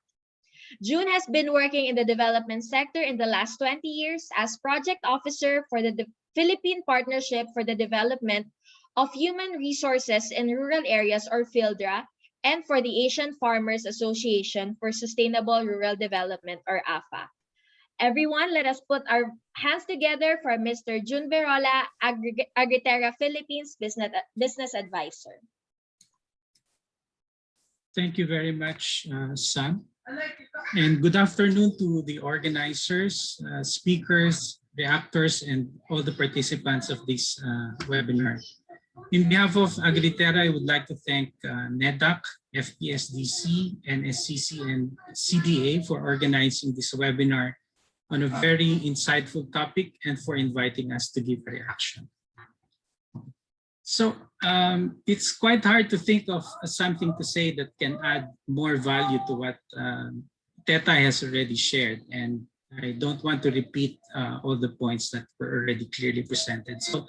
June has been working in the development sector in the last 20 years as project officer for the Philippine Partnership for the Development of Human Resources in Rural Areas or PHILDRA, and for the Asian Farmers Association for Sustainable Rural Development or AFA. Everyone, let us put our hands together for Mr. June Verola, Agritera Philippines Business Advisor. Thank you very much, Sam. And good afternoon to the organizers, speakers, the actors, and all the participants of this webinar. In behalf of Agritera, I would like to thank NEDAC, FPSDC, NSCC, and CDA for organizing this webinar on a very insightful topic and for inviting us to give a reaction. So it's quite hard to think of something to say that can add more value to what Teta has already shared. And I don't want to repeat all the points that were already clearly presented. So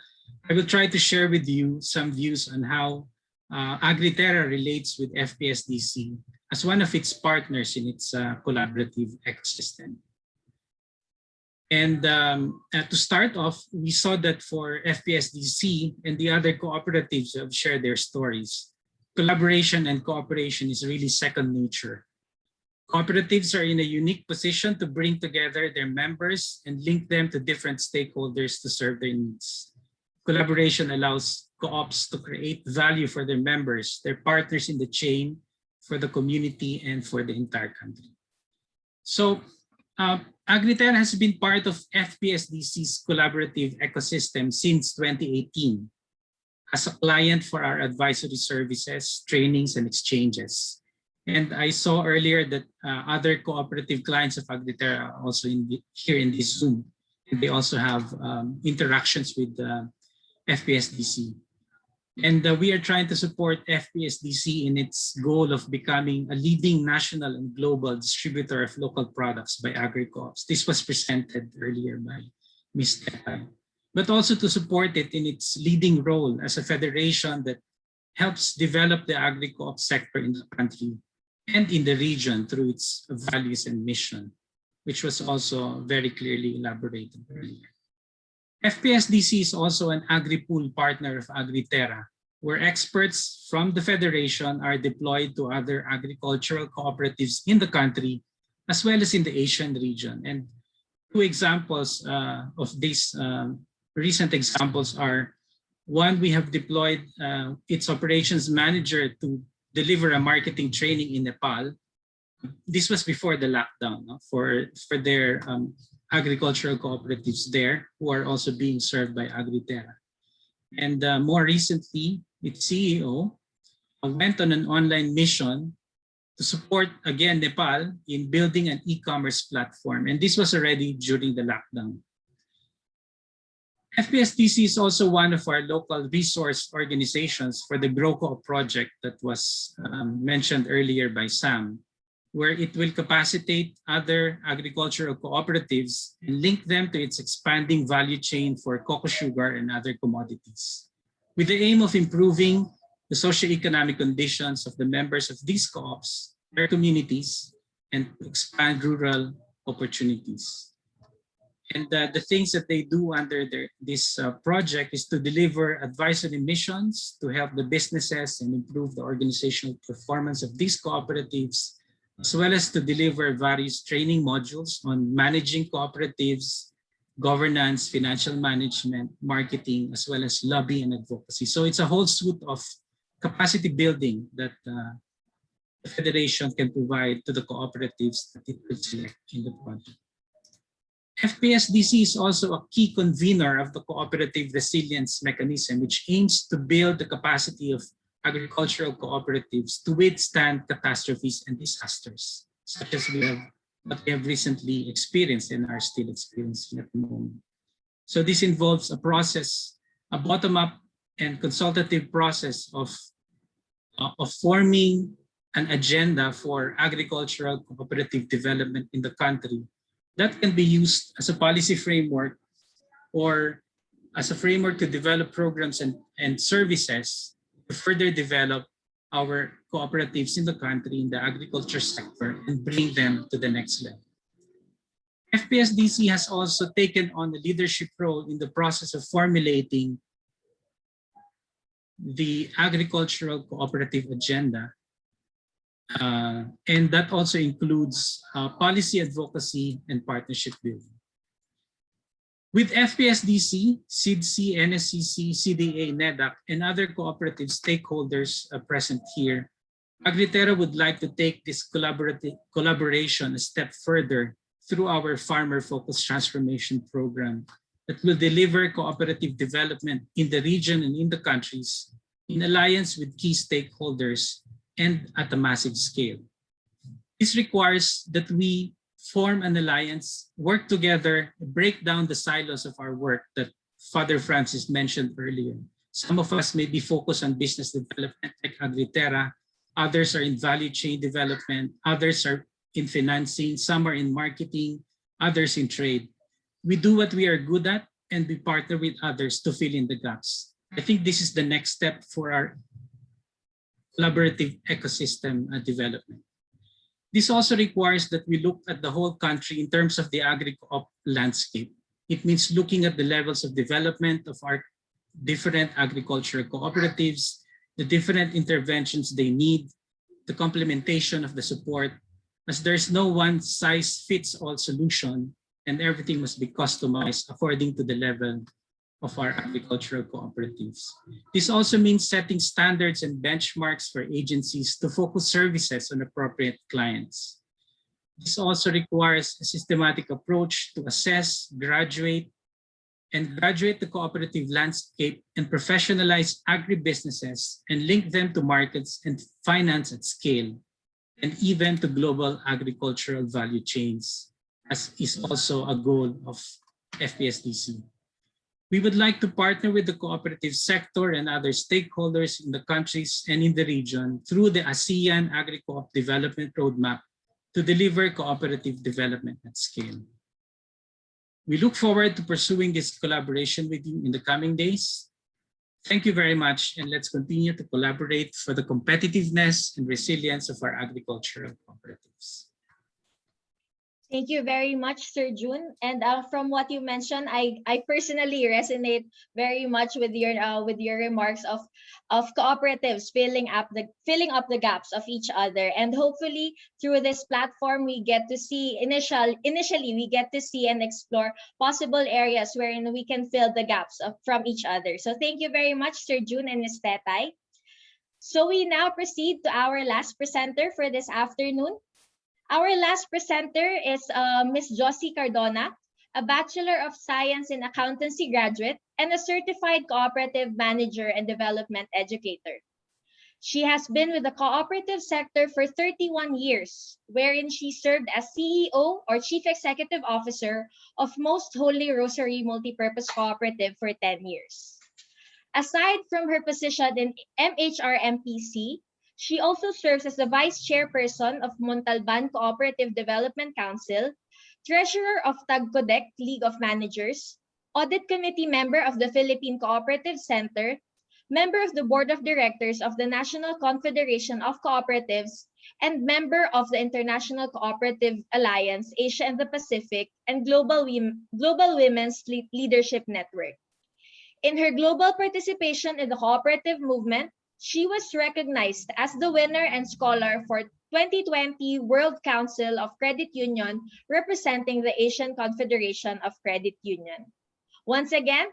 I will try to share with you some views on how Agritera relates with FPSDC as one of its partners in its collaborative ecosystem. And to start off, we saw that for FPSDC and the other cooperatives who have shared their stories, collaboration and cooperation is really second nature. Cooperatives are in a unique position to bring together their members and link them to different stakeholders to serve their needs. Collaboration allows co-ops to create value for their members, their partners in the chain, for the community, and for the entire country. So Agritera has been part of FPSDC's collaborative ecosystem since 2018 as a client for our advisory services, trainings, and exchanges. And I saw earlier that other cooperative clients of Agritera are also here in this Zoom. And they also have interactions with FPSDC. And we are trying to support FPSDC in its goal of becoming a leading national and global distributor of local products by agri-co-ops. This was presented earlier by Ms. Teta. But also to support it in its leading role as a federation that helps develop the agri-co-op sector in the country and in the region through its values and mission, which was also very clearly elaborated earlier. FPSDC is also an AgriPool partner of Agritera, where experts from the Federation are deployed to other agricultural cooperatives in the country, as well as in the Asian region. And two examples of these recent examples are, one, we have deployed its operations manager to deliver a marketing training in Nepal. This was before the lockdown, no? for their agricultural cooperatives there who are also being served by Agritera. And more recently, its CEO went on an online mission to support, again, Nepal in building an e-commerce platform. And this was already during the lockdown. FPSDC is also one of our local resource organizations for the GrowCo project that was mentioned earlier by Sam, where it will capacitate other agricultural cooperatives and link them to its expanding value chain for cocoa sugar and other commodities, with the aim of improving the socioeconomic conditions of the members of these co-ops, their communities, and expand rural opportunities. And the things that they do under this project is to deliver advisory missions to help the businesses and improve the organizational performance of these cooperatives, as well as to deliver various training modules on managing cooperatives, governance, financial management, marketing, as well as lobby and advocacy. So it's a whole suite of capacity building that the Federation can provide to the cooperatives that it will select in the project. FPSDC is also a key convener of the Cooperative Resilience Mechanism, which aims to build the capacity of agricultural cooperatives to withstand catastrophes and disasters, such as what we have recently experienced and are still experiencing at the moment. So this involves a process, a bottom-up and consultative process of forming an agenda for agricultural cooperative development in the country that can be used as a policy framework or as a framework to develop programs and services to further develop our cooperatives in the country in the agriculture sector and bring them to the next level. FPSDC has also taken on a leadership role in the process of formulating the agricultural cooperative agenda. And that also includes policy advocacy and partnership building. With FPSDC, SIDC, NSCC, CDA, NEDAC, and other cooperative stakeholders present here, Agritera would like to take this collaboration a step further through our farmer-focused transformation program that will deliver cooperative development in the region and in the countries in alliance with key stakeholders and at a massive scale. This requires that we form an alliance, work together, break down the silos of our work that Father Francis mentioned earlier. Some of us may be focused on business development like Agritera, others are in value chain development, others are in financing, some are in marketing, others in trade. We do what we are good at and we partner with others to fill in the gaps. I think this is the next step for our collaborative ecosystem development. This also requires that we look at the whole country in terms of the agri-coop landscape. It means looking at the levels of development of our different agricultural cooperatives, the different interventions they need, the complementation of the support, as there's no one-size-fits-all solution and everything must be customized according to the level of our agricultural cooperatives. This also means setting standards and benchmarks for agencies to focus services on appropriate clients. This also requires a systematic approach to assess, graduate the cooperative landscape and professionalize agribusinesses and link them to markets and finance at scale, and even to global agricultural value chains, as is also a goal of FPSDC. We would like to partner with the cooperative sector and other stakeholders in the countries and in the region through the ASEAN Agri-Coop Development Roadmap to deliver cooperative development at scale. We look forward to pursuing this collaboration with you in the coming days. Thank you very much, and let's continue to collaborate for the competitiveness and resilience of our agricultural cooperatives. Thank you very much, Sir June. And from what you mentioned, I personally resonate very much with your remarks of cooperatives filling up the gaps of each other. And hopefully through this platform we get to see initially we get to see and explore possible areas wherein we can fill the gaps from each other. So thank you very much, Sir June and Ms. Tetay. So we now proceed to our last presenter for this afternoon. Our last presenter is Ms. Josie Cardona, a Bachelor of Science in Accountancy graduate and a certified cooperative manager and development educator. She has been with the cooperative sector for 31 years, wherein she served as CEO or Chief Executive Officer of Most Holy Rosary Multipurpose Cooperative for 10 years. Aside from her position in MHRMPC, she also serves as the Vice Chairperson of Montalban Cooperative Development Council, Treasurer of Tagcodec League of Managers, Audit Committee member of the Philippine Cooperative Center, member of the Board of Directors of the National Confederation of Cooperatives, and member of the International Cooperative Alliance, Asia and the Pacific, and Global Women's Leadership Network. In her global participation in the cooperative movement, she was recognized as the winner and scholar for 2020 World Council of Credit Union, representing the Asian Confederation of Credit Union. Once again,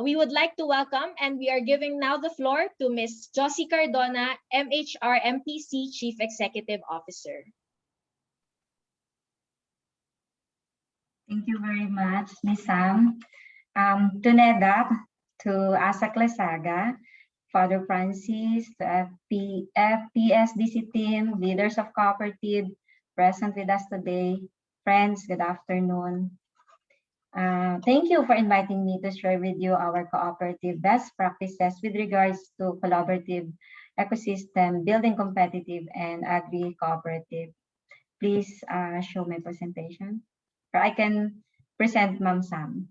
we would like to welcome, and we are giving now the floor to Ms. Josie Cardona, MHRMPC Chief Executive Officer. Thank you very much, Ms. Sam. To NEDAC, to ASAC Lesaga, Father Francis, the FPSDC team, leaders of cooperative present with us today. Friends, good afternoon. Thank you for inviting me to share with you our cooperative best practices with regards to collaborative ecosystem, building competitive and agri-cooperative. Please show my presentation. Or I can present Ma'am Sam.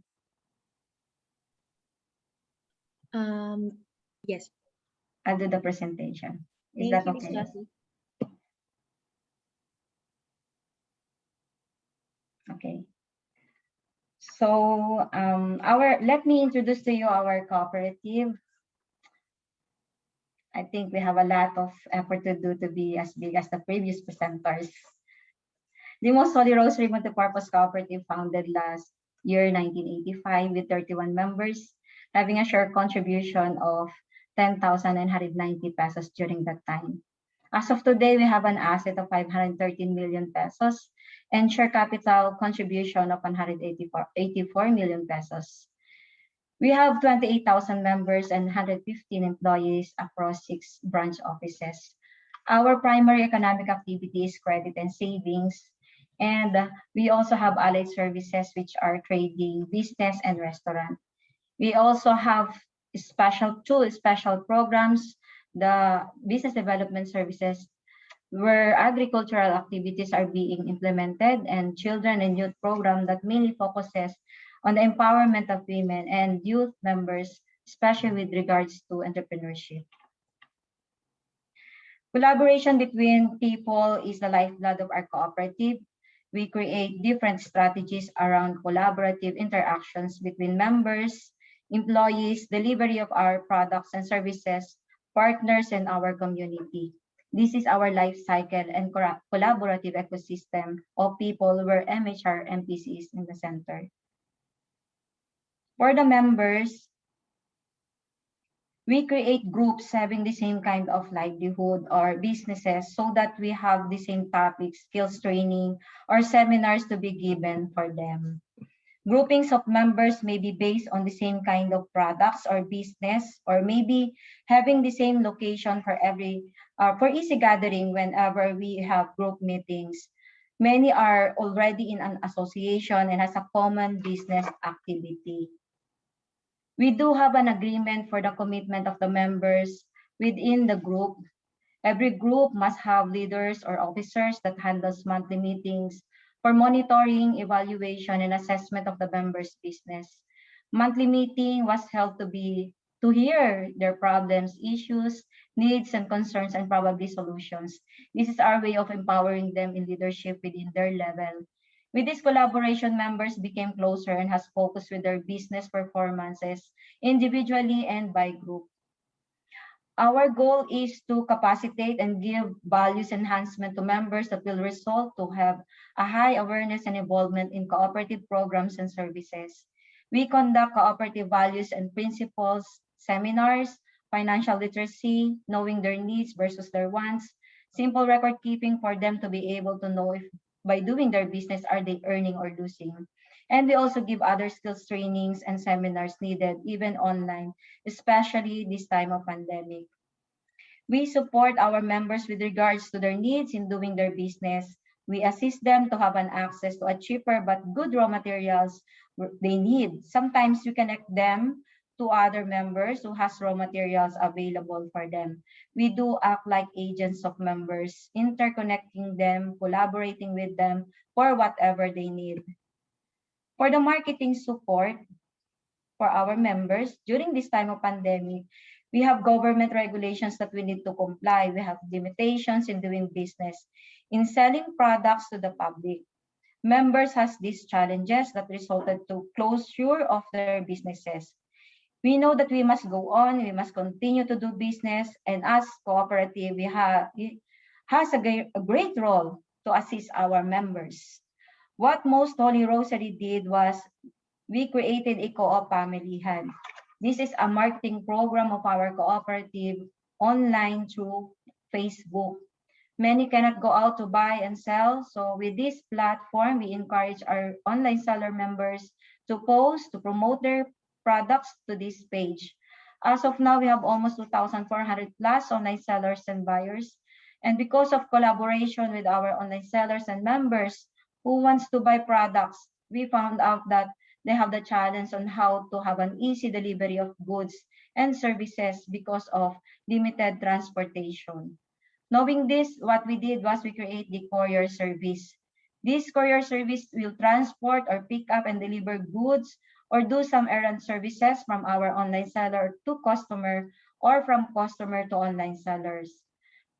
Yes. I'll do the presentation. Is Thank that you, Ms. okay? Josie. Okay. So let me introduce to you our cooperative. I think we have a lot of effort to do to be as big as the previous presenters. The Most Holy Rosary Multipurpose Cooperative founded last year, 1985, with 31 members, having a share contribution of 10,990 pesos during that time. As of today, we have an asset of 513 million pesos and share capital contribution of 184 million pesos. We have 28,000 members and 115 employees across 6 branch offices. Our primary economic activity is credit and savings, and we also have allied services, which are trading, business, and restaurant. We also have two special programs, the business development services, where agricultural activities are being implemented, and children and youth program that mainly focuses on the empowerment of women and youth members, especially with regards to entrepreneurship. Collaboration between people is the lifeblood of our cooperative. We create different strategies around collaborative interactions between members, employees, delivery of our products and services, partners, and our community. This is our life cycle and collaborative ecosystem of people where MHR MPC is in the center. For the members, we create groups having the same kind of livelihood or businesses so that we have the same topics, skills training, or seminars to be given for them. Groupings of members may be based on the same kind of products or business, or maybe having the same location for easy gathering whenever we have group meetings. Many are already in an association and has a common business activity. We do have an agreement for the commitment of the members within the group. Every group must have leaders or officers that handles monthly meetings for monitoring, evaluation, and assessment of the members' business. Monthly meeting was held to hear their problems, issues, needs, and concerns, and probably solutions. This is our way of empowering them in leadership within their level. With this collaboration, members became closer and has focused with their business performances individually and by group. Our goal is to capacitate and give values enhancement to members that will result to have a high awareness and involvement in cooperative programs and services. We conduct cooperative values and principles, seminars, financial literacy, knowing their needs versus their wants, simple record keeping for them to be able to know if by doing their business are they earning or losing. And we also give other skills trainings and seminars needed even online, especially this time of pandemic. We support our members with regards to their needs in doing their business. We assist them to have an access to a cheaper but good raw materials they need. Sometimes we connect them to other members who has raw materials available for them. We do act like agents of members, interconnecting them, collaborating with them for whatever they need. For the marketing support for our members during this time of pandemic, we have government regulations that we need to comply. We have limitations in doing business, in selling products to the public. Members has these challenges that resulted to closure of their businesses. We know that we must go on, we must continue to do business, and as cooperative, has a great role to assist our members. What Most Holy Rosary did was we created a co-op family hand. This is a marketing program of our cooperative online through Facebook. Many cannot go out to buy and sell, so with this platform, we encourage our online seller members to post, to promote their products to this page. As of now, we have almost 2,400 plus online sellers and buyers. And because of collaboration with our online sellers and members who wants to buy products, we found out that they have the challenge on how to have an easy delivery of goods and services because of limited transportation. Knowing this, what we did was we create the courier service. This courier service will transport or pick up and deliver goods or do some errand services from our online seller to customer or from customer to online sellers.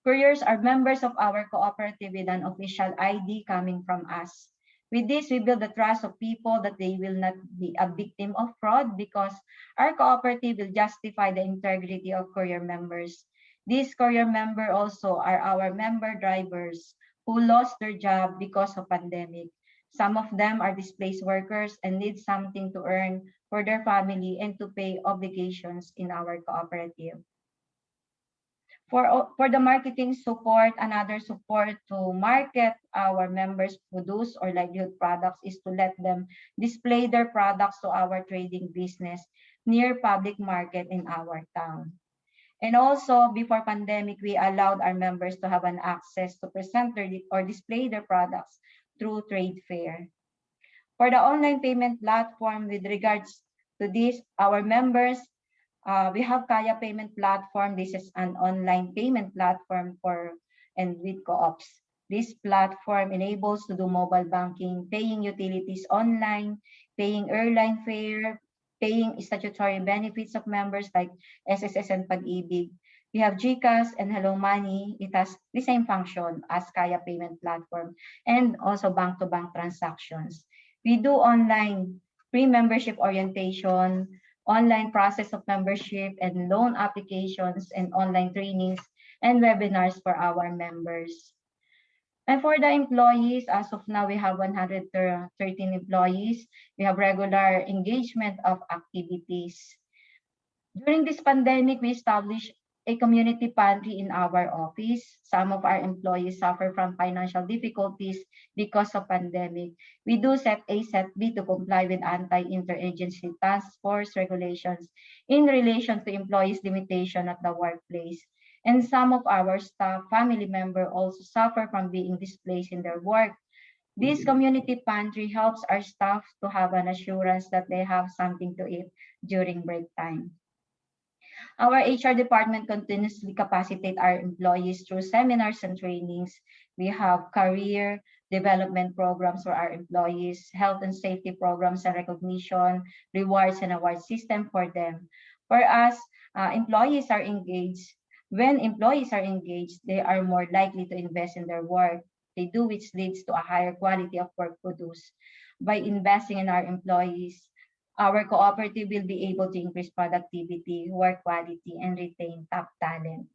Couriers are members of our cooperative with an official ID coming from us. With this, we build the trust of people that they will not be a victim of fraud because our cooperative will justify the integrity of courier members. These courier members also are our member drivers who lost their job because of pandemic. Some of them are displaced workers and need something to earn for their family and to pay obligations in our cooperative. For the marketing support, another support to market our members' produce or livelihood products is to let them display their products to our trading business near public market in our town. And also, before pandemic, we allowed our members to have an access to present their or display their products through trade fair. For the online payment platform, with regards to this, our members, we have Kaya Payment Platform. This is an online payment platform for and with co-ops. This platform enables to do mobile banking, paying utilities online, paying airline fare, paying statutory benefits of members like SSS and Pag-ibig. We have GCash and Hello Money. It has the same function as Kaya Payment Platform and also bank-to-bank transactions. We do online pre-membership orientation, online process of membership and loan applications and online trainings and webinars for our members. And for the employees, as of now, we have 113 employees. We have regular engagement of activities. During this pandemic, we established a community pantry in our office. Some of our employees suffer from financial difficulties because of pandemic. We do set A, set B to comply with anti-interagency task force regulations in relation to employees' limitation at the workplace. And some of our staff, family members also suffer from being displaced in their work. This community pantry helps our staff to have an assurance that they have something to eat during break time. Our HR department continuously capacitate our employees through seminars and trainings. We have career development programs for our employees, health and safety programs and recognition, rewards and award system for them. For us, employees are engaged. When employees are engaged, they are more likely to invest in their work. They do, which leads to a higher quality of work produced. By investing in our employees, our cooperative will be able to increase productivity, work quality, and retain top talent.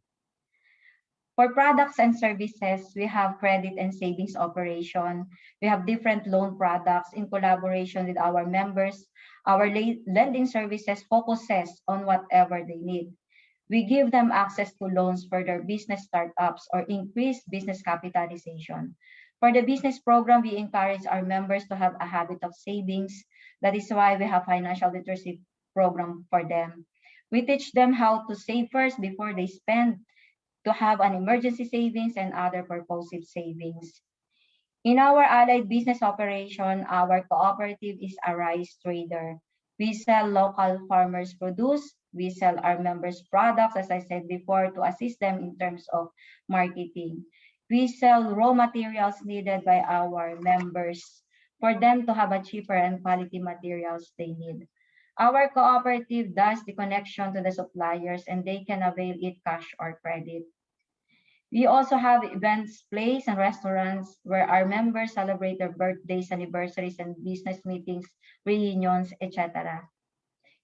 For products and services, we have credit and savings operation. We have different loan products in collaboration with our members. Our lending services focuses on whatever they need. We give them access to loans for their business startups or increased business capitalization. For the business program, we encourage our members to have a habit of savings. That is why we have financial literacy program for them. We teach them how to save first before they spend, to have an emergency savings and other purposive savings. In our allied business operation, our cooperative is a rice trader. We sell local farmers' produce. We sell our members' products, as I said before, to assist them in terms of marketing. We sell raw materials needed by our members for them to have a cheaper and quality materials they need. Our cooperative does the connection to the suppliers and they can avail it cash or credit. We also have events, places, and restaurants where our members celebrate their birthdays, anniversaries, and business meetings, reunions, etc.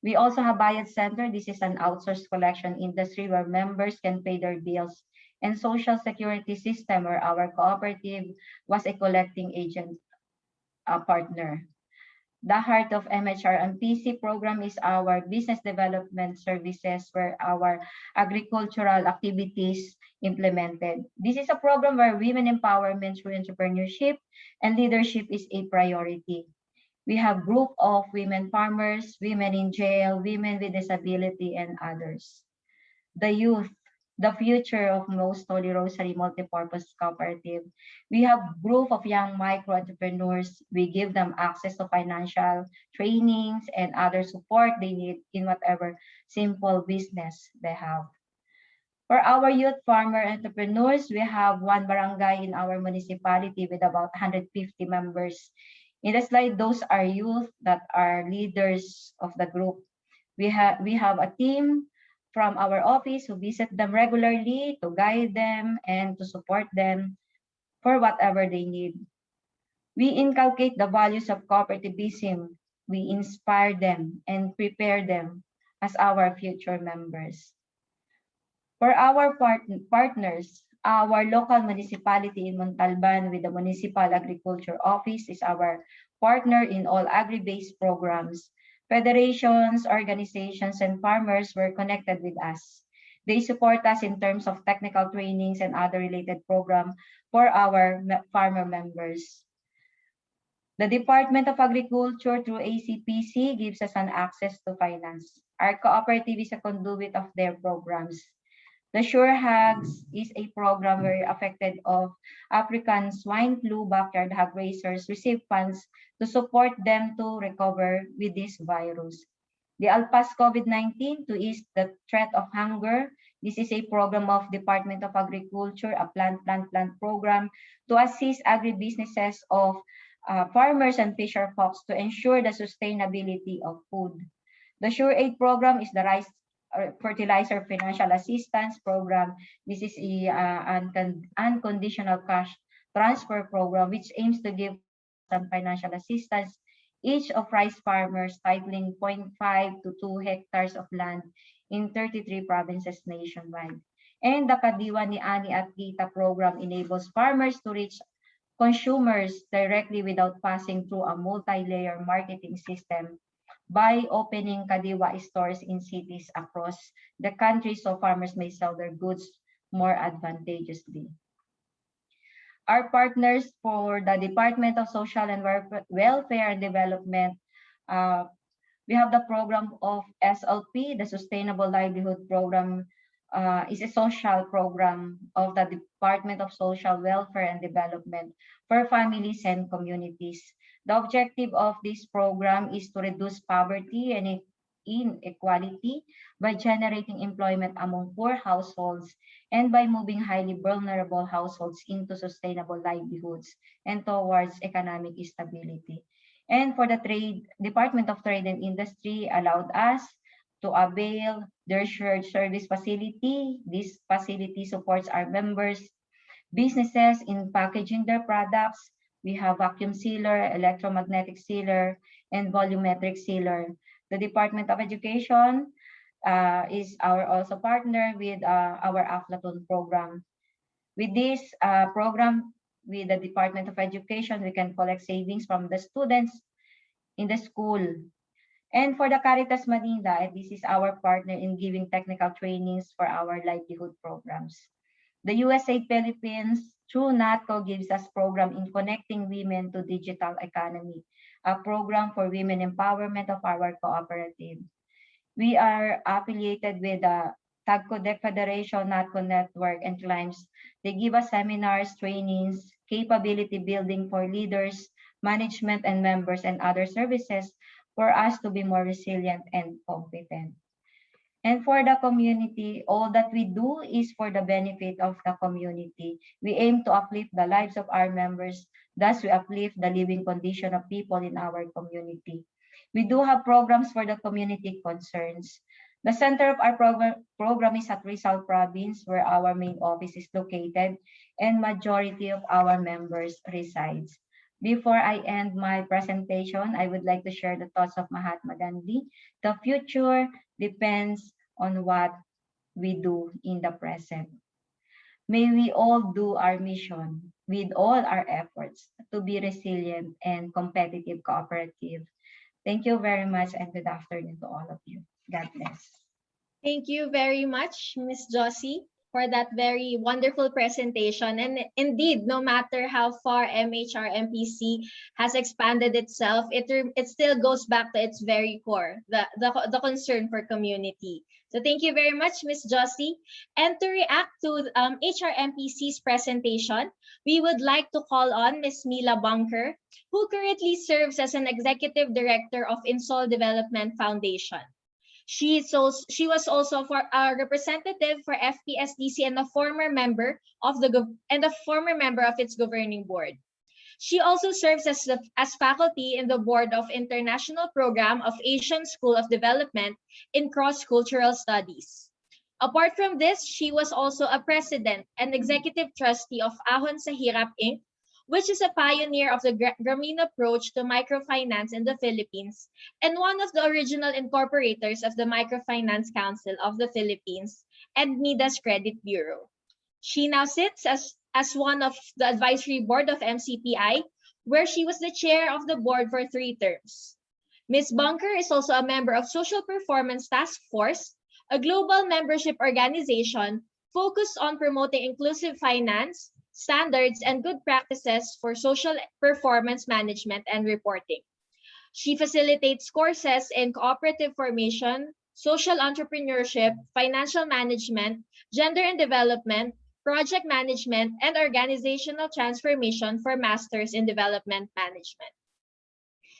We also have Bayad Center. This is an outsourced collection industry where members can pay their bills, and social security system where our cooperative was a collecting agent partner. The heart of MHR and PC program is our business development services where our agricultural activities implemented. This is a program where women empowerment through entrepreneurship and leadership is a priority. We have group of women farmers, women in jail, women with disability, and others. The youth. the future of Most Holy Rosary Multipurpose Cooperative. We have group of young micro entrepreneurs. We give them access to financial trainings and other support they need in whatever simple business they have. For our youth farmer entrepreneurs, we have one barangay in our municipality with about 150 members. In the slide, those are youth that are leaders of the group. We have a team from our office who visit them regularly to guide them and to support them for whatever they need. We inculcate the values of cooperativism. We inspire them and prepare them as our future members. For our partners, our local municipality in Montalban with the Municipal Agriculture Office is our partner in all agri-based programs. Federations, organizations, and farmers were connected with us. They support us in terms of technical trainings and other related programs for our farmer members. The Department of Agriculture through ACPC gives us an access to finance. Our cooperative is a conduit of their programs. The Sure Hogs is a program where affected of African swine flu backyard hog raisers receive funds to support them to recover with this virus. The Alpas COVID-19 to ease the threat of hunger. This is a program of Department of Agriculture, a plant program to assist agribusinesses of farmers and fisher folks to ensure the sustainability of food. The Sure Aid program is the rice fertilizer financial assistance program. This is an unconditional cash transfer program which aims to give some financial assistance each of rice farmers titling 0.5 to 2 hectares of land in 33 provinces nationwide. And the Kadiwa ni Ani at Kita program enables farmers to reach consumers directly without passing through a multi-layer marketing system by opening Kadiwa stores in cities across the country so farmers may sell their goods more advantageously. Our partners for the Department of Social and Welfare and Development, we have the program of SLP, the Sustainable Livelihood Program, is a social program of the Department of Social Welfare and Development for families and communities. The objective of this program is to reduce poverty and inequality by generating employment among poor households and by moving highly vulnerable households into sustainable livelihoods and towards economic stability. And for the Department of Trade and Industry allowed us to avail their shared service facility. This facility supports our members' businesses in packaging their products. We have vacuum sealer, electromagnetic sealer, and volumetric sealer. The Department of Education is our also partner with our Aflatun program. With this program, with the Department of Education, we can collect savings from the students in the school. And for the Caritas Manila, this is our partner in giving technical trainings for our livelihood programs. The USAID Philippines through NATCO gives us program in connecting women to digital economy, a program for women empowerment of our cooperative. We are affiliated with the TAGCODEC Federation, NATCO Network, and CLIMBS. They give us seminars, trainings, capability building for leaders, management, and members, and other services for us to be more resilient and competent. And for the community, all that we do is for the benefit of the community. We aim to uplift the lives of our members, thus we uplift the living condition of people in our community. We do have programs for the community concerns. The center of our program is at Rizal Province, where our main office is located, and majority of our members resides. Before I end my presentation, I would like to share the thoughts of Mahatma Gandhi. The future depends on what we do in the present. May we all do our mission with all our efforts to be resilient and competitive cooperative. Thank you very much and good afternoon to all of you. God bless. Thank you very much, Ms. Josie, for that very wonderful presentation. And indeed, no matter how far MHRMPC has expanded itself, it still goes back to its very core, the concern for community. So thank you very much, Ms. Josie. And to react to HRMPC's presentation, we would like to call on Ms. Mila Bunker, who currently serves as an Executive Director of Insol Development Foundation. She was also a representative for FPSDC and a former member of its governing board. She also serves as faculty in the board of International Program of Asian School of Development in Cross-Cultural Studies. Apart from this, she was also a president and executive trustee of Ahon sa Hirap Inc., which is a pioneer of the Grameen approach to microfinance in the Philippines and one of the original incorporators of the Microfinance Council of the Philippines and Midas Credit Bureau. She now sits as one of the advisory board of MCPI, where she was the chair of the board for 3 terms. Ms. Bunker is also a member of Social Performance Task Force, a global membership organization focused on promoting inclusive finance, standards, and good practices for social performance management and reporting. She facilitates courses in cooperative formation, social entrepreneurship, financial management, gender and development, project management, and organizational transformation for Masters in Development Management.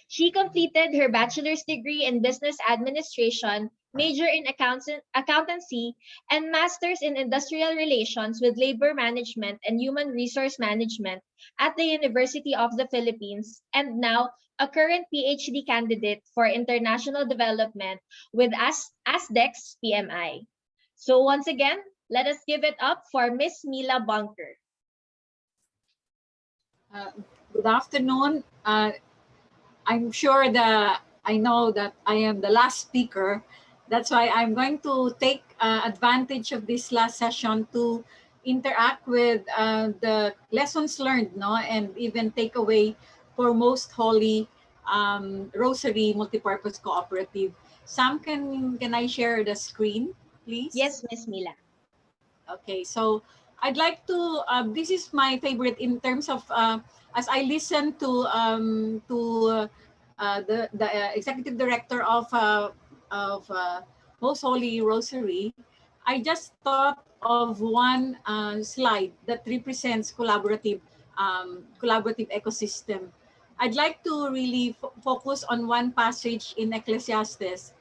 She completed her bachelor's degree in business administration, major in accountancy, and master's in industrial relations with labor management and human resource management at the University of the Philippines, and now a current PhD candidate for international development with ASDEX PMI. So once again, let us give it up for Miss Mila Bunker. Good afternoon. I'm sure that I know that I am the last speaker. That's why I'm going to take advantage of this last session to interact with the lessons learned, and even takeaway for Most Holy Rosary Multipurpose Cooperative. Sam, can I share the screen, please? Yes, Miss Mila. Okay, so I'd like to, this is my favorite in terms of, as I listen to the executive director of Most Holy Rosary, I just thought of one slide that represents collaborative ecosystem. I'd like to really focus on one passage in Ecclesiastes.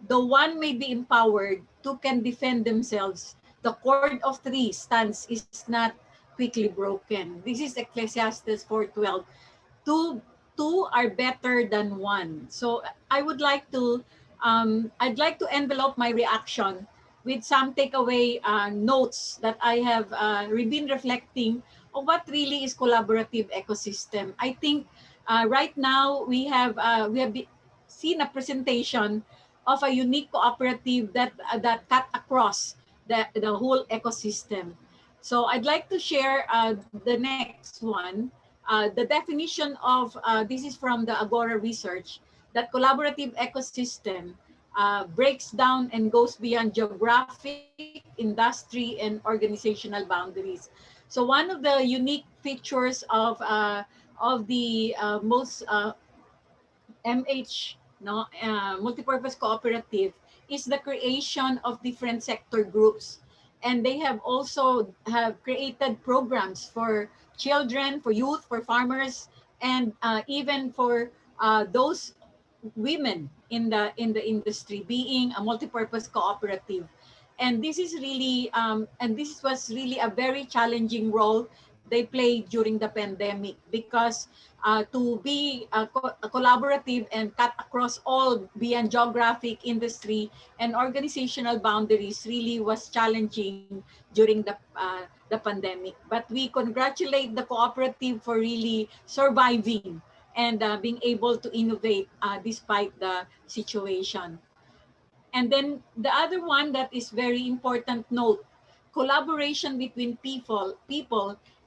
The one may be empowered, two can defend themselves. The cord of three stands is not quickly broken. This is Ecclesiastes 4:12. Two are better than one. So I would like to, I'd like to envelope my reaction with some takeaway notes that I have been reflecting on what really is collaborative ecosystem. I think right now we have seen a presentation of a unique cooperative that cut across the whole ecosystem. So I'd like to share the next one. The definition of, this is from the Agora research, that collaborative ecosystem breaks down and goes beyond geographic, industry, and organizational boundaries. So one of the unique features of the most MH multipurpose cooperative is the creation of different sector groups. And they have also created programs for children, for youth, for farmers, and even for those women in the industry, being a multipurpose cooperative. And this is really, and this was really a very challenging role they played during the pandemic, because to be a collaborative and cut across all beyond geographic, industry, and organizational boundaries really was challenging during the pandemic. But we congratulate the cooperative for really surviving and being able to innovate despite the situation. And then the other one that is very important note, collaboration between people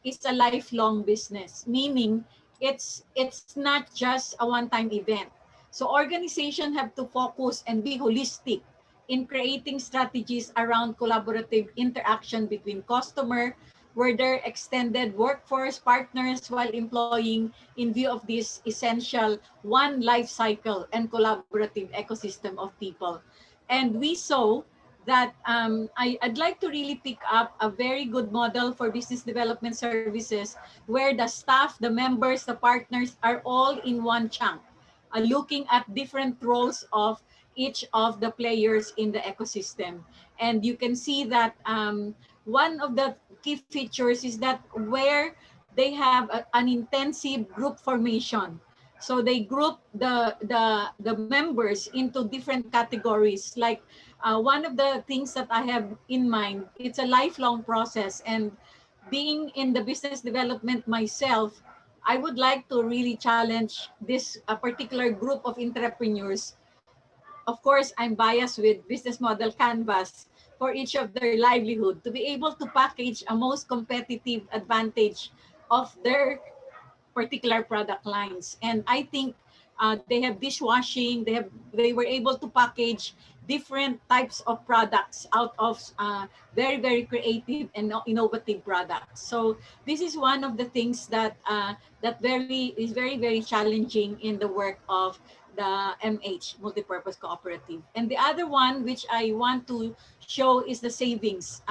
is a lifelong business, meaning it's not just a one-time event. So organizations have to focus and be holistic in creating strategies around collaborative interaction between customer, where their extended workforce partners, while employing in view of this essential one life cycle and collaborative ecosystem of people. And we saw that I'd like to really pick up a very good model for business development services where the staff, the members, the partners are all in one chunk, looking at different roles of each of the players in the ecosystem. And you can see that one of the key features is that where they have an intensive group formation. So they group the members into different categories. Like one of the things that I have in mind, it's a lifelong process. And being in the business development myself, I would like to really challenge this particular group of entrepreneurs. Of course, I'm biased with business model canvas for each of their livelihood to be able to package a most competitive advantage of their particular product lines. And I think they have dishwashing, they were able to package different types of products out of very, very creative and innovative products. So this is one of the things that is very, very challenging in the work of the MH, Multipurpose Cooperative. And the other one, which I want to show, is the savings,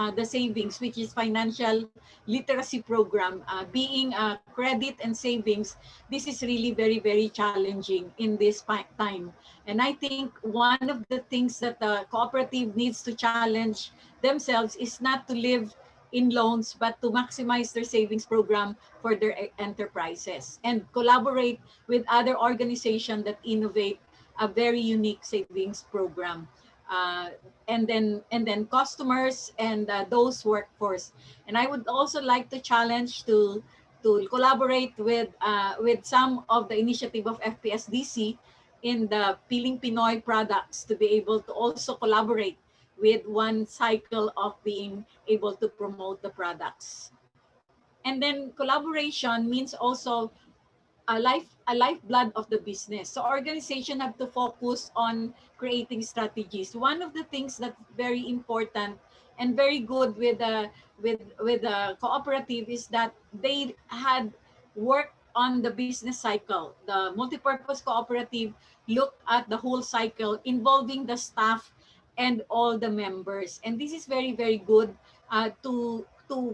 which is financial literacy program. Being credit and savings, this is really very, very challenging in this time. And I think one of the things that the cooperative needs to challenge themselves is not to live in loans, but to maximize their savings program for their enterprises and collaborate with other organizations that innovate a very unique savings program. And then customers and those workforce. And I would also like to challenge to collaborate with some of the initiative of FPSDC in the Piling Pinoy products to be able to also collaborate with one cycle of being able to promote the products. And then collaboration means also a lifeblood of the business. So organization have to focus on creating strategies. One of the things that's very important and very good with the cooperative is that they had worked on the business cycle. The multipurpose cooperative looked at the whole cycle involving the staff and all the members. And this is very, very good to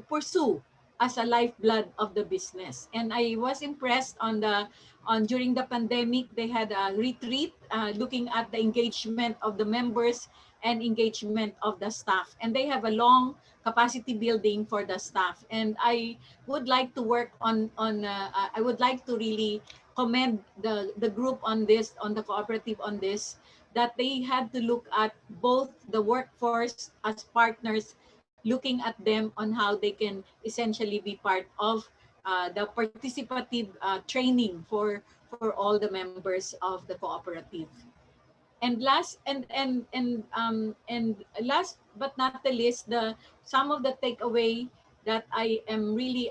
pursue as a lifeblood of the business. And I was impressed during the pandemic, they had a retreat looking at the engagement of the members and engagement of the staff. And they have a long capacity building for the staff. And I would like to work I would like to really commend the group on this, on the cooperative on this, that they had to look at both the workforce as partners, looking at them on how they can essentially be part of the participative training for all the members of the cooperative. And last but not the least, some of the takeaway that I am really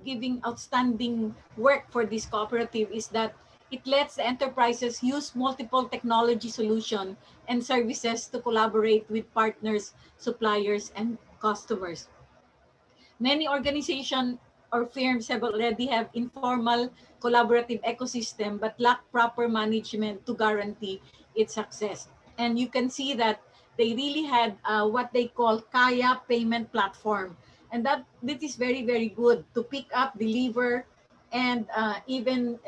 giving outstanding work for this cooperative is that it lets the enterprises use multiple technology solutions and services to collaborate with partners, suppliers, and customers. Many organizations or firms have already have informal collaborative ecosystem but lack proper management to guarantee its success. And you can see that they really had what they call Kaya payment platform. And that is very, very good to pick up, deliver, and even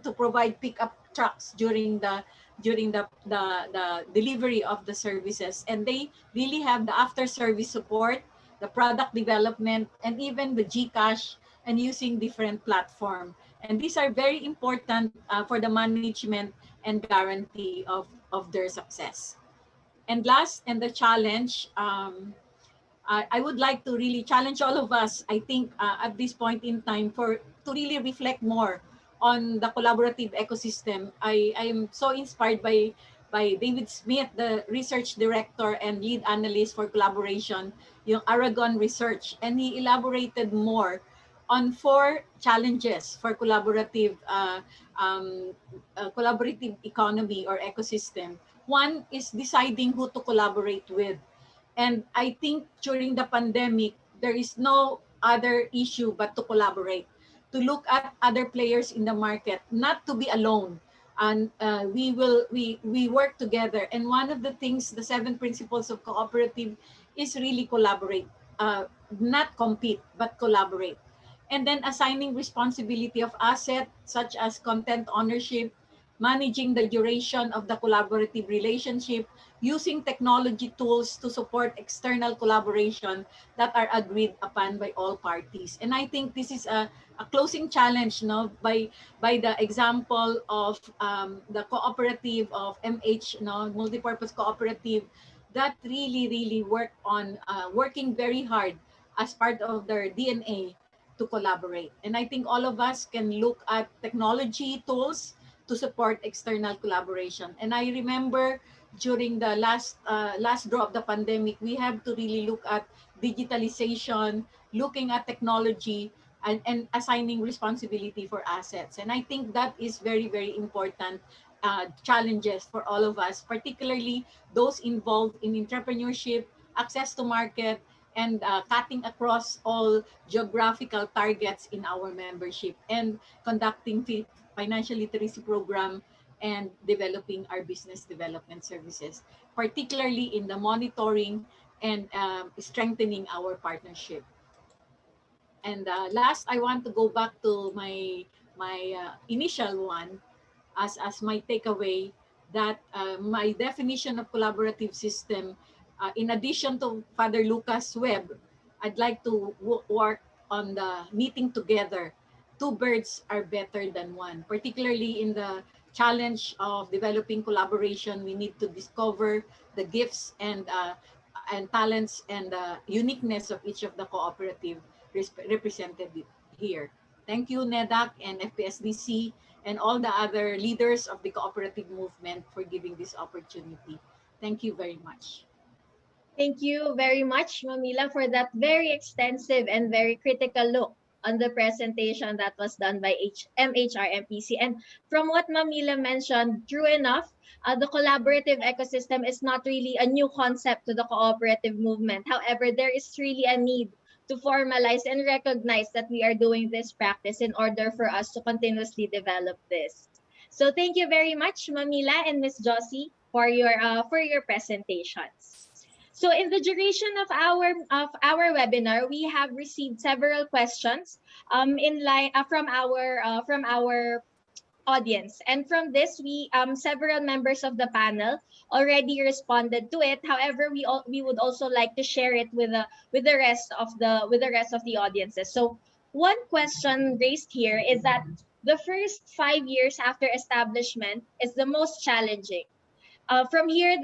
to provide pickup trucks during the delivery of the services. And they really have the after service support, the product development, and even the GCash, and using different platform. And these are very important for the management and guarantee of their success. And last, and the challenge, I would like to really challenge all of us, I think, at this point in time, to really reflect more on the collaborative ecosystem. I am so inspired by David Smith, the research director and lead analyst for collaboration, yung Aragon Research, and he elaborated more on 4 challenges for collaborative economy or ecosystem. One is deciding who to collaborate with. And I think during the pandemic, there is no other issue but to collaborate, to look at other players in the market, not to be alone. and we work together. And one of the things, the 7 principles of cooperative, is really collaborate, not compete, but collaborate. And then assigning responsibility of asset such as content ownership, managing the duration of the collaborative relationship, using technology tools to support external collaboration that are agreed upon by all parties. And I think this is a closing challenge, no, by the example of the cooperative of MH, no, multipurpose cooperative, that really work on working very hard as part of their DNA to collaborate. And I think all of us can look at technology tools to support external collaboration. And I remember during the last draw of the pandemic, we have to really look at digitalization, looking at technology, and assigning responsibility for assets. And I think that is very important challenges for all of us, particularly those involved in entrepreneurship, access to market, and cutting across all geographical targets in our membership, and conducting financial literacy program, and developing our business development services, particularly in the monitoring and strengthening our partnership. And last, I want to go back to my initial one as my takeaway, that my definition of collaborative system, in addition to Father Lucas' web, I'd like to work on the meeting together. Two birds are better than one, particularly in the challenge of developing collaboration. We need to discover the gifts and talents and uniqueness of each of the cooperative represented here. Thank you, NEDAC and FPSDC and all the other leaders of the cooperative movement for giving this opportunity. Thank you very much. Thank you very much, Mamila, for that very extensive and very critical look on the presentation that was done by MHRMPC. And from what Mamila mentioned, true enough, the collaborative ecosystem is not really a new concept to the cooperative movement. However, there is really a need to formalize and recognize that we are doing this practice in order for us to continuously develop this. So thank you very much, Mamila and Ms. Josie, for your presentations. So in the duration of our webinar, we have received several questions from our audience, and from this, several members of the panel already responded to it. However, we would also like to share it with the rest of the audiences. So one question raised here is that the first 5 years after establishment is the most challenging. From here,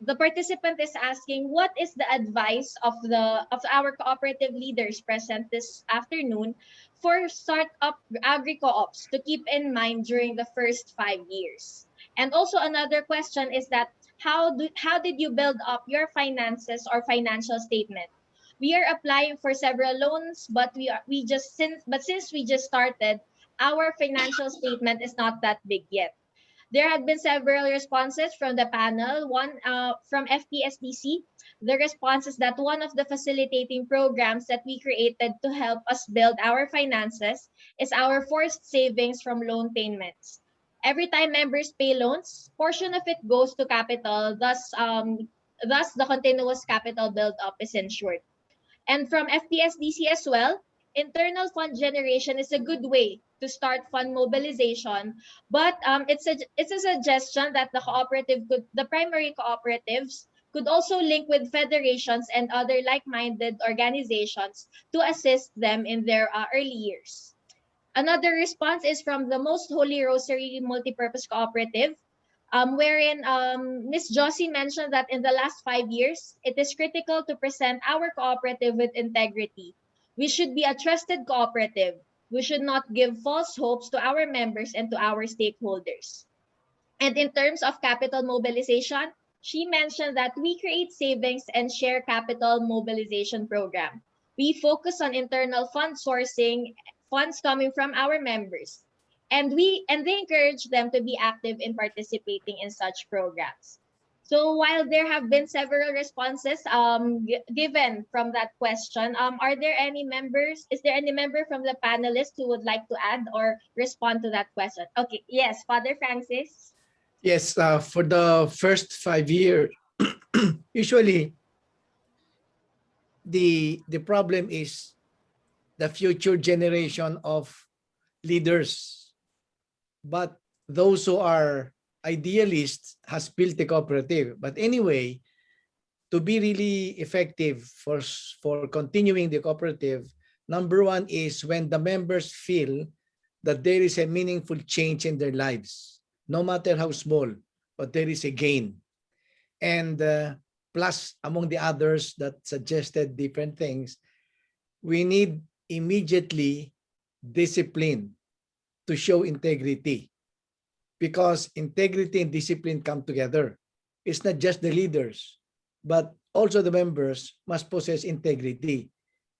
the participant is asking, what is the advice of our cooperative leaders present this afternoon for startup agri-co-ops to keep in mind during the first 5 years? And also another question is that how did you build up your finances or financial statement? We are applying for several loans, but since we just started, our financial statement is not that big yet. There have been several responses from the panel. One from FPSDC, the response is that one of the facilitating programs that we created to help us build our finances is our forced savings from loan payments. Every time members pay loans, portion of it goes to capital, thus the continuous capital build-up is ensured. And from FPSDC as well, internal fund generation is a good way to start fund mobilization, but it's a suggestion that the primary cooperatives could also link with federations and other like-minded organizations to assist them in their early years. Another response is from the Most Holy Rosary Multipurpose Cooperative, wherein Ms. Josie mentioned that in the last 5 years, it is critical to present our cooperative with integrity. We should be a trusted cooperative. We should not give false hopes to our members and to our stakeholders. And in terms of capital mobilization, she mentioned that we create savings and share capital mobilization program. We focus on internal fund sourcing, funds coming from our members, and they encourage them to be active in participating in such programs. So while there have been several responses given from that question, are there any members? Is there any member from the panelists who would like to add or respond to that question? Okay, yes, Father Francis. Yes, for the first 5 years, usually the problem is the future generation of leaders. But those who are idealists has built the cooperative. But anyway, to be really effective for continuing the cooperative, number one is when the members feel that there is a meaningful change in their lives, no matter how small, but there is a gain. And plus, among the others that suggested different things, we need immediately discipline to show integrity, because integrity and discipline come together. It's not just the leaders, but also the members must possess integrity.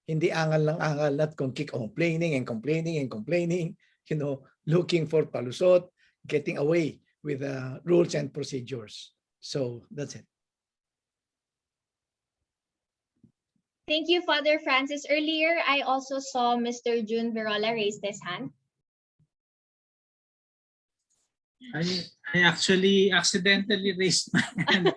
Hindi angal ng angal, not complaining and complaining and complaining, looking for palusot, getting away with rules and procedures. So that's it. Thank you, Father Francis. Earlier, I also saw Mr. June Virola raise his hand. I actually accidentally raised my hand.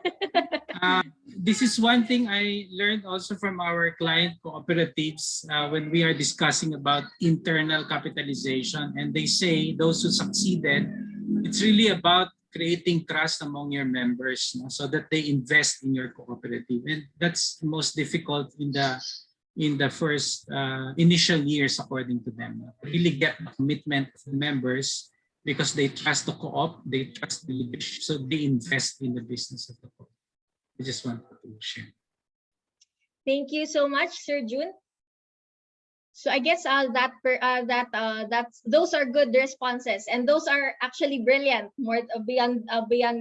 This is one thing I learned also from our client cooperatives when we are discussing about internal capitalization. And they say those who succeeded, it's really about creating trust among your members, so that they invest in your cooperative. And that's most difficult in the first initial years, according to them. Really get the commitment of the members, because they trust the co-op, they trust the leadership, so they invest in the business of the co-op. I just wanted to share. Thank you so much, Sir June. So I guess those are good responses, and those are actually brilliant. More beyond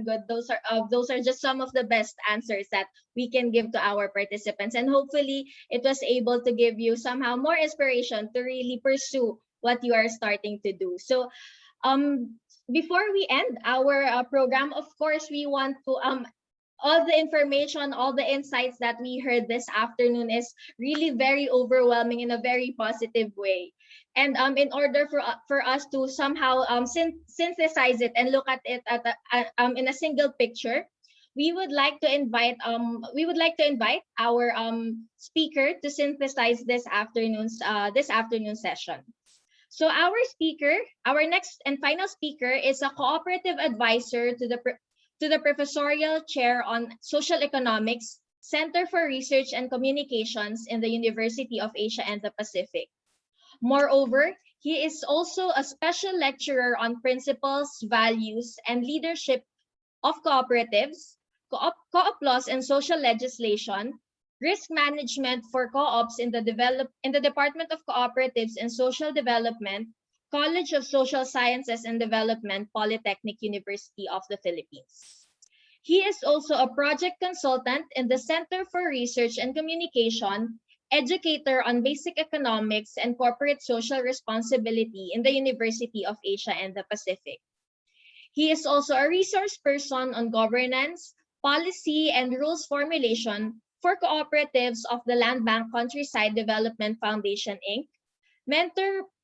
good. Those are just some of the best answers that we can give to our participants, and hopefully it was able to give you somehow more inspiration to really pursue what you are starting to do. So, before we end our program, of course, we want to all the information, all the insights that we heard this afternoon is really very overwhelming in a very positive way. And in order for us to somehow synthesize it and look at it in a single picture, we would like to invite our speaker to synthesize this afternoon's session. So our next and final speaker, is a cooperative advisor to the Professorial Chair on Social Economics, Center for Research and Communications in the University of Asia and the Pacific. Moreover, he is also a special lecturer on principles, values, and leadership of cooperatives, co-op laws and social legislation, risk management for co-ops in the Department of Cooperatives and Social Development, College of Social Sciences and Development, Polytechnic University of the Philippines. He is also a project consultant in the Center for Research and Communication, educator on basic economics and corporate social responsibility in the University of Asia and the Pacific. He is also a resource person on governance, policy, and rules formulation for cooperatives of the Land Bank Countryside Development Foundation, Inc.,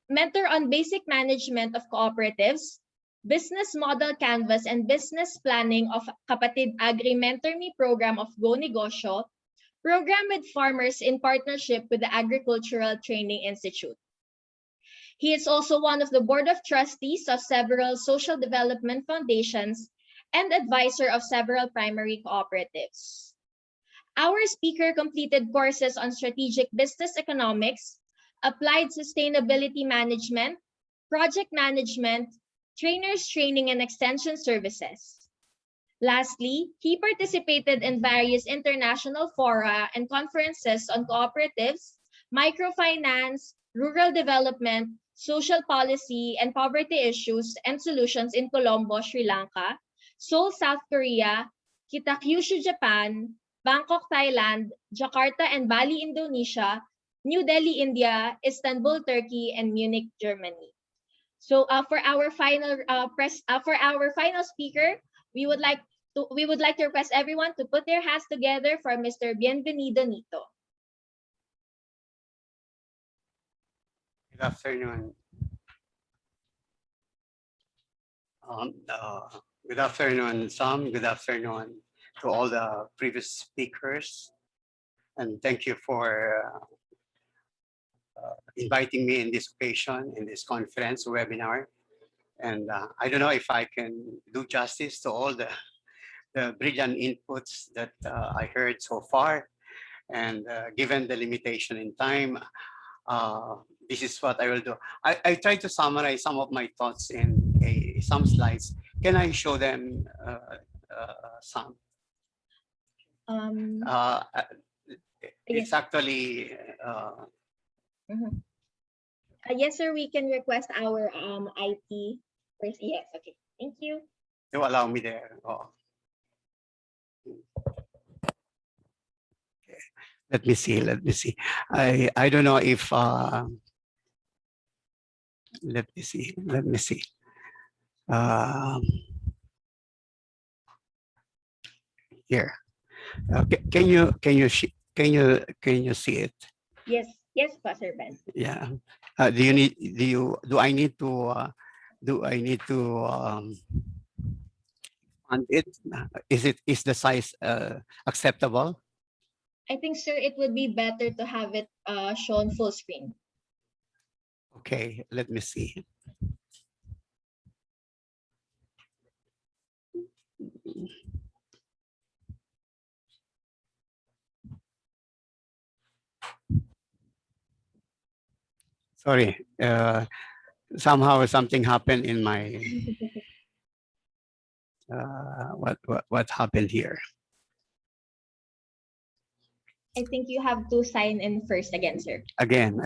mentor on basic management of cooperatives, business model canvas and business planning of Kapatid Agri Mentor Me program of Go Negosyo, program with farmers in partnership with the Agricultural Training Institute. He is also one of the board of trustees of several social development foundations and advisor of several primary cooperatives. Our speaker completed courses on strategic business economics, applied sustainability management, project management, trainers training and extension services. Lastly, he participated in various international fora and conferences on cooperatives, microfinance, rural development, social policy, and poverty issues and solutions in Colombo, Sri Lanka, Seoul, South Korea, Kitakyushu, Japan, Bangkok, Thailand, Jakarta and Bali, Indonesia, New Delhi, India, Istanbul, Turkey, and Munich, Germany. So for our final speaker, we would like we would like to request everyone to put their hands together for Mr. Bienvenido Nito. Good afternoon. Good afternoon, Sam. Good afternoon to all the previous speakers. And thank you for inviting me in this occasion, in this conference webinar. And I don't know if I can do justice to all the brilliant inputs that I heard so far. And given the limitation in time, this is what I will do. I tried to summarize some of my thoughts in some slides. Can I show them some? It's Yes. actually Yes, sir, we can request our IT first. Yes, okay. Thank you. to allow me there. Oh. Okay. Let me see. Let me see. I don't know if let me see. Let me see. Here. Can you see it? Yes, yes, Sir Ben. Yeah. Do I need to fund it? Is the size acceptable? I think, sir, it would be better to have it shown full screen. Okay, let me see. Sorry, somehow something happened in my what happened here? I think you have to sign in first again, sir. Again.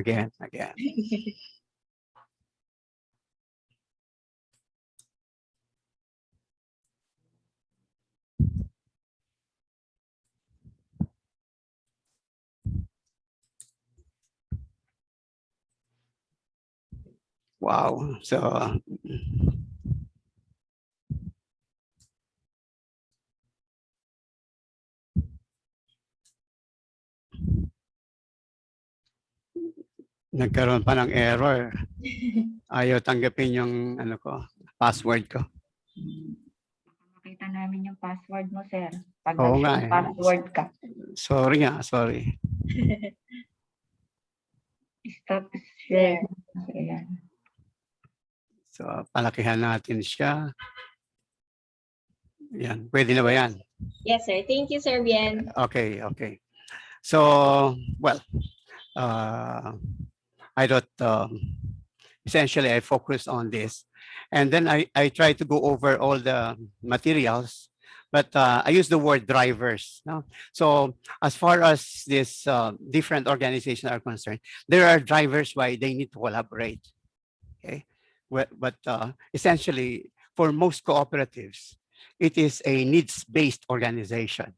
Wow. So nagkaroon pa ng error. Ayaw tanggapin yung ano ko, password ko. Makita namin yung password mo, sir. Pag Oo nga nag-show eh. password ka. Sorry. Stop share. Ayan. So, palakihan natin siya. Yan. Pwede na ba yan? Yes, sir. Thank you, Sir Bien. Okay. So, well, I thought essentially I focused on this. And then I tried to go over all the materials, but I use the word drivers. No? So as far as this different organizations are concerned, there are drivers why they need to collaborate. Okay, but essentially for most cooperatives, it is a needs-based organization.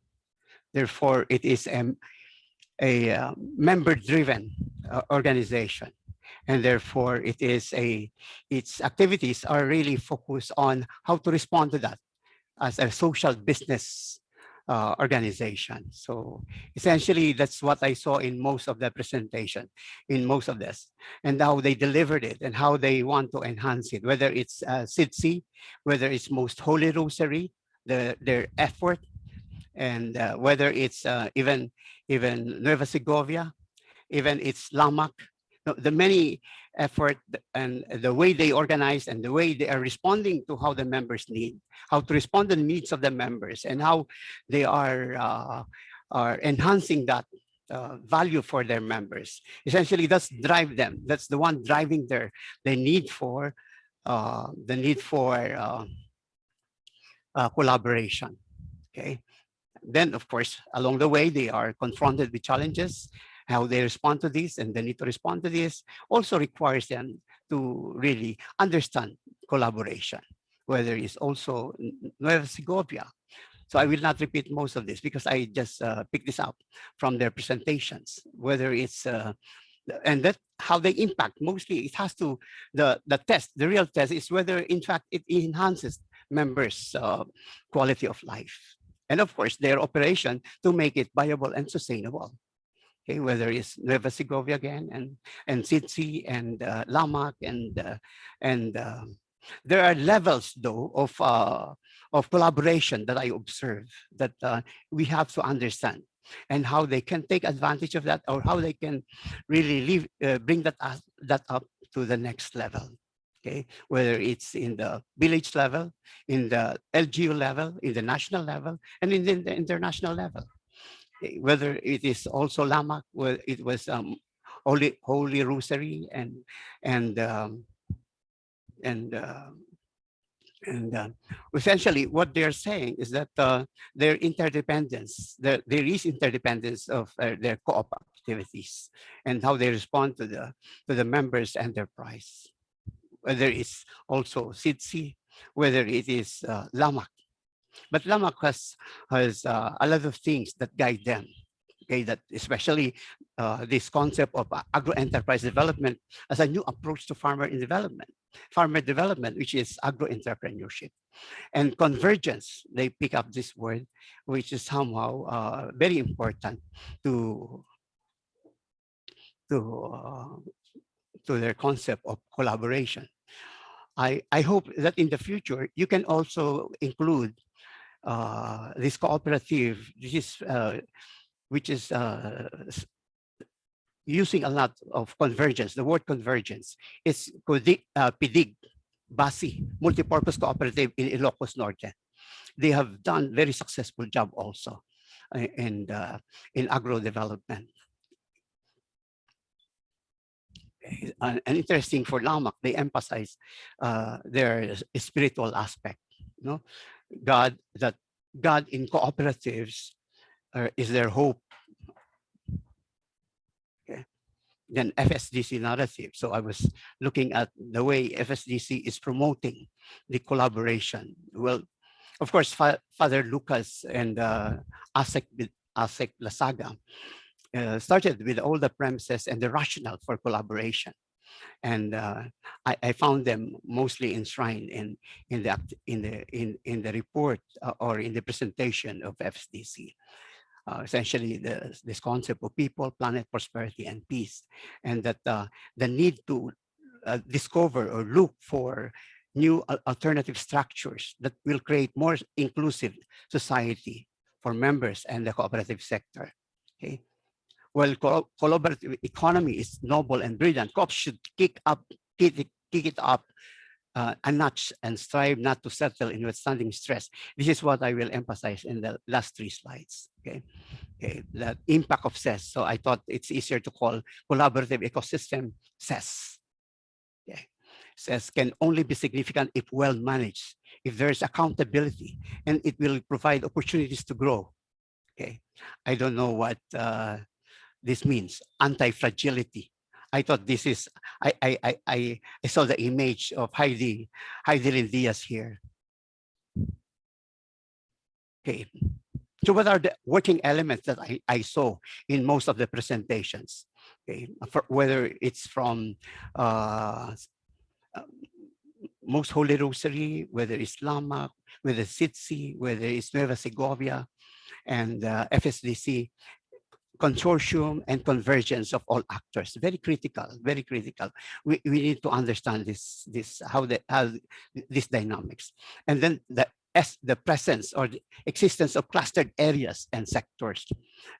Therefore, it is a member-driven organization. And therefore, its activities are really focused on how to respond to that as a social business organization. So essentially, that's what I saw in most of the presentation, in most of this, and how they delivered it and how they want to enhance it, whether it's SIDC, whether it's Most Holy Rosary, their effort, and whether it's even Nueva Segovia, even it's LAMAC, the many effort and the way they organize and the way they are responding to how the members need, how to respond to the needs of the members, and how they are enhancing that value for their members. Essentially, that's drive them. That's the one driving the need for collaboration. Okay. Then, of course, along the way, they are confronted with challenges. How they respond to this and the need to respond to this also requires them to really understand collaboration, whether it's also Nueva Segovia. So I will not repeat most of this because I just picked this up from their presentations, whether it's, and that how they impact. Mostly it has to, the test, the real test is whether in fact it enhances members' quality of life. And of course, their operation to make it viable and sustainable. Okay, whether it's Nueva Segovia again and Sitsi and Lamak and there are levels though of collaboration that I observe that we have to understand and how they can take advantage of that or how they can really bring that up to the next level. Okay, whether it's in the village level, in the LGU level, in the national level, and in the international level. Okay, whether it is also Lamak, where it was Holy Rosary and essentially what they're saying is that their interdependence, there is interdependence of their co-op activities and how they respond to the members' enterprise. Whether it's also Sitsi, whether it is Lamak. But Lamak has a lot of things that guide them. Okay, that especially this concept of agro-enterprise development as a new approach to farmer development, which is agro-entrepreneurship. And convergence, they pick up this word, which is somehow very important to their concept of collaboration. I hope that in the future, you can also include this cooperative, which is using a lot of convergence, the word convergence. It's PIDIG, BASI, Multipurpose Cooperative in Ilocos Norte. They have done very successful job also in agro development. And interesting for Lamak, they emphasize their spiritual aspect. You know, God in cooperatives is their hope. Okay. Then FSDC narrative. So I was looking at the way FSDC is promoting the collaboration. Well, of course, Father Lucas and Asek Lasaga started with all the premises and the rationale for collaboration, and I found them mostly enshrined in the report or in the presentation of FSDC. Essentially, this concept of people, planet, prosperity, and peace, and that the need to discover or look for new alternative structures that will create more inclusive society for members and the cooperative sector. Okay. Well, collaborative economy is noble and brilliant. COP should kick it up a notch and strive not to settle in withstanding stress. This is what I will emphasize in the last 3 slides. Okay, the impact of CES. So I thought it's easier to call collaborative ecosystem CES. Okay. CES can only be significant if well managed, if there is accountability, and it will provide opportunities to grow. Okay, I don't know what this means, anti-fragility. I thought this is, I saw the image of Heidi Diaz here. Okay, so what are the working elements that I saw in most of the presentations? Okay, whether it's from Most Holy Rosary, whether it's Lamak, whether it's Sitsi, whether it's Nueva Segovia, and FSDC, consortium and convergence of all actors. Very critical, very critical. We need to understand how this dynamics. And then the presence or the existence of clustered areas and sectors.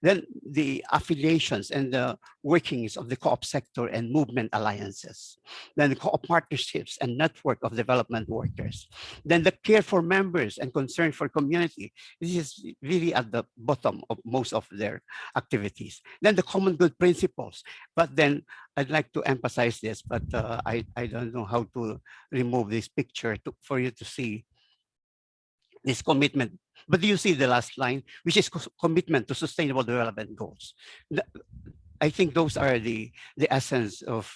Then the affiliations and the workings of the co-op sector and movement alliances. Then the co-op partnerships and network of development workers. Then the care for members and concern for community. This is really at the bottom of most of their activities. Then the common good principles. But then I'd like to emphasize this, but I don't know how to remove this picture for you to see this commitment. But do you see the last line, which is commitment to sustainable development goals? I think those are the essence of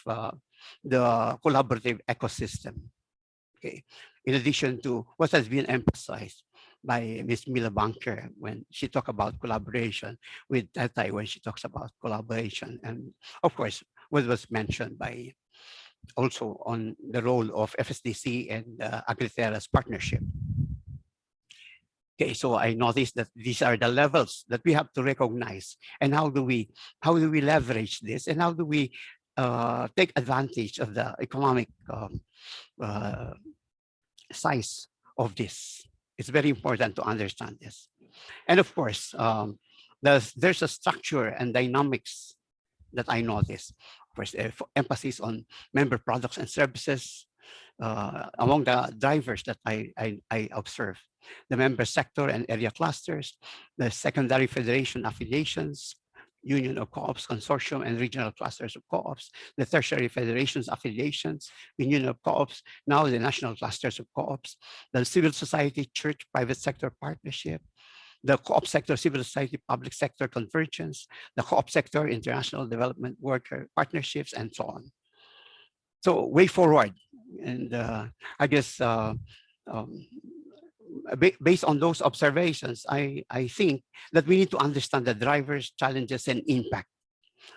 the collaborative ecosystem. Okay. In addition to what has been emphasized by Ms. Mila Bunker when she talked about collaboration, with Tatay when she talks about collaboration, and of course what was mentioned by also on the role of FSDC and Agriterra's partnership. Okay, so I noticed that these are the levels that we have to recognize, and how do we leverage this, and how do we take advantage of the economic uh, size of this. It's very important to understand this. And of course, there's a structure and dynamics that I noticed. First, emphasis on member products and services among the drivers that I observe. The member sector and area clusters, the secondary federation affiliations, union of co-ops, consortium and regional clusters of co-ops, the tertiary federations affiliations, union of co-ops, now the national clusters of co-ops, the civil society, church, private sector partnership, the co-op sector, civil society, public sector convergence, the co-op sector, international development worker partnerships, and so on. So way forward. And I guess based on those observations, I think that we need to understand the drivers, challenges, and impact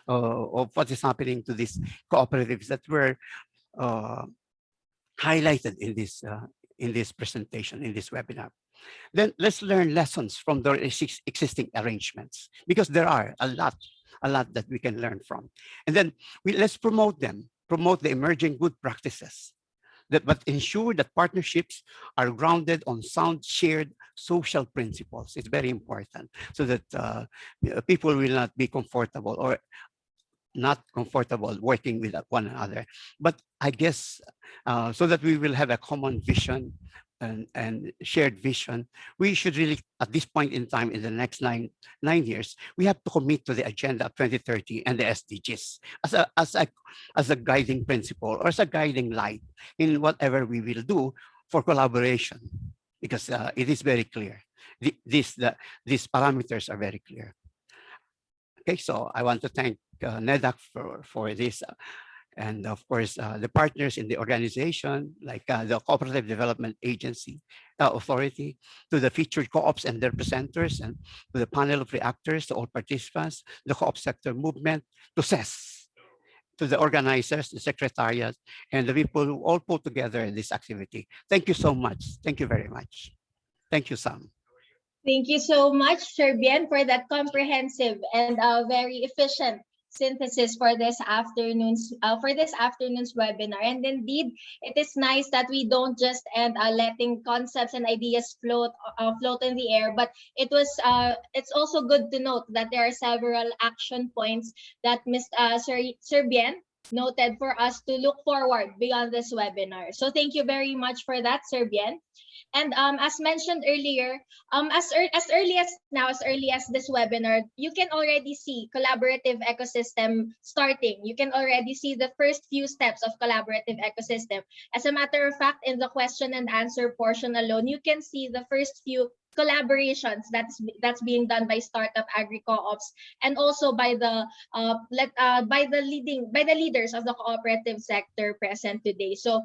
of what is happening to these cooperatives that were highlighted in this presentation, in this webinar. Then let's learn lessons from the existing arrangements, because there are a lot that we can learn from. And then let's promote them, promote the emerging good practices, but ensure that partnerships are grounded on sound shared social principles. It's very important, so that people will not be comfortable or not comfortable working with one another. But I guess so that we will have a common vision and shared vision, we should really, at this point in time, in the next nine years, we have to commit to the Agenda 2030 and the SDGs as a guiding principle or as a guiding light in whatever we will do for collaboration, because it is very clear. These parameters are very clear. Okay, so I want to thank NEDAC for this. And of course, the partners in the organization, like the Cooperative Development Agency Authority, to the featured co-ops and their presenters, and to the panel of reactors, to all participants, the co-op sector movement, to CES, to the organizers, the secretariat, and the people who all put together this activity. Thank you so much. Thank you very much. Thank you, Sam. Thank you so much, Sir Bien, for that comprehensive and very efficient synthesis for this afternoon's webinar. And indeed, it is nice that we don't just end letting concepts and ideas float in the air, but it's also good to note that there are several action points that Sir Bien noted for us to look forward beyond this webinar. So thank you very much for that, Sir Bien. And as mentioned earlier, as early as this webinar, you can already see collaborative ecosystem starting. You can already see the first few steps of collaborative ecosystem. As a matter of fact, in the question and answer portion alone, you can see the first few collaborations that's being done by startup agri-co-ops, and also by the leaders of the cooperative sector present today. So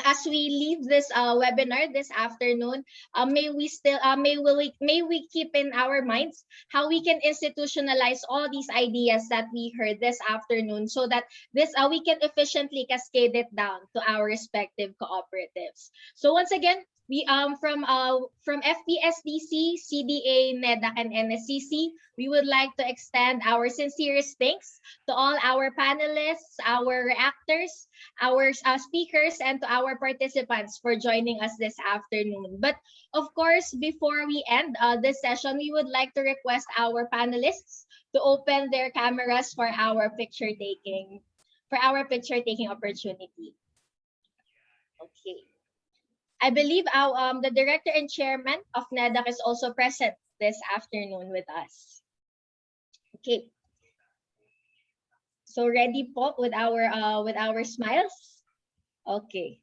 as we leave this webinar this afternoon, may we keep in our minds how we can institutionalize all these ideas that we heard this afternoon, so that we can efficiently cascade it down to our respective cooperatives. So once again, we from FPSDC, CDA, NEDAC, and NSCC, we would like to extend our sincerest thanks to all our panelists, our reactors, our speakers, and to our participants for joining us this afternoon. But of course, before we end this session, we would like to request our panelists to open their cameras for our picture taking opportunity. Okay. I believe the director and chairman of NEDAC is also present this afternoon with us. Okay. So ready po with our smiles? Okay.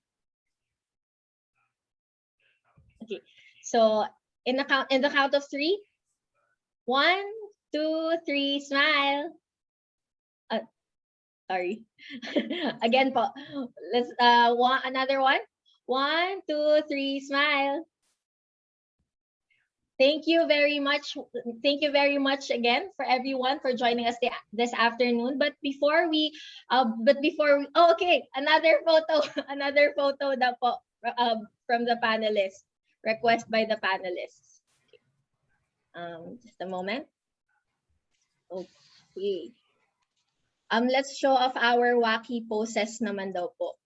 Okay. So in the count of 3. 1, 2, 3, smile. Sorry. Again po. Let's another one. 1, 2, 3, smile. Thank you very much. Thank you very much again for everyone for joining us this afternoon. But before we, okay, another photo na po from the panelists, request by the panelists. Just a moment. Okay. Let's show off our wacky poses naman daw po.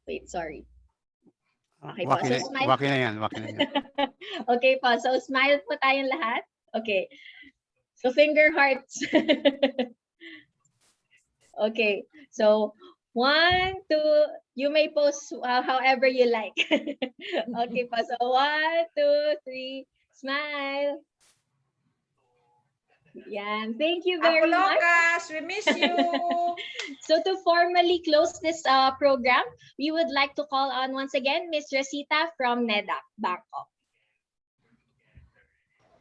Wait, sorry. Okay po, so smile. Waki na yan. Okay po, so smile po tayong lahat. Okay. So finger hearts. Okay. So 1, 2, you may pose however you like. Okay po, so 1, 2, 3, smile. Yan. Thank you very much. Apolocas, we miss you. So to formally close this program, we would like to call on once again Ms. Rosita from NEDAC, Bangkok.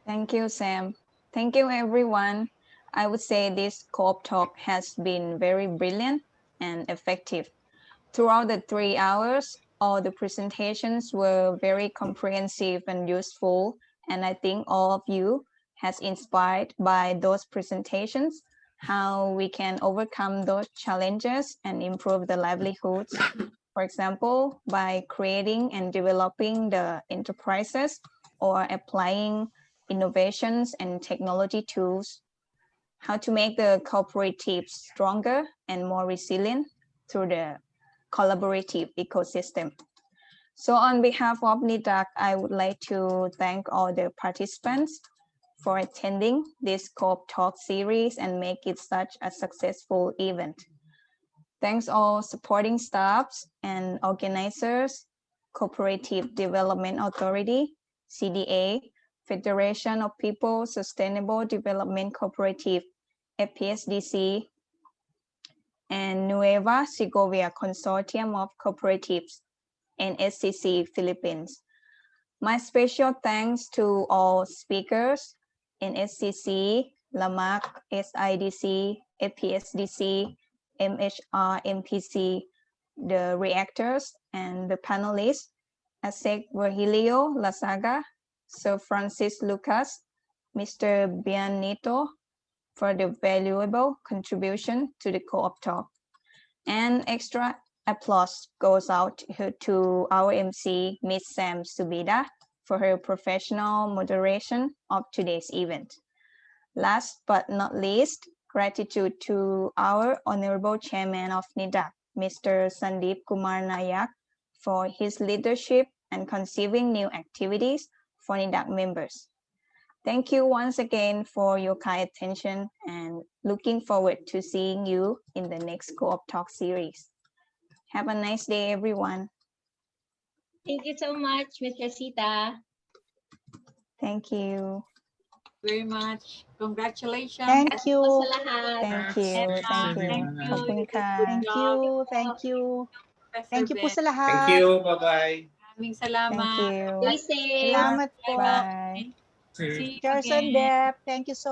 Thank you, Sam. Thank you, everyone. I would say this co-op talk has been very brilliant and effective. Throughout the 3 hours, all the presentations were very comprehensive and useful, and I think all of you has inspired by those presentations, how we can overcome those challenges and improve the livelihoods. For example, by creating and developing the enterprises or applying innovations and technology tools, how to make the cooperatives stronger and more resilient through the collaborative ecosystem. So on behalf of NIDAC, I would like to thank all the participants for attending this co-op talk series and make it such a successful event. Thanks all supporting staffs and organizers, Cooperative Development Authority, CDA, Federation of People Sustainable Development Cooperative, FPSDC, and Nueva Segovia Consortium of Cooperatives, and SCC Philippines. My special thanks to all speakers in SCC, LAMAC, SIDC, FPSDC, MHR, MPC, the reactors, and the panelists, ASEC Virgilio Lasaga, Sir Francis Lucas, Mr. Bianito, for the valuable contribution to the co-op talk. And extra applause goes out to our MC, Ms. Sam Subida, for her professional moderation of today's event. Last but not least, gratitude to our Honorable Chairman of NIDAC, Mr. Sandeep Kumar Nayak, for his leadership and conceiving new activities for NIDAC members. Thank you once again for your kind attention and looking forward to seeing you in the next Co-op Talk series. Have a nice day, everyone. Thank you so much, Ms. Rosita. Thank you. Very much. Congratulations. Thank you. Thank you. Thank you. Khop khun ka. Thank you. Thank you. Thank you po sa lahat. Thank you. Bye-bye. Maraming salamat. Thank you. Stay safe. Salamat po. Bye. See you Chairson again. Dep, thank you so